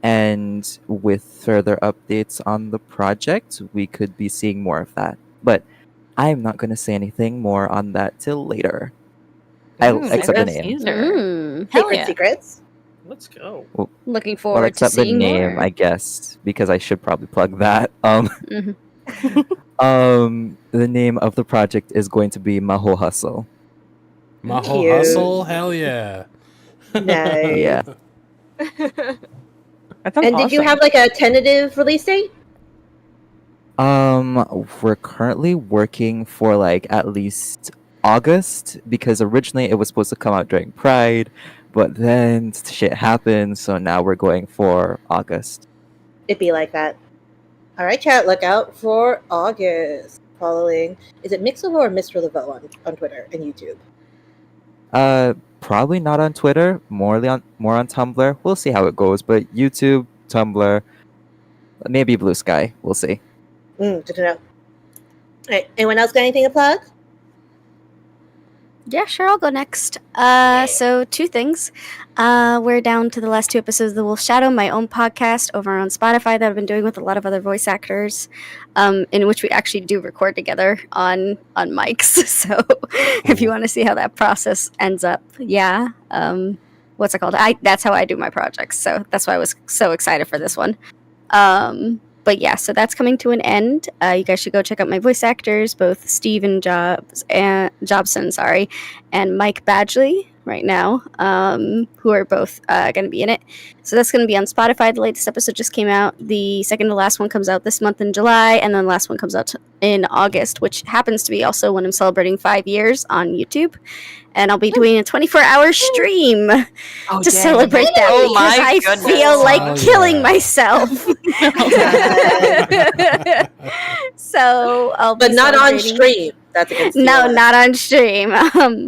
And with further updates on the project, we could be seeing more of that. But I'm not going to say anything more on that till later. I'll Ooh, accept the nice name. teaser. Hell yeah. Secrets. Let's go. Looking Well, forward to accept the seeing name, more. I guess, because I should probably plug that. Mhm. The name of the project is going to be Maho Hustle. Maho Cute. Hustle? Hell yeah. Nice. Yeah. That sounds And did you awesome. have like a tentative release date? We're currently working for like at least August because originally it was supposed to come out during Pride, but then shit happened, so now we're going for August. It'd be like that. All right, chat. Look out for August. Following, is it Mixlevo or Mr. Laveau on Twitter and YouTube? Probably not on Twitter, more on Tumblr. We'll see how it goes, but YouTube, Tumblr, maybe Blue Sky. We'll see. Good to know. All right. Anyone else got anything to plug? Yeah, sure, I'll go next. So 2 things. We're down to the last 2 episodes of The Wolf Shadow, my own podcast over on Spotify that I've been doing with a lot of other voice actors, in which we actually do record together on mics. So if you want to see how that process ends up, yeah. What's it called? That's how I do my projects. So that's why I was so excited for this one. But yeah, so that's coming to an end. You guys should go check out my voice actors, both Steven Jobson, and Mike Badgley right now, who are both going to be in it. So that's going to be on Spotify. The latest episode just came out. The second to last one comes out this month in July, and then the last one comes out in August, which happens to be also when I'm celebrating 5 years on YouTube. And I'll be doing a 24-hour stream to celebrate that Oh because my I goodness. feel like Oh, killing yeah. myself. So I'll be But not on celebrating- stream. That's a good steal. No, not on stream.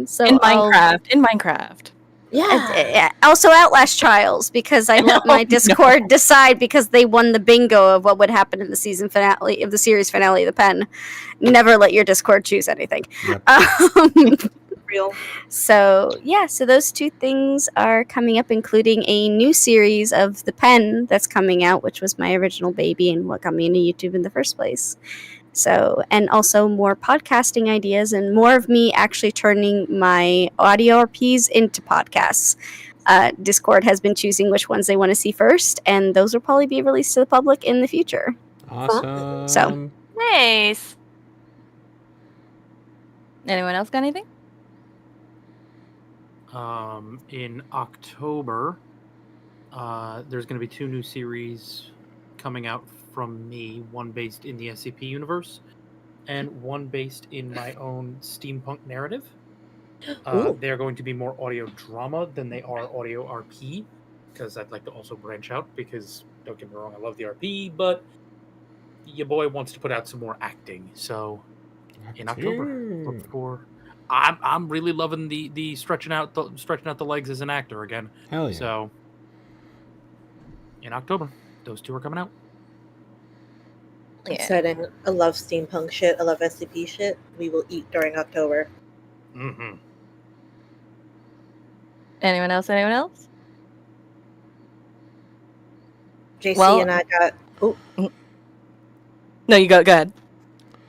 So In I'll- Minecraft. Yeah. also Outlast Trials because I let my Discord decide because they won the bingo of what would happen in the season finale of the series finale of the Pen. Never let your Discord choose anything. Yep. Real. So yeah, so those 2 things are coming up, including a new series of The Pen that's coming out, which was my original baby and what got me into YouTube in the first place. So, and also more podcasting ideas and more of me actually turning my audio RPs into podcasts. Discord has been choosing which ones they want to see first, and those will probably be released to the public in the future. Awesome. So. Nice. Anyone else got anything? In October, there's going to be 2 new series coming out from me, one based in the SCP universe and one based in my own steampunk narrative. They're going to be more audio drama than they are audio RP, because I'd like to also branch out, because don't get me wrong, I love the RP, but your boy wants to put out some more acting. So in October, look for. I'm really loving the stretching out the legs as an actor again. Hell yeah. So in October, those 2 are coming out. Exciting. I love steampunk shit. I love SCP shit. We will eat during October. Mm-hmm. Anyone else? JC and I got. Oh. No, you go ahead.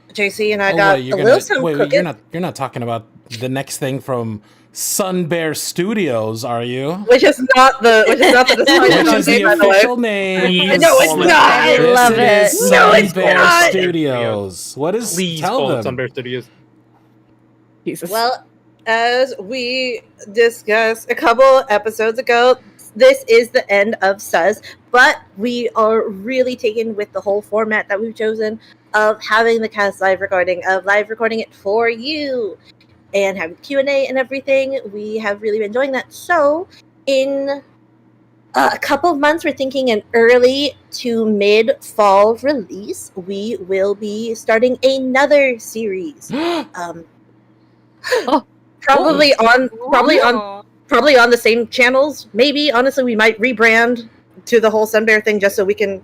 JC and I got a little something cooking. You're not talking about the next thing from Sun Bear Studios, are you? Which is not the Which is the official name. No, it's not. I love it. Sun Bear Studios. What is? Please tell call them. it Sun Bear Studios. Jesus. Well, as we discussed a couple episodes ago, this is the end of SUZ, but we are really taken with the whole format that we've chosen of having the cast live recording it for you and having Q&A and everything. We have really been enjoying that. So in a couple of months, we're thinking an early to mid-fall release. We will be starting another series. Probably on the same channels. Maybe, honestly, we might rebrand to the whole Sun Bear thing just so we can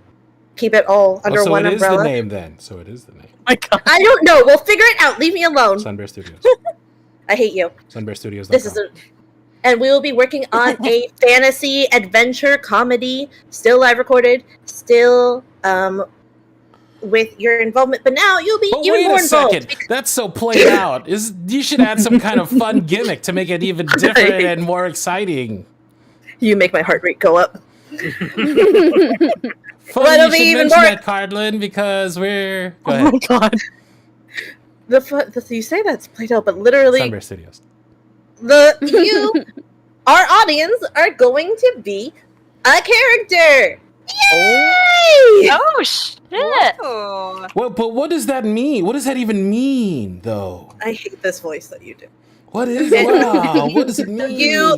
keep it all under one umbrella. So it is the name then. So it is the name. My God. I don't know. We'll figure it out. Leave me alone. Sun Bear Studios. I hate you. SunBearStudios.com. This is and we will be working on a fantasy adventure comedy, still live recorded, still with your involvement. But now you'll be even more involved. Wait a second. That's so played out. You should add some kind of fun gimmick to make it even different and more exciting. You make my heart rate go up. Funny you should mention that, Cardlin, because we're. Go ahead. Oh my God. You say that's played out, but literally, Sun Bear Studios. Our audience, are going to be a character. Yay! Oh shit! Whoa. Well, but what does that mean? What does that even mean, though? I hate this voice that you do. What is? Wow! What does it mean? You,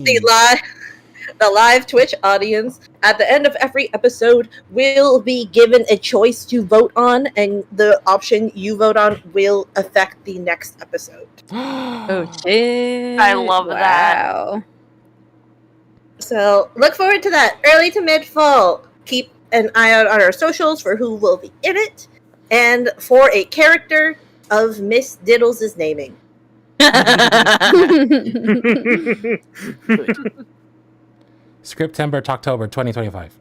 the live Twitch audience, at the end of every episode, will be given a choice to vote on, and the option you vote on will affect the next episode. Oh shit! I love that. So look forward to that. Early to mid-fall. Keep an eye out on our socials for who will be in it, and for a character of Miss Diddles' naming. Scriptember, October 2025.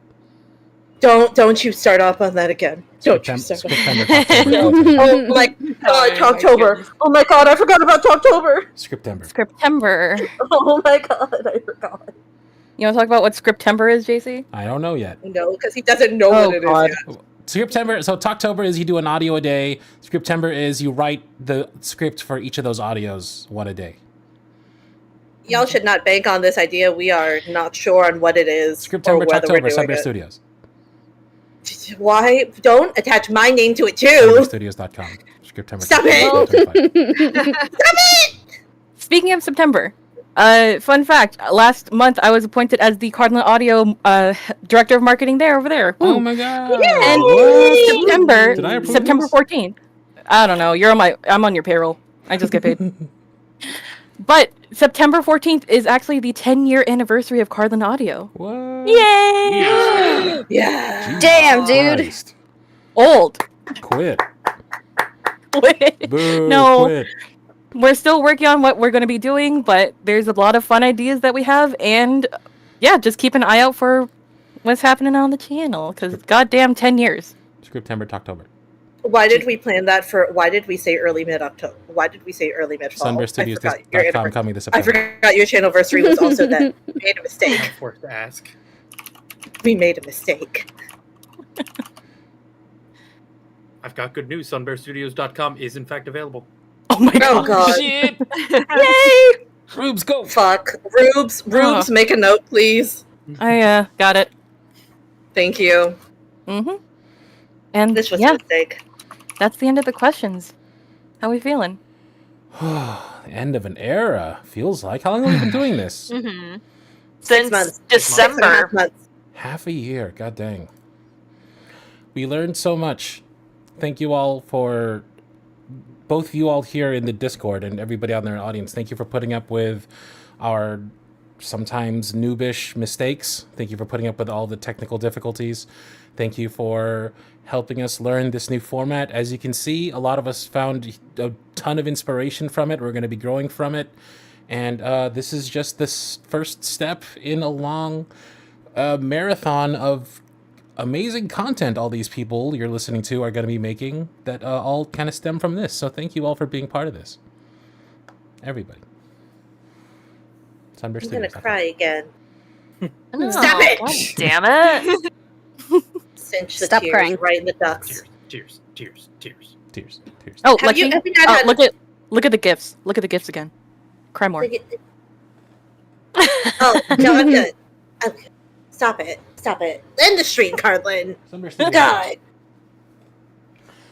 Don't you start off on that again. Don't you start off. Scriptember, Oh my God, Talktober. Oh my God, I forgot about Talktober. Scriptember. Oh my God, I forgot. You want to talk about what Scriptember is, JC? I don't know yet. No, because he doesn't know what it is yet. Scriptember. So Talktober is you do an audio a day. Scriptember is you write the script for each of those audios one a day. Y'all should not bank on this idea. We are not sure on what it is. Scriptember, Talktober, Sun Bear Studios. Why? Don't attach my name to it too. SunBearStudios.com. Scriptember. Stop it! Stop it! Speaking of September, fun fact: last month I was appointed as the Cardinal Audio director of marketing over there. Oh my God! And September 14th. I don't know. I'm on your payroll. I just get paid. But September 14th is actually the 10-year anniversary of Cardinal Audio. What? Yay! Yeah. Damn, dude. Christ. Old. Quit. Boo, No. quit. We're still working on what we're going to be doing, but there's a lot of fun ideas that we have, and yeah, just keep an eye out for what's happening on the channel, because goddamn 10 years. Scriptember, October. Why did we plan that why did we say early mid-October? Why did we say early mid-fall? SunBearStudios.com coming this I September. forgot your channelversary was also that. We made a mistake. Forced to ask. We made a mistake. I've got good news. SunBearStudios.com is in fact available. Oh my God. Oh God. Shit. Yay! Rubes, go. Fuck. Rubes, make a note, please. I got it. Thank you. Mm-hmm. And This was yeah, a mistake. that's the end of the questions. How we feeling? The end of an era, feels like. How long have we been doing this? Mm-hmm. 6 Since months. December. 6.5 months. Half a year, god dang. We learned so much. Thank you all for, both of you all here in the Discord and everybody out there in the audience, thank you for putting up with our sometimes noobish mistakes. Thank you for putting up with all the technical difficulties. Thank you for helping us learn this new format. As you can see, a lot of us found a ton of inspiration from it. We're going to be growing from it. And this is just this first step in a long marathon of amazing content all these people you're listening to are going to be making that all kind of stem from this. So thank you all for being part of this. Everybody. I'm gonna cry again. No, Stop it! God damn it! Cinch the Stop tears crying. right in the ducts. Tears. Tears. Oh, Have you Lexi. ever not had- Look at the gifts. Look at the gifts again. Cry more. Oh, no, I'm good. Okay. Stop it. End the stream, Cardlin. God.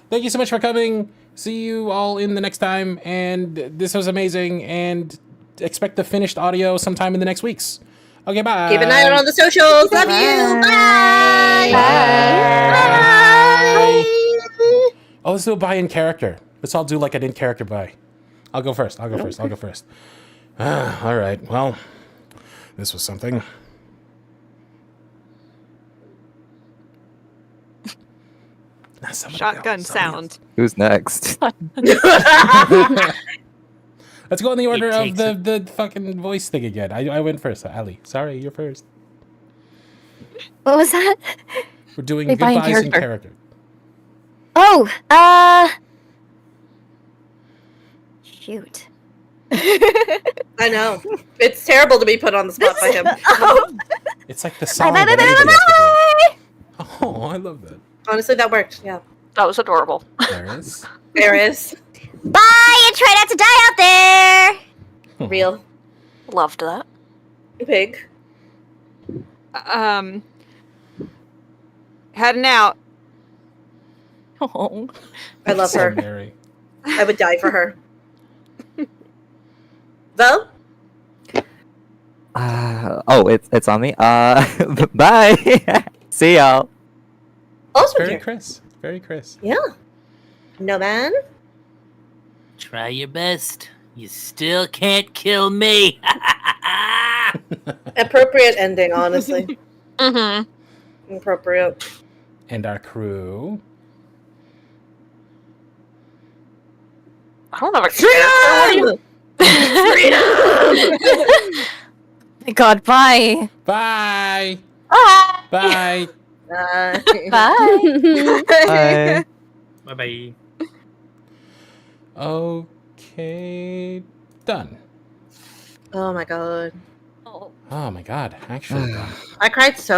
Thank you so much for coming. See you all in the next time. And this was amazing. And expect the finished audio sometime in the next weeks. Okay, bye. Keep an eye out on the socials. Love you. Bye. Bye. Oh, let's do a bye in character. Let's all do like an in character bye. I'll go first. All right. Well, this was something. Shotgun sound. Who's next? Let's go in the order of the fucking voice thing again. I went first. Ali, sorry, you're first. What was that? We're doing Goodbye in goodbyes in character. character. Oh, shoot. I know. It's terrible to be put on the spot by him. It's like the song. Bye. Oh, I love that. Honestly, that worked. Yeah. That was adorable. There is. Bye, and try not to die out there. Real. Loved that. Pig. Heading out. Oh. I love So her. Mary. I would die for her. Vo? It's on me. Bye. See y'all. Also Very here. Chris. Very Chris. Yeah. No man. Try your best. You still can't kill me. Appropriate ending, honestly. Mm-hmm. Appropriate. And our crew. I don't have a Freedom! Thank God, bye. Bye. Bye. Bye. Bye. Bye. Bye. Okay. Done. Oh my god. Oh my god. Actually done. I cried so much.